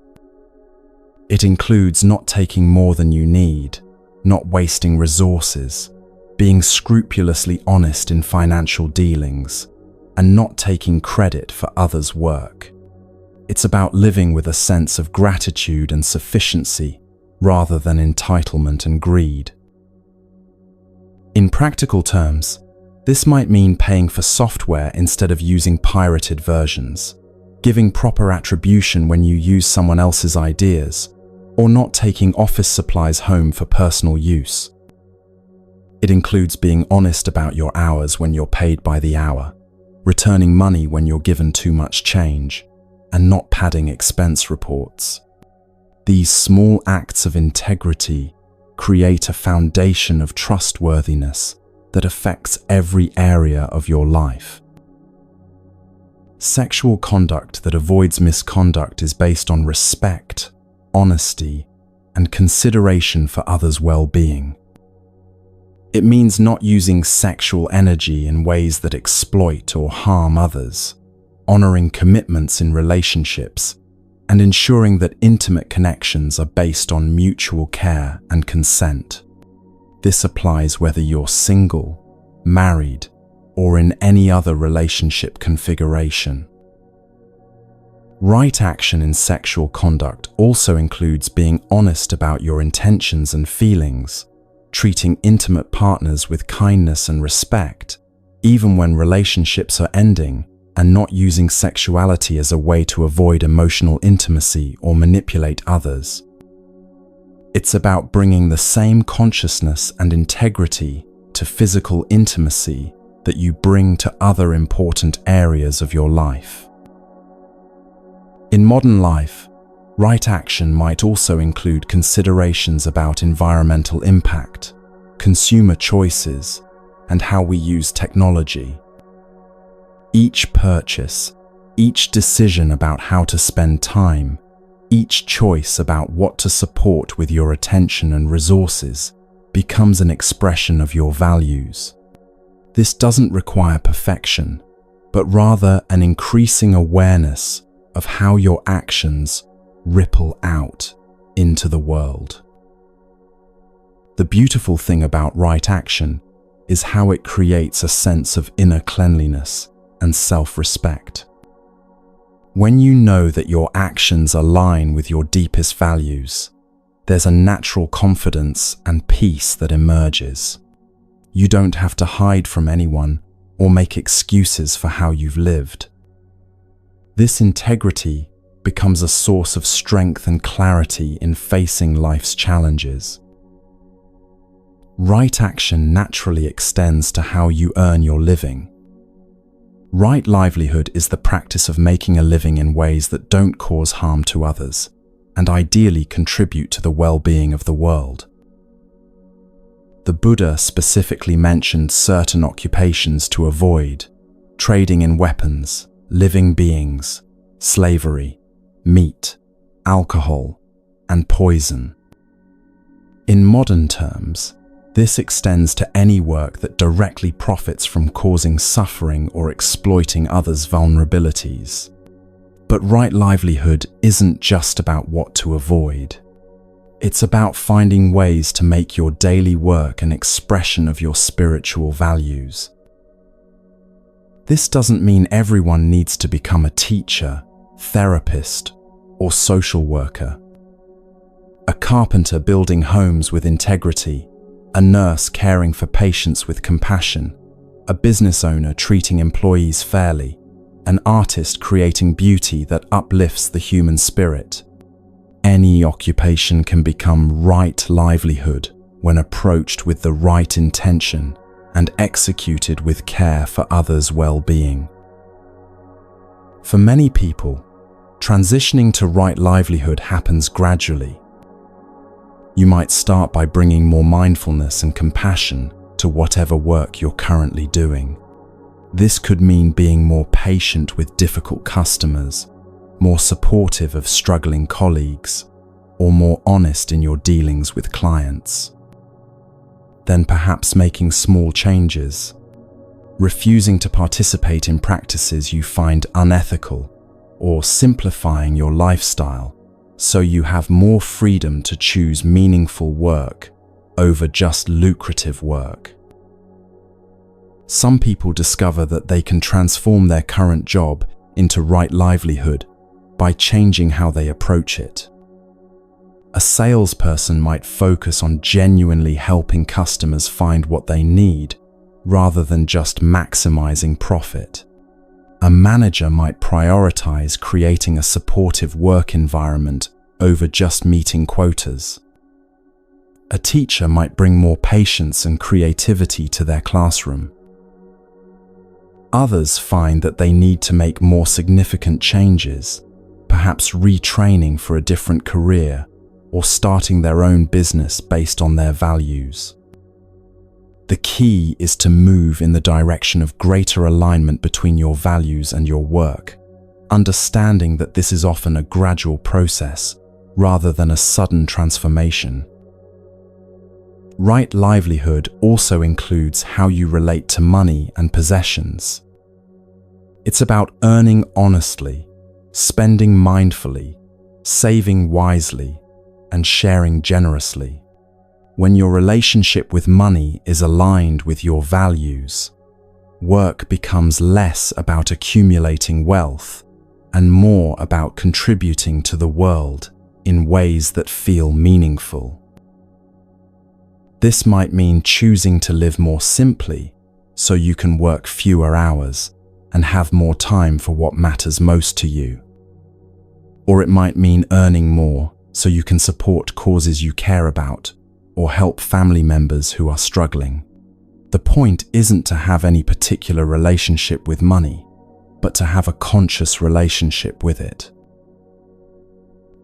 It includes not taking more than you need, not wasting resources, being scrupulously honest in financial dealings, and not taking credit for others' work. It's about living with a sense of gratitude and sufficiency rather than entitlement and greed. In practical terms, this might mean paying for software instead of using pirated versions, giving proper attribution when you use someone else's ideas, or not taking office supplies home for personal use. It includes being honest about your hours when you're paid by the hour, returning money when you're given too much change, and not padding expense reports. These small acts of integrity create a foundation of trustworthiness that affects every area of your life. Sexual conduct that avoids misconduct is based on respect, honesty, and consideration for others' well-being. It means not using sexual energy in ways that exploit or harm others, honoring commitments in relationships, and ensuring that intimate connections are based on mutual care and consent. This applies whether you're single, married, or in any other relationship configuration. Right action in sexual conduct also includes being honest about your intentions and feelings, treating intimate partners with kindness and respect, even when relationships are ending, and not using sexuality as a way to avoid emotional intimacy or manipulate others. It's about bringing the same consciousness and integrity to physical intimacy that you bring to other important areas of your life. In modern life, right action might also include considerations about environmental impact, consumer choices, and how we use technology. Each purchase, each decision about how to spend time, each choice about what to support with your attention and resources becomes an expression of your values. This doesn't require perfection, but rather an increasing awareness of how your actions ripple out into the world. The beautiful thing about right action is how it creates a sense of inner cleanliness and self-respect. When you know that your actions align with your deepest values, there's a natural confidence and peace that emerges. You don't have to hide from anyone or make excuses for how you've lived. This integrity becomes a source of strength and clarity in facing life's challenges. Right action naturally extends to how you earn your living. Right livelihood is the practice of making a living in ways that don't cause harm to others and ideally contribute to the well-being of the world. The Buddha specifically mentioned certain occupations to avoid: trading in weapons, living beings, slavery, meat, alcohol, and poison. In modern terms, this extends to any work that directly profits from causing suffering or exploiting others' vulnerabilities. But right livelihood isn't just about what to avoid. It's about finding ways to make your daily work an expression of your spiritual values. This doesn't mean everyone needs to become a teacher, therapist, or social worker. A carpenter building homes with integrity, a nurse caring for patients with compassion, a business owner treating employees fairly, an artist creating beauty that uplifts the human spirit. Any occupation can become right livelihood when approached with the right intention and executed with care for others' well-being. For many people, transitioning to right livelihood happens gradually. You might start by bringing more mindfulness and compassion to whatever work you're currently doing. This could mean being more patient with difficult customers, more supportive of struggling colleagues, or more honest in your dealings with clients. Then perhaps making small changes, refusing to participate in practices you find unethical, or simplifying your lifestyle so you have more freedom to choose meaningful work over just lucrative work. Some people discover that they can transform their current job into right livelihood by changing how they approach it. A salesperson might focus on genuinely helping customers find what they need rather than just maximizing profit. A manager might prioritize creating a supportive work environment over just meeting quotas. A teacher might bring more patience and creativity to their classroom. Others find that they need to make more significant changes, perhaps retraining for a different career or starting their own business based on their values. The key is to move in the direction of greater alignment between your values and your work, understanding that this is often a gradual process rather than a sudden transformation. Right livelihood also includes how you relate to money and possessions. It's about earning honestly, spending mindfully, saving wisely, and sharing generously. When your relationship with money is aligned with your values, work becomes less about accumulating wealth and more about contributing to the world in ways that feel meaningful. This might mean choosing to live more simply so you can work fewer hours and have more time for what matters most to you. Or it might mean earning more so you can support causes you care about or help family members who are struggling. The point isn't to have any particular relationship with money, but to have a conscious relationship with it.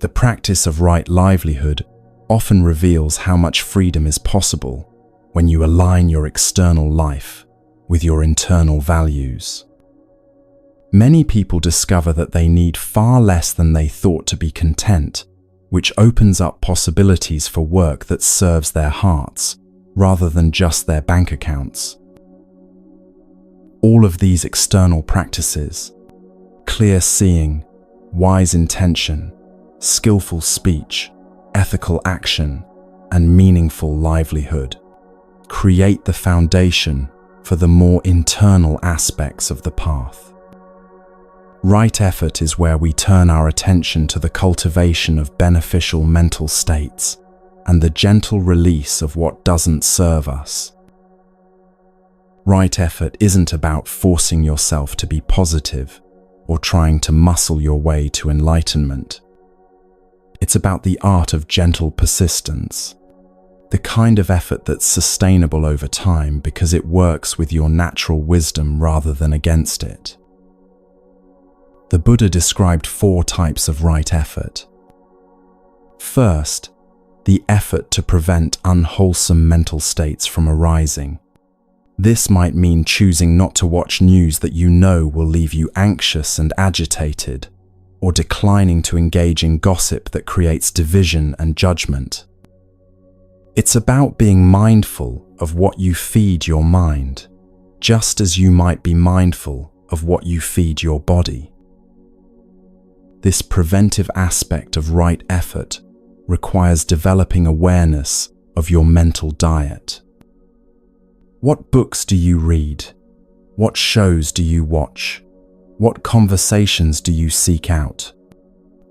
The practice of right livelihood often reveals how much freedom is possible when you align your external life with your internal values. Many people discover that they need far less than they thought to be content, which opens up possibilities for work that serves their hearts rather than just their bank accounts. All of these external practices, clear seeing, wise intention, skillful speech, ethical action, and meaningful livelihood, create the foundation for the more internal aspects of the path. Right effort is where we turn our attention to the cultivation of beneficial mental states and the gentle release of what doesn't serve us. Right effort isn't about forcing yourself to be positive or trying to muscle your way to enlightenment. It's about the art of gentle persistence, the kind of effort that's sustainable over time because it works with your natural wisdom rather than against it. The Buddha described 4 types of right effort. First, the effort to prevent unwholesome mental states from arising. This might mean choosing not to watch news that you know will leave you anxious and agitated, or declining to engage in gossip that creates division and judgment. It's about being mindful of what you feed your mind, just as you might be mindful of what you feed your body. This preventive aspect of right effort requires developing awareness of your mental diet. What books do you read? What shows do you watch? What conversations do you seek out?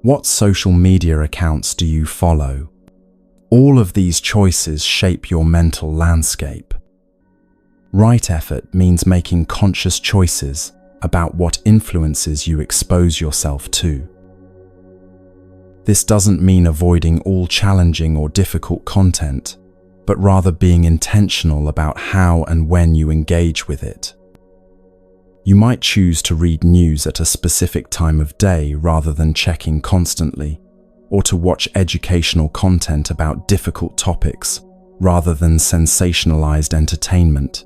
What social media accounts do you follow? All of these choices shape your mental landscape. Right effort means making conscious choices about what influences you expose yourself to. This doesn't mean avoiding all challenging or difficult content, but rather being intentional about how and when you engage with it. You might choose to read news at a specific time of day rather than checking constantly, or to watch educational content about difficult topics rather than sensationalized entertainment.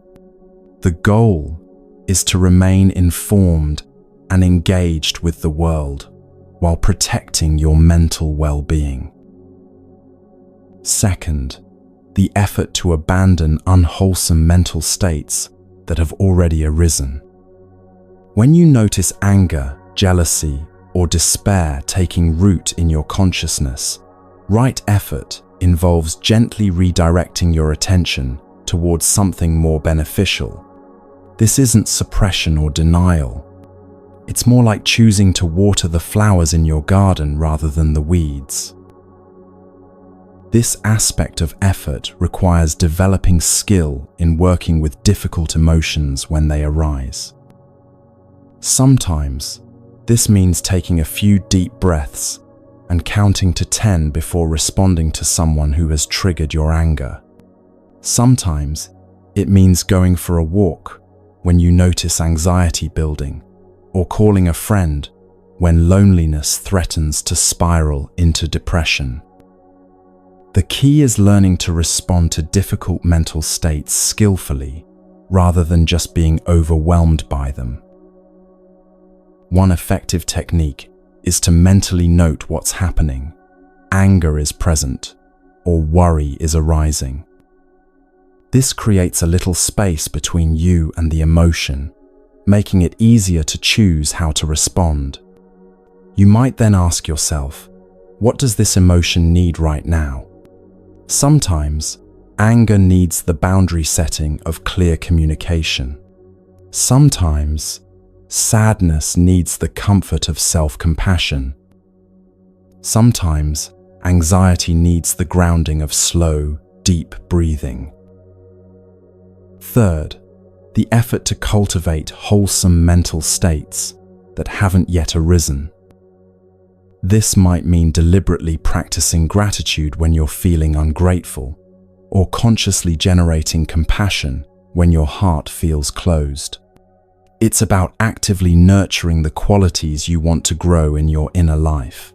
The goal is to remain informed and engaged with the world while protecting your mental well-being. Second, the effort to abandon unwholesome mental states that have already arisen. When you notice anger, jealousy, or despair taking root in your consciousness, right effort involves gently redirecting your attention towards something more beneficial. This isn't suppression or denial. It's more like choosing to water the flowers in your garden rather than the weeds. This aspect of effort requires developing skill in working with difficult emotions when they arise. Sometimes, this means taking a few deep breaths and counting to 10 before responding to someone who has triggered your anger. Sometimes, it means going for a walk when you notice anxiety building, or calling a friend when loneliness threatens to spiral into depression. The key is learning to respond to difficult mental states skillfully rather than just being overwhelmed by them. One effective technique is to mentally note what's happening. Anger is present, or worry is arising. This creates a little space between you and the emotion, making it easier to choose how to respond. You might then ask yourself, what does this emotion need right now? Sometimes, anger needs the boundary setting of clear communication. Sometimes, sadness needs the comfort of self-compassion. Sometimes, anxiety needs the grounding of slow, deep breathing. Third, the effort to cultivate wholesome mental states that haven't yet arisen. This might mean deliberately practicing gratitude when you're feeling ungrateful, or consciously generating compassion when your heart feels closed. It's about actively nurturing the qualities you want to grow in your inner life.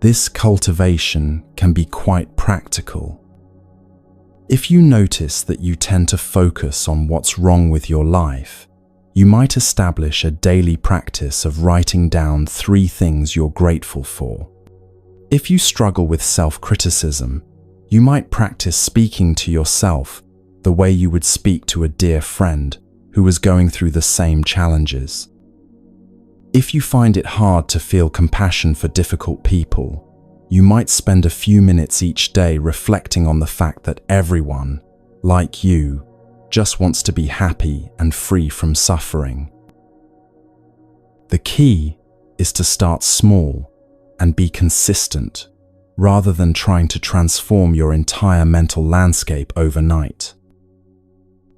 This cultivation can be quite practical. If you notice that you tend to focus on what's wrong with your life, you might establish a daily practice of writing down 3 things you're grateful for. If you struggle with self-criticism, you might practice speaking to yourself the way you would speak to a dear friend who was going through the same challenges. If you find it hard to feel compassion for difficult people, you might spend a few minutes each day reflecting on the fact that everyone, like you, just wants to be happy and free from suffering. The key is to start small and be consistent, rather than trying to transform your entire mental landscape overnight.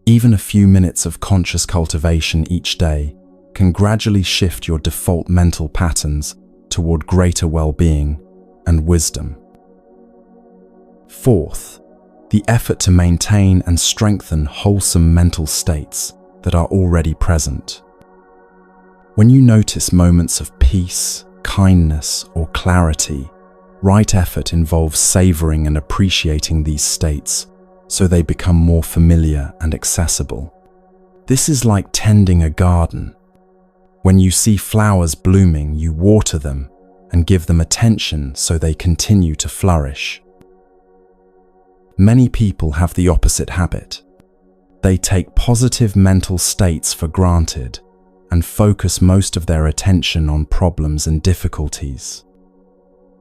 Even a few minutes of conscious cultivation each day can gradually shift your default mental patterns toward greater well-being and wisdom. Fourth, the effort to maintain and strengthen wholesome mental states that are already present. When you notice moments of peace, kindness, or clarity, right effort involves savoring and appreciating these states so they become more familiar and accessible. This is like tending a garden. When you see flowers blooming, you water them and give them attention so they continue to flourish. Many people have the opposite habit. They take positive mental states for granted and focus most of their attention on problems and difficulties.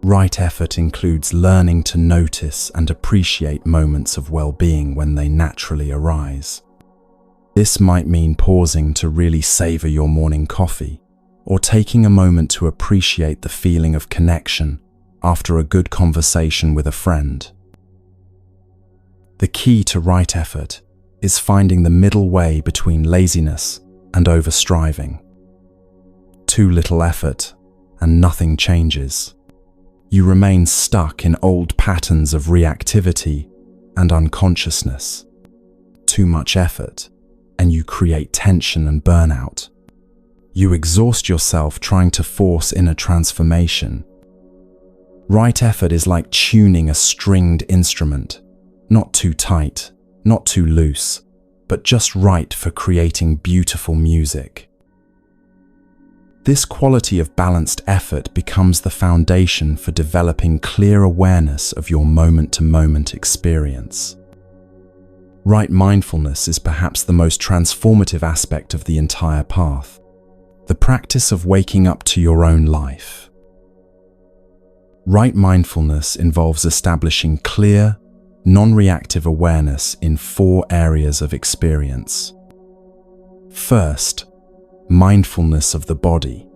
Right effort includes learning to notice and appreciate moments of well-being when they naturally arise. This might mean pausing to really savor your morning coffee, or taking a moment to appreciate the feeling of connection after a good conversation with a friend. The key to right effort is finding the middle way between laziness and overstriving. Too little effort and nothing changes. You remain stuck in old patterns of reactivity and unconsciousness. Too much effort, and you create tension and burnout. You exhaust yourself trying to force inner transformation. Right effort is like tuning a stringed instrument, not too tight, not too loose, but just right for creating beautiful music. This quality of balanced effort becomes the foundation for developing clear awareness of your moment-to-moment experience. Right mindfulness is perhaps the most transformative aspect of the entire path, the practice of waking up to your own life. Right mindfulness involves establishing clear, non-reactive awareness in 4 areas of experience. First, mindfulness of the body,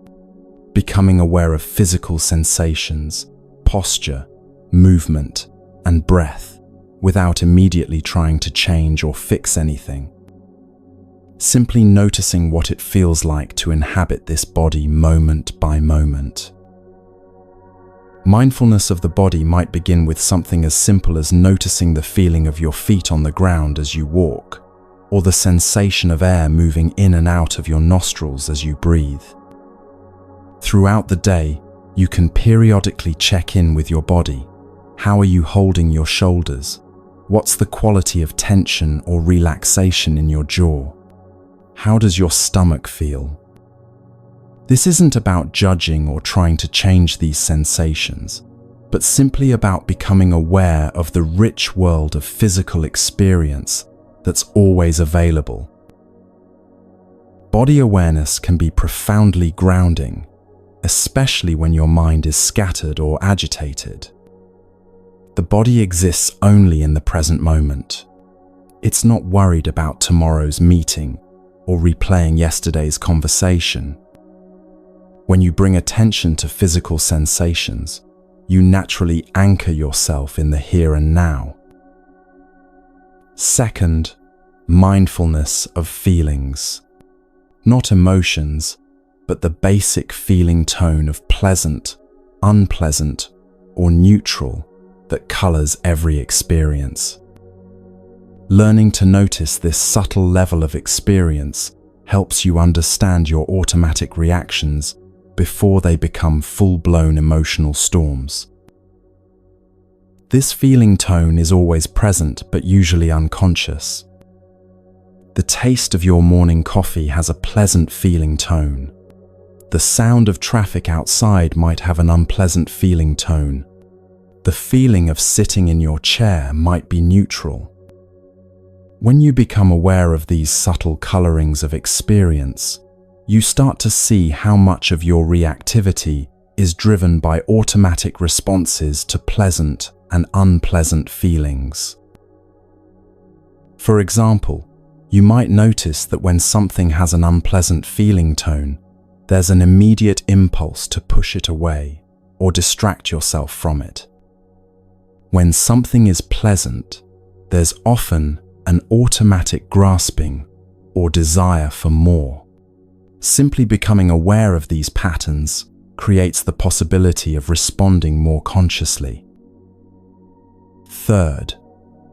becoming aware of physical sensations, posture, movement, and breath without immediately trying to change or fix anything. Simply noticing what it feels like to inhabit this body moment by moment. Mindfulness of the body might begin with something as simple as noticing the feeling of your feet on the ground as you walk, or the sensation of air moving in and out of your nostrils as you breathe. Throughout the day, you can periodically check in with your body. How are you holding your shoulders? What's the quality of tension or relaxation in your jaw? How does your stomach feel? This isn't about judging or trying to change these sensations, but simply about becoming aware of the rich world of physical experience that's always available. Body awareness can be profoundly grounding, especially when your mind is scattered or agitated. The body exists only in the present moment. It's not worried about tomorrow's meeting or replaying yesterday's conversation. When you bring attention to physical sensations, you naturally anchor yourself in the here and now. Second, mindfulness of feelings. Not emotions, but the basic feeling tone of pleasant, unpleasant, or neutral that colors every experience. Learning to notice this subtle level of experience helps you understand your automatic reactions before they become full-blown emotional storms. This feeling tone is always present but usually unconscious. The taste of your morning coffee has a pleasant feeling tone. The sound of traffic outside might have an unpleasant feeling tone. The feeling of sitting in your chair might be neutral. When you become aware of these subtle colorings of experience, you start to see how much of your reactivity is driven by automatic responses to pleasant and unpleasant feelings. For example, you might notice that when something has an unpleasant feeling tone, there's an immediate impulse to push it away or distract yourself from it. When something is pleasant, there's often an automatic grasping or desire for more. Simply becoming aware of these patterns creates the possibility of responding more consciously. Third,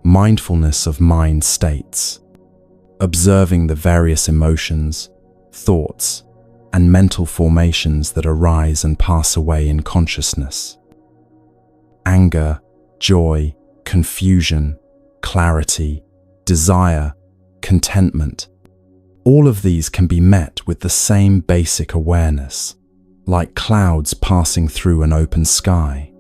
mindfulness of mind states. Observing the various emotions, thoughts, and mental formations that arise and pass away in consciousness. Anger, joy, confusion, clarity, desire, contentment. All of these can be met with the same basic awareness, like clouds passing through an open sky.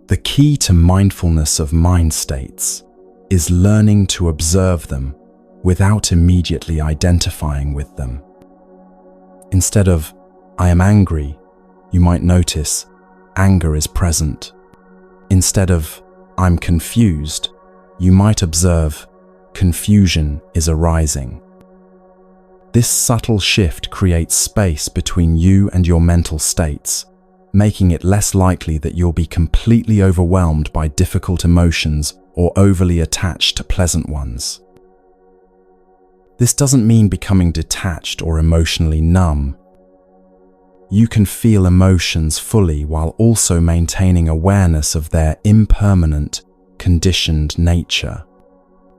The key to mindfulness of mind states is learning to observe them without immediately identifying with them. Instead of, "I am angry," you might notice, anger is present. Instead of, "I'm confused," you might observe, confusion is arising. This subtle shift creates space between you and your mental states, making it less likely that you'll be completely overwhelmed by difficult emotions or overly attached to pleasant ones. This doesn't mean becoming detached or emotionally numb. You can feel emotions fully while also maintaining awareness of their impermanent, conditioned nature.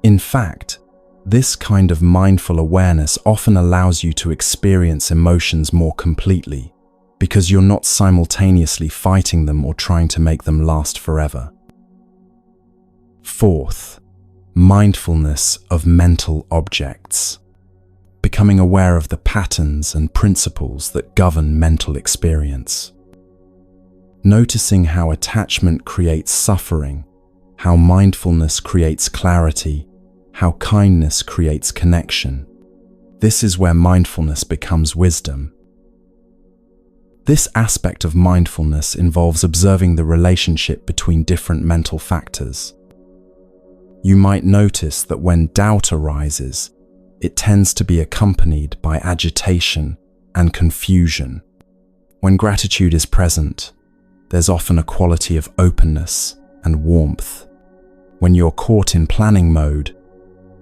In fact, this kind of mindful awareness often allows you to experience emotions more completely, because you're not simultaneously fighting them or trying to make them last forever. Fourth, mindfulness of mental objects. Becoming aware of the patterns and principles that govern mental experience. Noticing how attachment creates suffering, how mindfulness creates clarity, how kindness creates connection. This is where mindfulness becomes wisdom. This aspect of mindfulness involves observing the relationship between different mental factors. You might notice that when doubt arises, it tends to be accompanied by agitation and confusion. When gratitude is present, there's often a quality of openness and warmth. When you're caught in planning mode,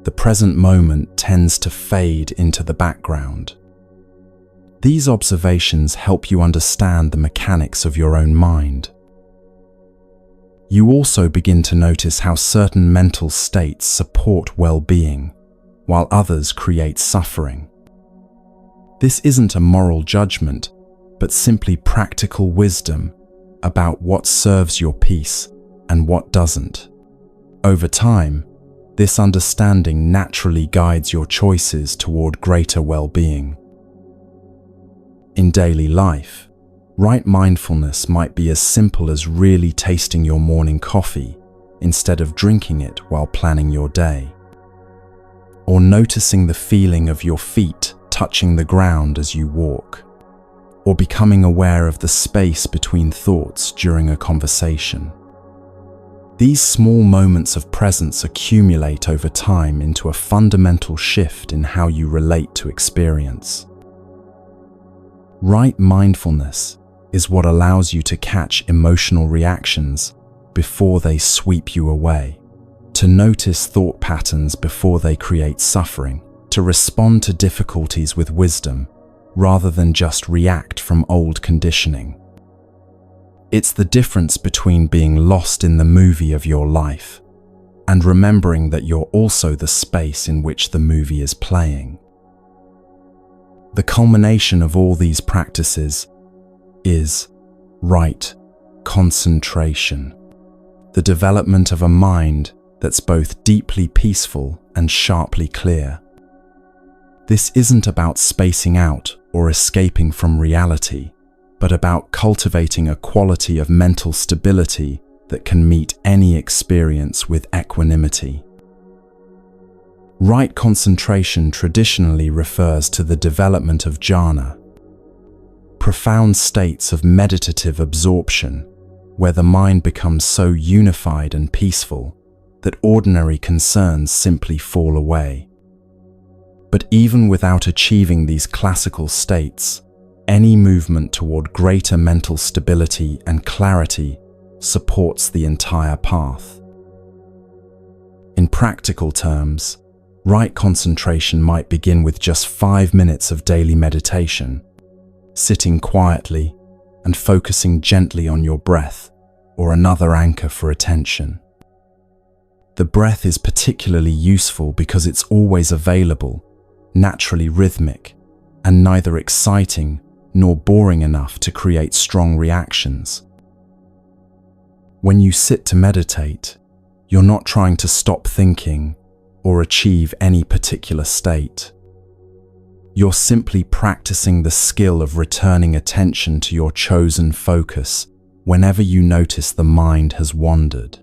the present moment tends to fade into the background. These observations help you understand the mechanics of your own mind. You also begin to notice how certain mental states support well-being, while others create suffering. This isn't a moral judgment, but simply practical wisdom about what serves your peace and what doesn't. Over time, this understanding naturally guides your choices toward greater well-being. In daily life, right mindfulness might be as simple as really tasting your morning coffee instead of drinking it while planning your day. Or noticing the feeling of your feet touching the ground as you walk. Or becoming aware of the space between thoughts during a conversation. These small moments of presence accumulate over time into a fundamental shift in how you relate to experience. Right mindfulness is what allows you to catch emotional reactions before they sweep you away, to notice thought patterns before they create suffering, to respond to difficulties with wisdom, rather than just react from old conditioning. It's the difference between being lost in the movie of your life and remembering that you're also the space in which the movie is playing. The culmination of all these practices is right concentration, the development of a mind that's both deeply peaceful and sharply clear. This isn't about spacing out or escaping from reality, but about cultivating a quality of mental stability that can meet any experience with equanimity. Right concentration traditionally refers to the development of jhana, profound states of meditative absorption, where the mind becomes so unified and peaceful that ordinary concerns simply fall away. But even without achieving these classical states, any movement toward greater mental stability and clarity supports the entire path. In practical terms, right concentration might begin with just 5 minutes of daily meditation, sitting quietly and focusing gently on your breath or another anchor for attention. The breath is particularly useful because it's always available, naturally rhythmic, and neither exciting nor boring enough to create strong reactions. When you sit to meditate, you're not trying to stop thinking or achieve any particular state. You're simply practicing the skill of returning attention to your chosen focus whenever you notice the mind has wandered.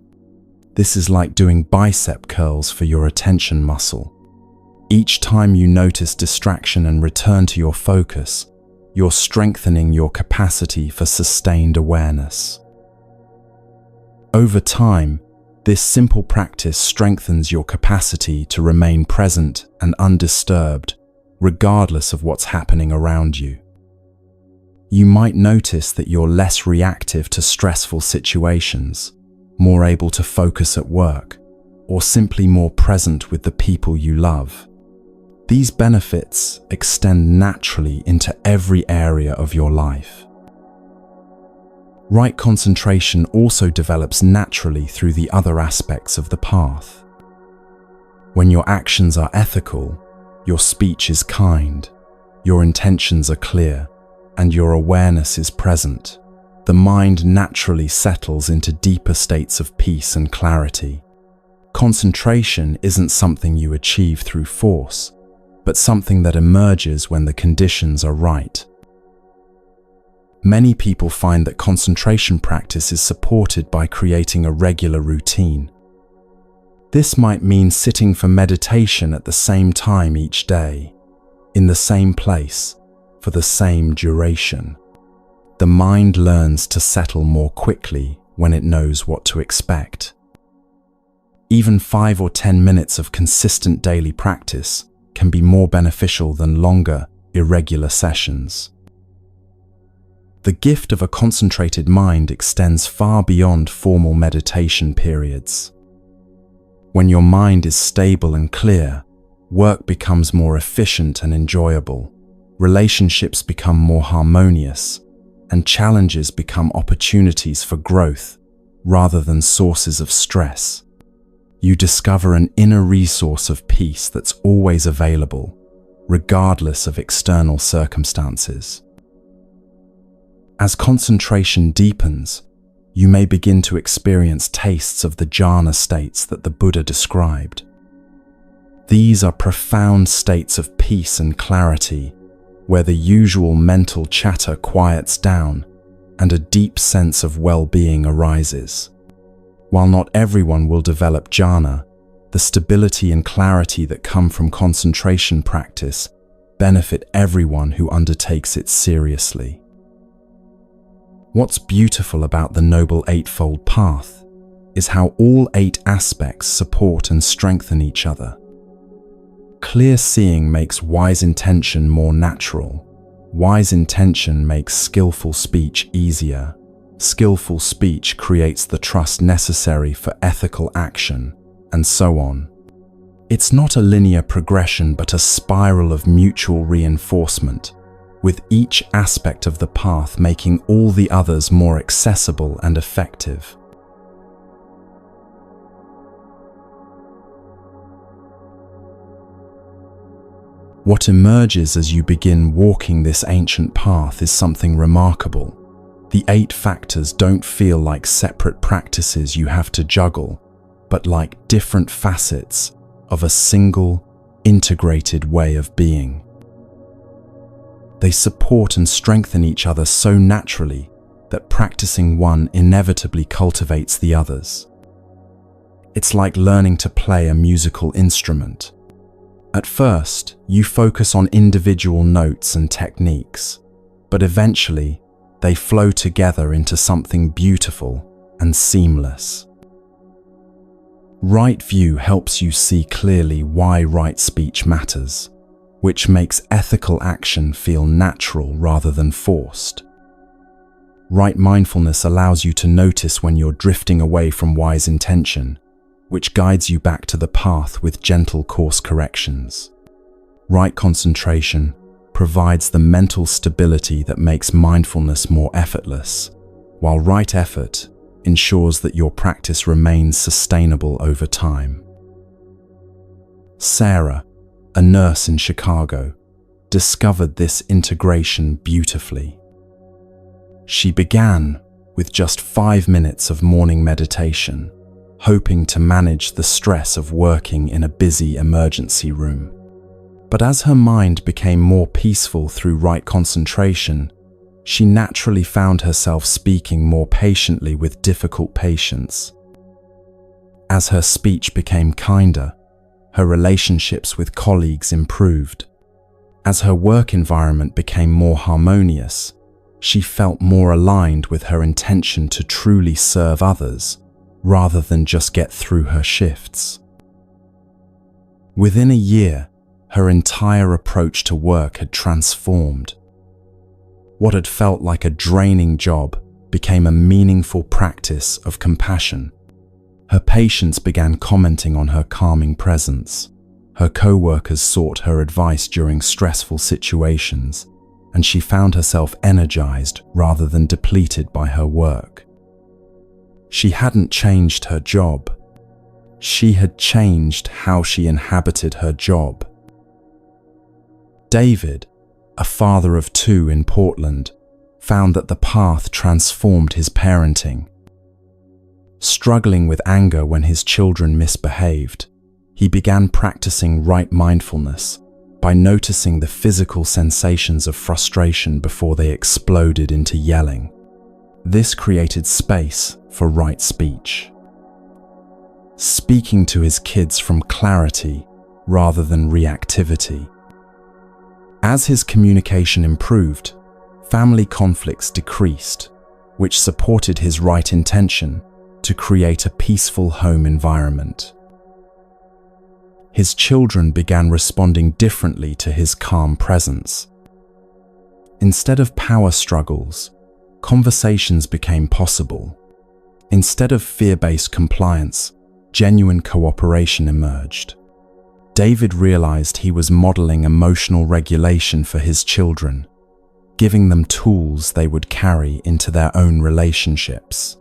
This is like doing bicep curls for your attention muscle. Each time you notice distraction and return to your focus, you're strengthening your capacity for sustained awareness. Over time, this simple practice strengthens your capacity to remain present and undisturbed, regardless of what's happening around you. You might notice that you're less reactive to stressful situations, more able to focus at work, or simply more present with the people you love. These benefits extend naturally into every area of your life. Right concentration also develops naturally through the other aspects of the path. When your actions are ethical, your speech is kind, your intentions are clear, and your awareness is present, the mind naturally settles into deeper states of peace and clarity. Concentration isn't something you achieve through force, but something that emerges when the conditions are right. Many people find that concentration practice is supported by creating a regular routine. This might mean sitting for meditation at the same time each day, in the same place, for the same duration. The mind learns to settle more quickly when it knows what to expect. Even 5 or 10 minutes of consistent daily practice can be more beneficial than longer, irregular sessions. The gift of a concentrated mind extends far beyond formal meditation periods. When your mind is stable and clear, work becomes more efficient and enjoyable, relationships become more harmonious, and challenges become opportunities for growth rather than sources of stress. You discover an inner resource of peace that's always available, regardless of external circumstances. As concentration deepens, you may begin to experience tastes of the jhana states that the Buddha described. These are profound states of peace and clarity, where the usual mental chatter quiets down and a deep sense of well-being arises. While not everyone will develop jhana, the stability and clarity that come from concentration practice benefit everyone who undertakes it seriously. What's beautiful about the Noble Eightfold Path is how all 8 aspects support and strengthen each other. Clear seeing makes wise intention more natural. Wise intention makes skillful speech easier. Skillful speech creates the trust necessary for ethical action, and so on. It's not a linear progression, but a spiral of mutual reinforcement, with each aspect of the path making all the others more accessible and effective. What emerges as you begin walking this ancient path is something remarkable. The 8 factors don't feel like separate practices you have to juggle, but like different facets of a single, integrated way of being. They support and strengthen each other so naturally that practicing one inevitably cultivates the others. It's like learning to play a musical instrument. At first, you focus on individual notes and techniques, but eventually, they flow together into something beautiful and seamless. Right view helps you see clearly why right speech matters, which makes ethical action feel natural rather than forced. Right mindfulness allows you to notice when you're drifting away from wise intention, which guides you back to the path with gentle course corrections. Right concentration provides the mental stability that makes mindfulness more effortless, while right effort ensures that your practice remains sustainable over time. Sarah, a nurse in Chicago, discovered this integration beautifully. She began with just 5 minutes of morning meditation, hoping to manage the stress of working in a busy emergency room. But as her mind became more peaceful through right concentration, she naturally found herself speaking more patiently with difficult patients. As her speech became kinder, her relationships with colleagues improved. As her work environment became more harmonious, she felt more aligned with her intention to truly serve others, rather than just get through her shifts. Within a year, her entire approach to work had transformed. What had felt like a draining job became a meaningful practice of compassion. Her patients began commenting on her calming presence. Her co-workers sought her advice during stressful situations, and she found herself energized rather than depleted by her work. She hadn't changed her job. She had changed how she inhabited her job. David, a father of 2 in Portland, found that the path transformed his parenting. Struggling with anger when his children misbehaved, he began practicing right mindfulness by noticing the physical sensations of frustration before they exploded into yelling. This created space for right speech. Speaking to his kids from clarity rather than reactivity. As his communication improved, family conflicts decreased, which supported his right intention to create a peaceful home environment. His children began responding differently to his calm presence. Instead of power struggles, conversations became possible. Instead of fear-based compliance, genuine cooperation emerged. David realized he was modeling emotional regulation for his children, giving them tools they would carry into their own relationships.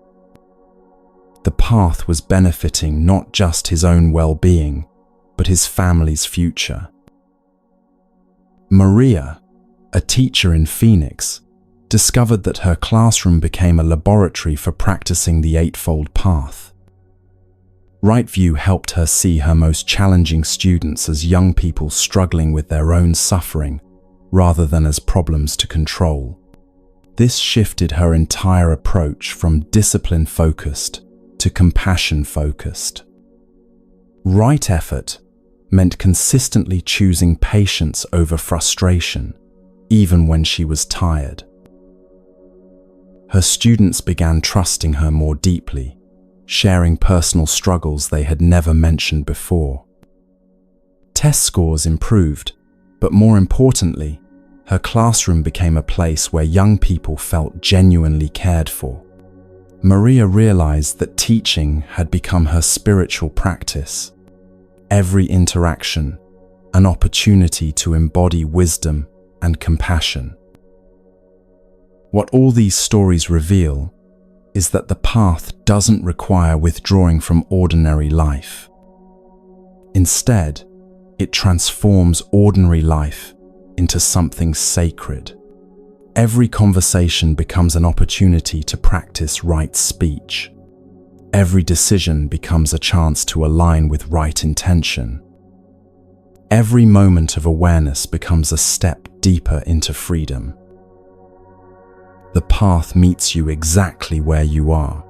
The path was benefiting not just his own well-being, but his family's future. Maria, a teacher in Phoenix, discovered that her classroom became a laboratory for practicing the Eightfold Path. Right view helped her see her most challenging students as young people struggling with their own suffering, rather than as problems to control. This shifted her entire approach from discipline-focused to compassion-focused. Right effort meant consistently choosing patience over frustration, even when she was tired. Her students began trusting her more deeply, sharing personal struggles they had never mentioned before. Test scores improved, but more importantly, her classroom became a place where young people felt genuinely cared for. Maria realized that teaching had become her spiritual practice. Every interaction, an opportunity to embody wisdom and compassion. What all these stories reveal is that the path doesn't require withdrawing from ordinary life. Instead, it transforms ordinary life into something sacred. Every conversation becomes an opportunity to practice right speech. Every decision becomes a chance to align with right intention. Every moment of awareness becomes a step deeper into freedom. The path meets you exactly where you are,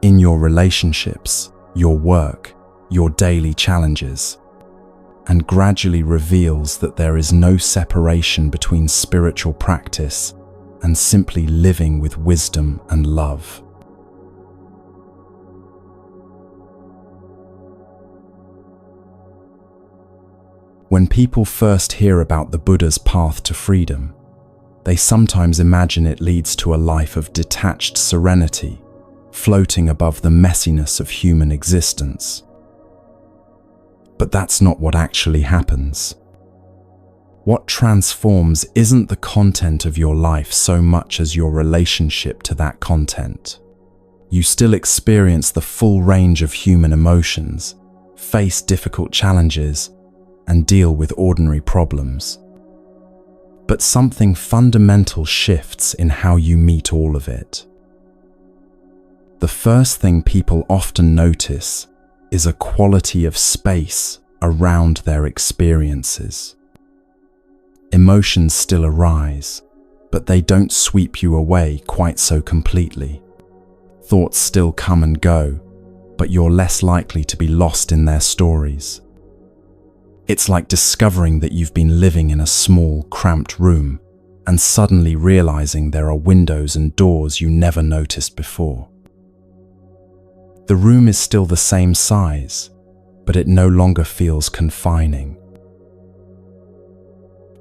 in your relationships, your work, your daily challenges, and gradually reveals that there is no separation between spiritual practice and simply living with wisdom and love. When people first hear about the Buddha's path to freedom, they sometimes imagine it leads to a life of detached serenity, floating above the messiness of human existence. But that's not what actually happens. What transforms isn't the content of your life so much as your relationship to that content. You still experience the full range of human emotions, face difficult challenges, and deal with ordinary problems. But something fundamental shifts in how you meet all of it. The first thing people often notice is a quality of space around their experiences. Emotions still arise, but they don't sweep you away quite so completely. Thoughts still come and go, but you're less likely to be lost in their stories. It's like discovering that you've been living in a small, cramped room and suddenly realizing there are windows and doors you never noticed before. The room is still the same size, but it no longer feels confining.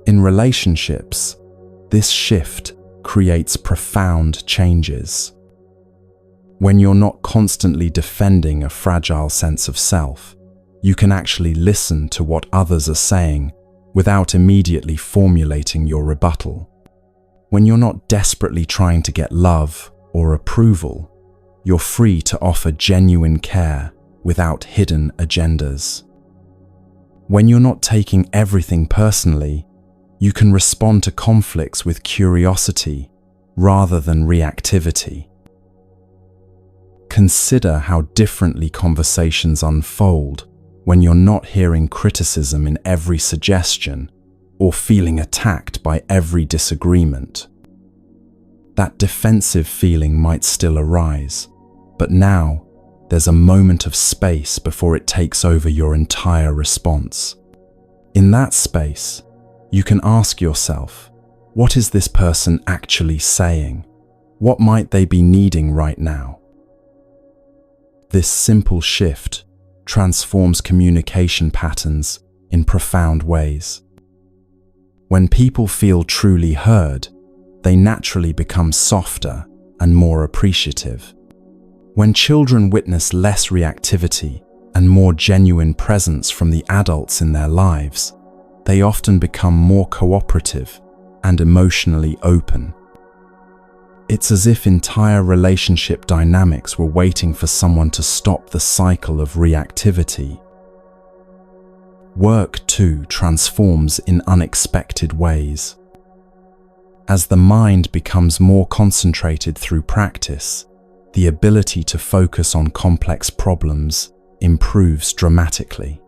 In relationships, this shift creates profound changes. When you're not constantly defending a fragile sense of self, you can actually listen to what others are saying without immediately formulating your rebuttal. When you're not desperately trying to get love or approval, you're free to offer genuine care without hidden agendas. When you're not taking everything personally, you can respond to conflicts with curiosity rather than reactivity. Consider how differently conversations unfold when you're not hearing criticism in every suggestion or feeling attacked by every disagreement. That defensive feeling might still arise, but now there's a moment of space before it takes over your entire response. In that space, you can ask yourself, what is this person actually saying? What might they be needing right now? This simple shift transforms communication patterns in profound ways. When people feel truly heard, they naturally become softer and more appreciative. When children witness less reactivity and more genuine presence from the adults in their lives, they often become more cooperative and emotionally open. It's as if entire relationship dynamics were waiting for someone to stop the cycle of reactivity. Work, too, transforms in unexpected ways. As the mind becomes more concentrated through practice, the ability to focus on complex problems improves dramatically.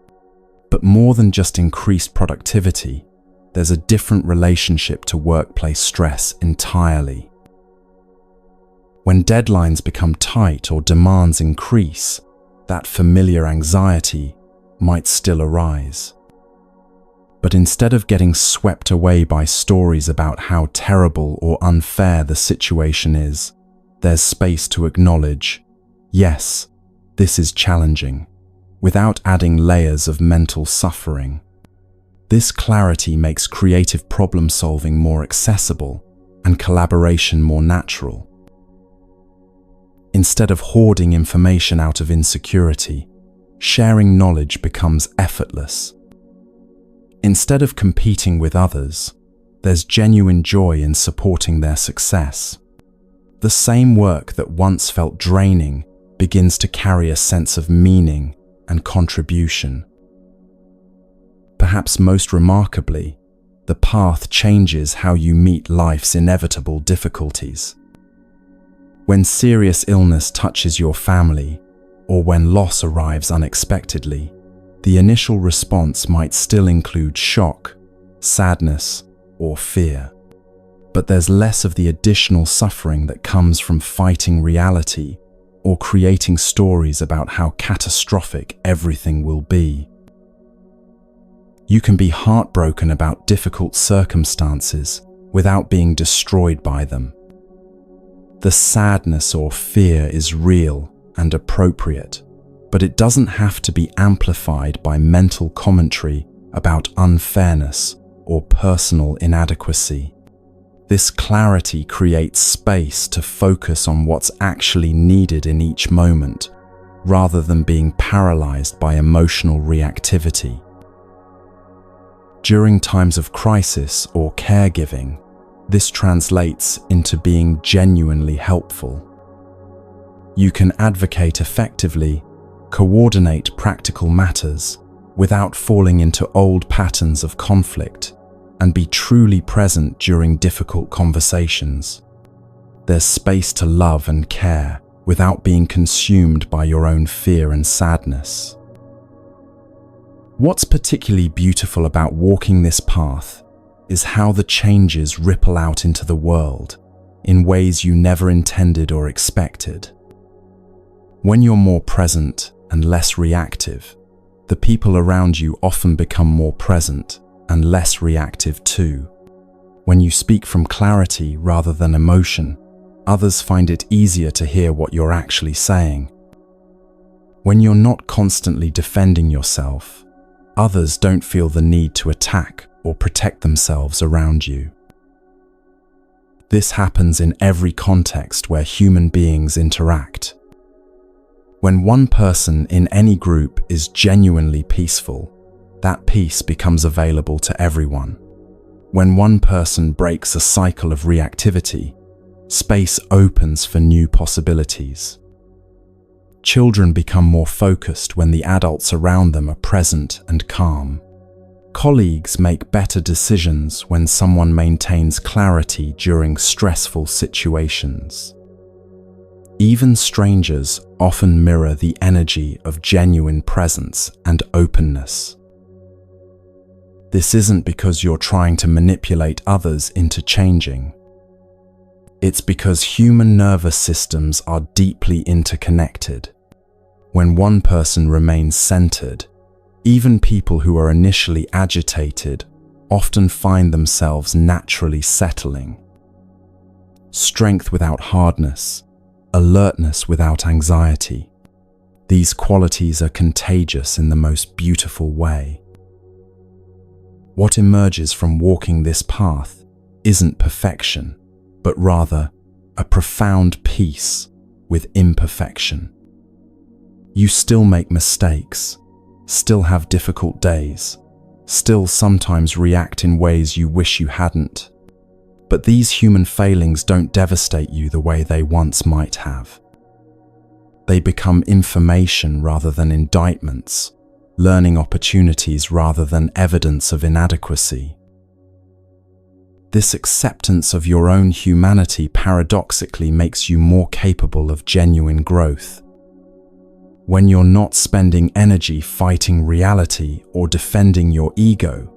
But more than just increased productivity, there's a different relationship to workplace stress entirely. When deadlines become tight or demands increase, that familiar anxiety might still arise. But instead of getting swept away by stories about how terrible or unfair the situation is, there's space to acknowledge, yes, this is challenging, without adding layers of mental suffering. This clarity makes creative problem solving more accessible and collaboration more natural. Instead of hoarding information out of insecurity, sharing knowledge becomes effortless. Instead of competing with others, there's genuine joy in supporting their success. The same work that once felt draining begins to carry a sense of meaning and contribution. Perhaps most remarkably, the path changes how you meet life's inevitable difficulties. When serious illness touches your family, or when loss arrives unexpectedly, the initial response might still include shock, sadness, or fear. But there's less of the additional suffering that comes from fighting reality or creating stories about how catastrophic everything will be. You can be heartbroken about difficult circumstances without being destroyed by them. The sadness or fear is real and appropriate, but it doesn't have to be amplified by mental commentary about unfairness or personal inadequacy. This clarity creates space to focus on what's actually needed in each moment, rather than being paralyzed by emotional reactivity. During times of crisis or caregiving, this translates into being genuinely helpful. You can advocate effectively, coordinate practical matters without falling into old patterns of conflict, and be truly present during difficult conversations. There's space to love and care without being consumed by your own fear and sadness. What's particularly beautiful about walking this path is how the changes ripple out into the world in ways you never intended or expected. When you're more present and less reactive, the people around you often become more present and less reactive too. When you speak from clarity rather than emotion, others find it easier to hear what you're actually saying. When you're not constantly defending yourself, others don't feel the need to attack or protect themselves around you. This happens in every context where human beings interact. When one person in any group is genuinely peaceful, that peace becomes available to everyone. When one person breaks a cycle of reactivity, space opens for new possibilities. Children become more focused when the adults around them are present and calm. Colleagues make better decisions when someone maintains clarity during stressful situations. Even strangers often mirror the energy of genuine presence and openness. This isn't because you're trying to manipulate others into changing. It's because human nervous systems are deeply interconnected. When one person remains centered, even people who are initially agitated often find themselves naturally settling. Strength without hardness, alertness without anxiety. These qualities are contagious in the most beautiful way. What emerges from walking this path isn't perfection, but rather a profound peace with imperfection. You still make mistakes, still have difficult days, still sometimes react in ways you wish you hadn't. But these human failings don't devastate you the way they once might have. They become information rather than indictments, learning opportunities rather than evidence of inadequacy. This acceptance of your own humanity paradoxically makes you more capable of genuine growth. When you're not spending energy fighting reality or defending your ego,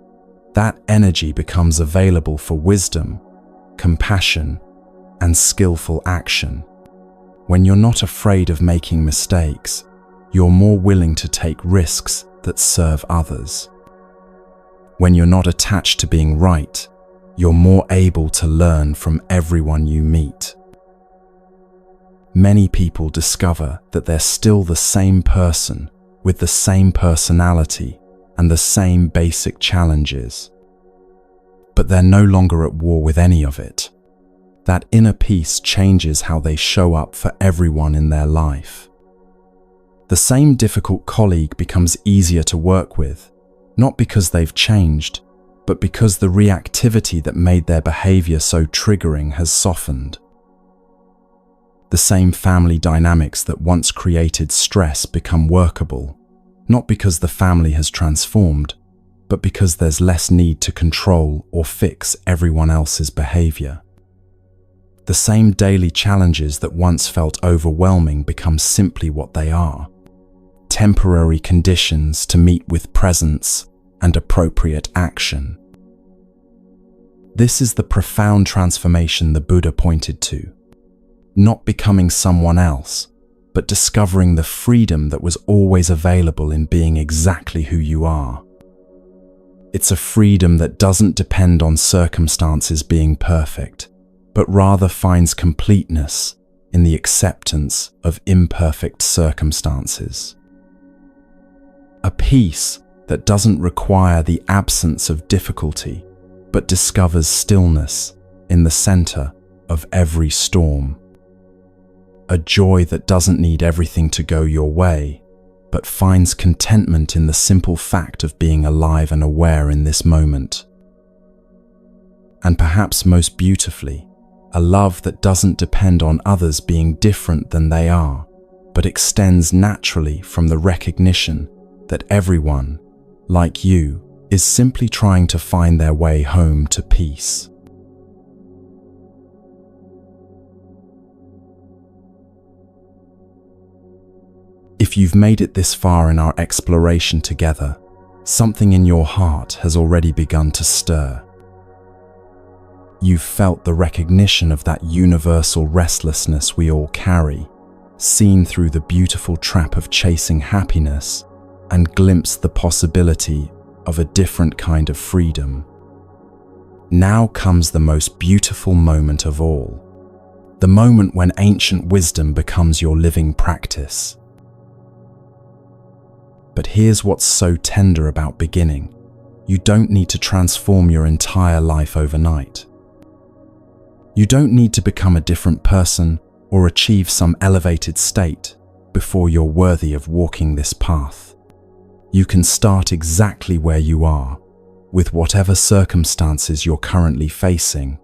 that energy becomes available for wisdom, compassion, and skillful action. When you're not afraid of making mistakes, you're more willing to take risks that serve others. When you're not attached to being right, you're more able to learn from everyone you meet. Many people discover that they're still the same person with the same personality and the same basic challenges. But they're no longer at war with any of it. that inner peace changes how they show up for everyone in their life. The same difficult colleague becomes easier to work with, not because they've changed, but because the reactivity that made their behavior so triggering has softened. The same family dynamics that once created stress become workable, not because the family has transformed, but because there's less need to control or fix everyone else's behavior. The same daily challenges that once felt overwhelming become simply what they are: temporary conditions to meet with presence and appropriate action. This is the profound transformation the Buddha pointed to. Not becoming someone else, but discovering the freedom that was always available in being exactly who you are. It's a freedom that doesn't depend on circumstances being perfect, but rather finds completeness in the acceptance of imperfect circumstances. A peace that doesn't require the absence of difficulty, but discovers stillness in the center of every storm. A joy that doesn't need everything to go your way, but finds contentment in the simple fact of being alive and aware in this moment. And perhaps most beautifully, a love that doesn't depend on others being different than they are, but extends naturally from the recognition that everyone, like you, is simply trying to find their way home to peace. If you've made it this far in our exploration together, something in your heart has already begun to stir. You've felt the recognition of that universal restlessness we all carry, seen through the beautiful trap of chasing happiness, and glimpsed the possibility of a different kind of freedom. Now comes the most beautiful moment of all, the moment when ancient wisdom becomes your living practice. But here's what's so tender about beginning. You don't need to transform your entire life overnight. You don't need to become a different person or achieve some elevated state before you're worthy of walking this path. You can start exactly where you are, with whatever circumstances you're currently facing,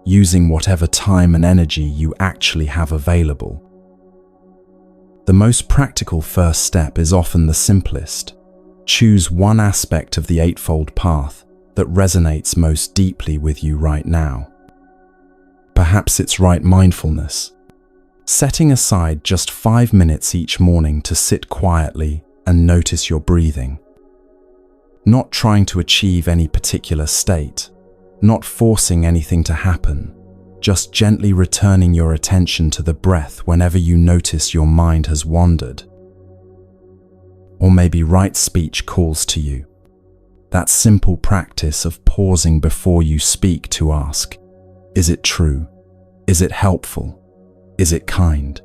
using whatever time and energy you actually have available. The most practical first step is often the simplest. Choose one aspect of the Eightfold Path that resonates most deeply with you right now. Perhaps it's right mindfulness. Setting aside just 5 minutes each morning to sit quietly and notice your breathing. Not trying to achieve any particular state, not forcing anything to happen, just gently returning your attention to the breath whenever you notice your mind has wandered. Or maybe right speech calls to you. That simple practice of pausing before you speak to ask, is it true? Is it helpful? Is it kind?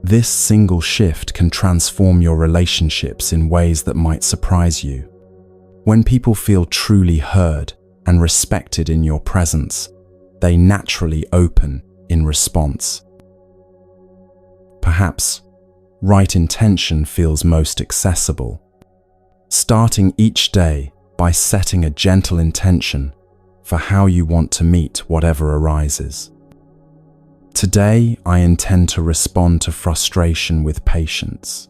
This single shift can transform your relationships in ways that might surprise you. When people feel truly heard and respected in your presence, they naturally open in response. Perhaps right intention feels most accessible. Starting each day by setting a gentle intention for how you want to meet whatever arises. Today, I intend to respond to frustration with patience.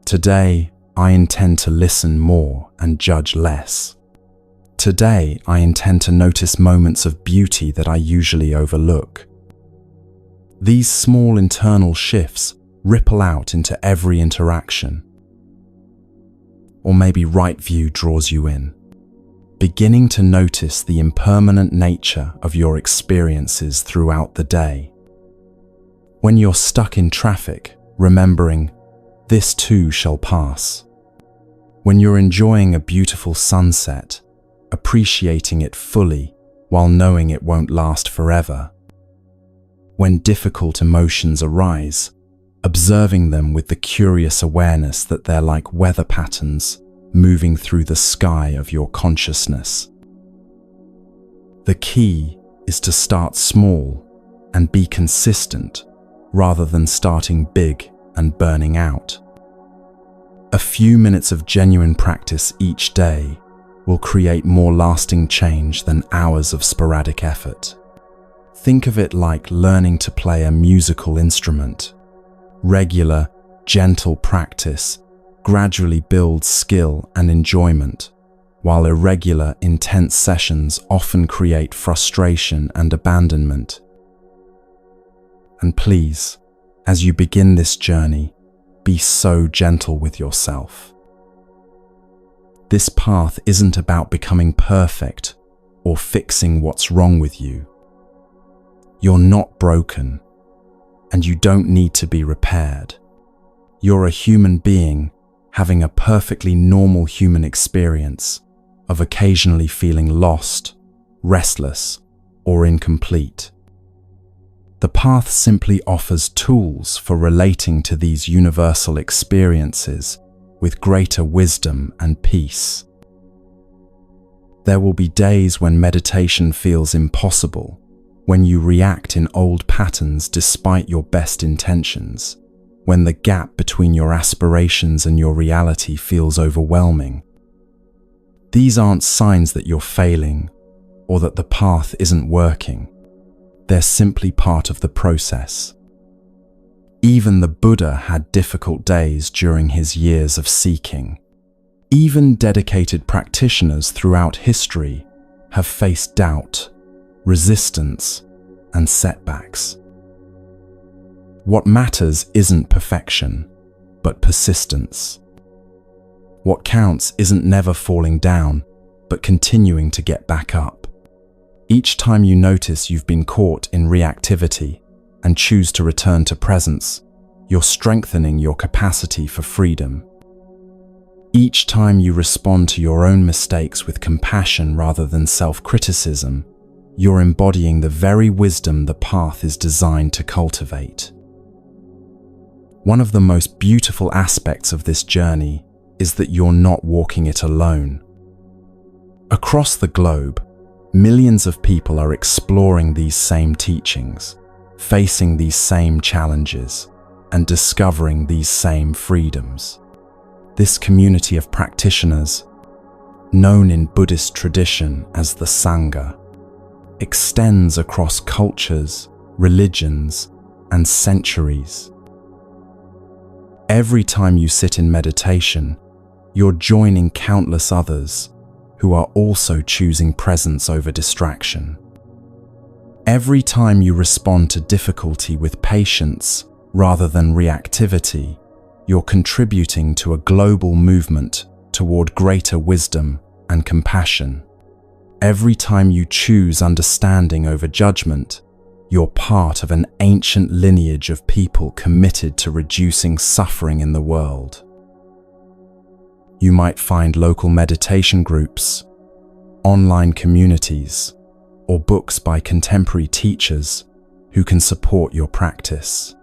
Today, I intend to listen more and judge less. Today, I intend to notice moments of beauty that I usually overlook. These small internal shifts ripple out into every interaction. Or maybe right view draws you in, beginning to notice the impermanent nature of your experiences throughout the day. When you're stuck in traffic, remembering, this too shall pass. When you're enjoying a beautiful sunset, appreciating it fully while knowing it won't last forever. When difficult emotions arise, observing them with the curious awareness that they're like weather patterns moving through the sky of your consciousness. The key is to start small and be consistent rather than starting big and burning out. A few minutes of genuine practice each day will create more lasting change than hours of sporadic effort. Think of it like learning to play a musical instrument. Regular, gentle practice gradually builds skill and enjoyment, while irregular, intense sessions often create frustration and abandonment. And please, as you begin this journey, be so gentle with yourself. This path isn't about becoming perfect or fixing what's wrong with you. You're not broken, and you don't need to be repaired. You're a human being having a perfectly normal human experience of occasionally feeling lost, restless, or incomplete. The path simply offers tools for relating to these universal experiences with greater wisdom and peace. There will be days when meditation feels impossible, when you react in old patterns despite your best intentions, when the gap between your aspirations and your reality feels overwhelming. These aren't signs that you're failing or that the path isn't working. They're simply part of the process. Even the Buddha had difficult days during his years of seeking. Even dedicated practitioners throughout history have faced doubt, resistance, and setbacks. What matters isn't perfection, but persistence. What counts isn't never falling down, but continuing to get back up. Each time you notice you've been caught in reactivity and choose to return to presence, you're strengthening your capacity for freedom. Each time you respond to your own mistakes with compassion rather than self-criticism, you're embodying the very wisdom the path is designed to cultivate. One of the most beautiful aspects of this journey is that you're not walking it alone. Across the globe, millions of people are exploring these same teachings, facing these same challenges, and discovering these same freedoms. This community of practitioners, known in Buddhist tradition as the Sangha, extends across cultures, religions, and centuries. Every time you sit in meditation, you're joining countless others who are also choosing presence over distraction. Every time you respond to difficulty with patience rather than reactivity, you're contributing to a global movement toward greater wisdom and compassion. Every time you choose understanding over judgment, you're part of an ancient lineage of people committed to reducing suffering in the world. You might find local meditation groups, online communities, or books by contemporary teachers who can support your practice.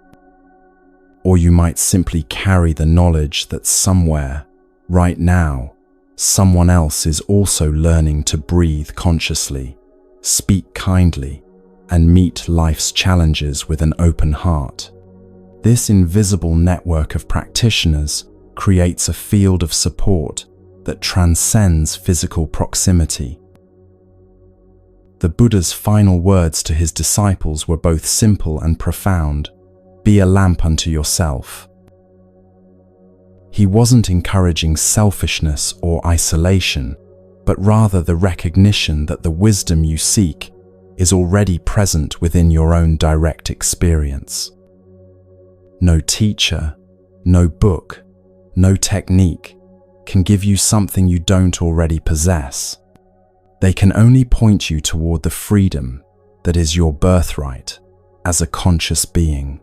Or you might simply carry the knowledge that somewhere, right now, someone else is also learning to breathe consciously, speak kindly, and meet life's challenges with an open heart. This invisible network of practitioners creates a field of support that transcends physical proximity. The Buddha's final words to his disciples were both simple and profound: "Be a lamp unto yourself." He wasn't encouraging selfishness or isolation, but rather the recognition that the wisdom you seek is already present within your own direct experience. No teacher, no book, no technique can give you something you don't already possess. They can only point you toward the freedom that is your birthright as a conscious being.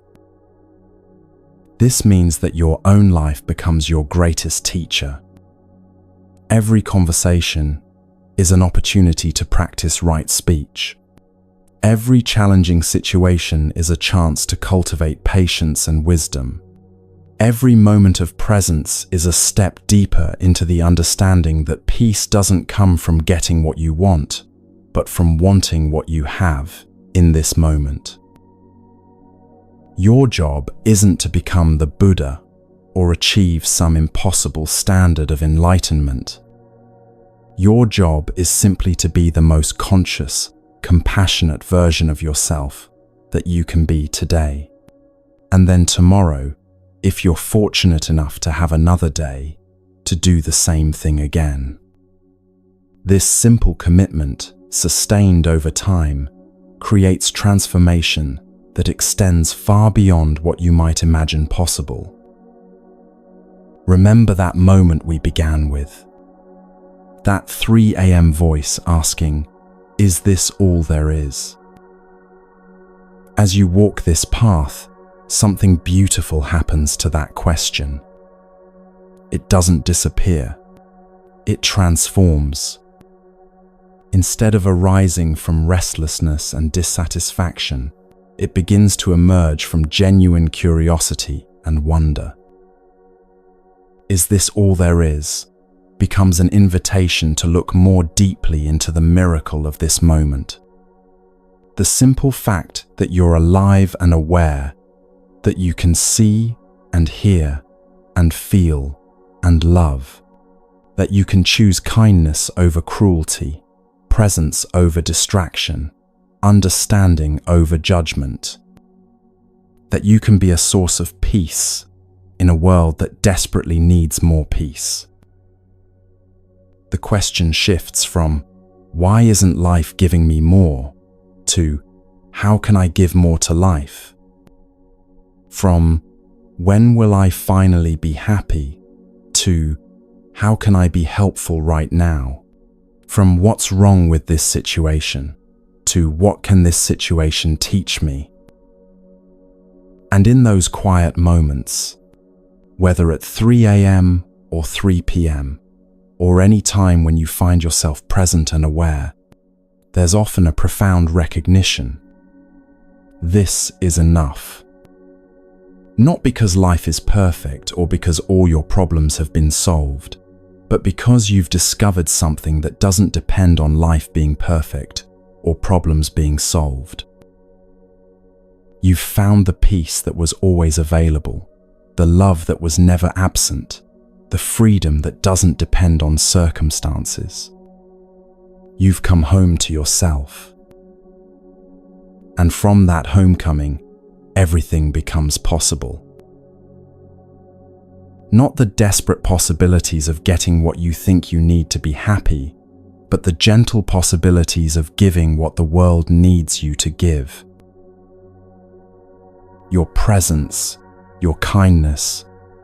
This means that your own life becomes your greatest teacher. Every conversation is an opportunity to practice right speech. Every challenging situation is a chance to cultivate patience and wisdom. Every moment of presence is a step deeper into the understanding that peace doesn't come from getting what you want, but from wanting what you have in this moment. Your job isn't to become the Buddha or achieve some impossible standard of enlightenment. Your job is simply to be the most conscious, compassionate version of yourself that you can be today. And then tomorrow, if you're fortunate enough to have another day, to do the same thing again. This simple commitment, sustained over time, creates transformation that extends far beyond what you might imagine possible. Remember that moment we began with. That 3 a.m. voice asking, "Is this all there is?" As you walk this path, something beautiful happens to that question. It doesn't disappear. It transforms. Instead of arising from restlessness and dissatisfaction, it begins to emerge from genuine curiosity and wonder. "Is this all there is?" becomes an invitation to look more deeply into the miracle of this moment. The simple fact that you're alive and aware, that you can see and hear and feel and love, that you can choose kindness over cruelty, presence over distraction, understanding over judgment, that you can be a source of peace in a world that desperately needs more peace. The question shifts from, "Why isn't life giving me more?" to, "How can I give more to life?" From, "When will I finally be happy?" to, "How can I be helpful right now?" From "What's wrong with this situation?" to "What can this situation teach me?" And in those quiet moments, whether at 3 a.m. or 3 p.m., or any time when you find yourself present and aware, there's often a profound recognition. This is enough. Not because life is perfect or because all your problems have been solved, but because you've discovered something that doesn't depend on life being perfect or problems being solved. You've found the peace that was always available, the love that was never absent, the freedom that doesn't depend on circumstances. You've come home to yourself. And from that homecoming, everything becomes possible. Not the desperate possibilities of getting what you think you need to be happy, but the gentle possibilities of giving what the world needs you to give. Your presence, your kindness,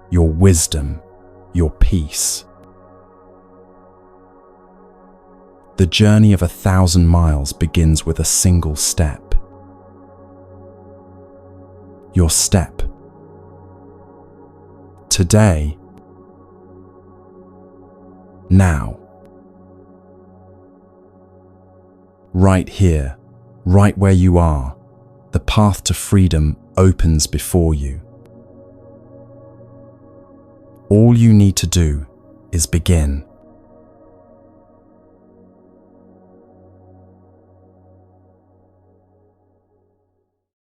your wisdom, your peace. The journey of 1,000 miles begins with a single step. Your step. Today. Now. Right here, right where you are, the path to freedom opens before you. All you need to do is begin.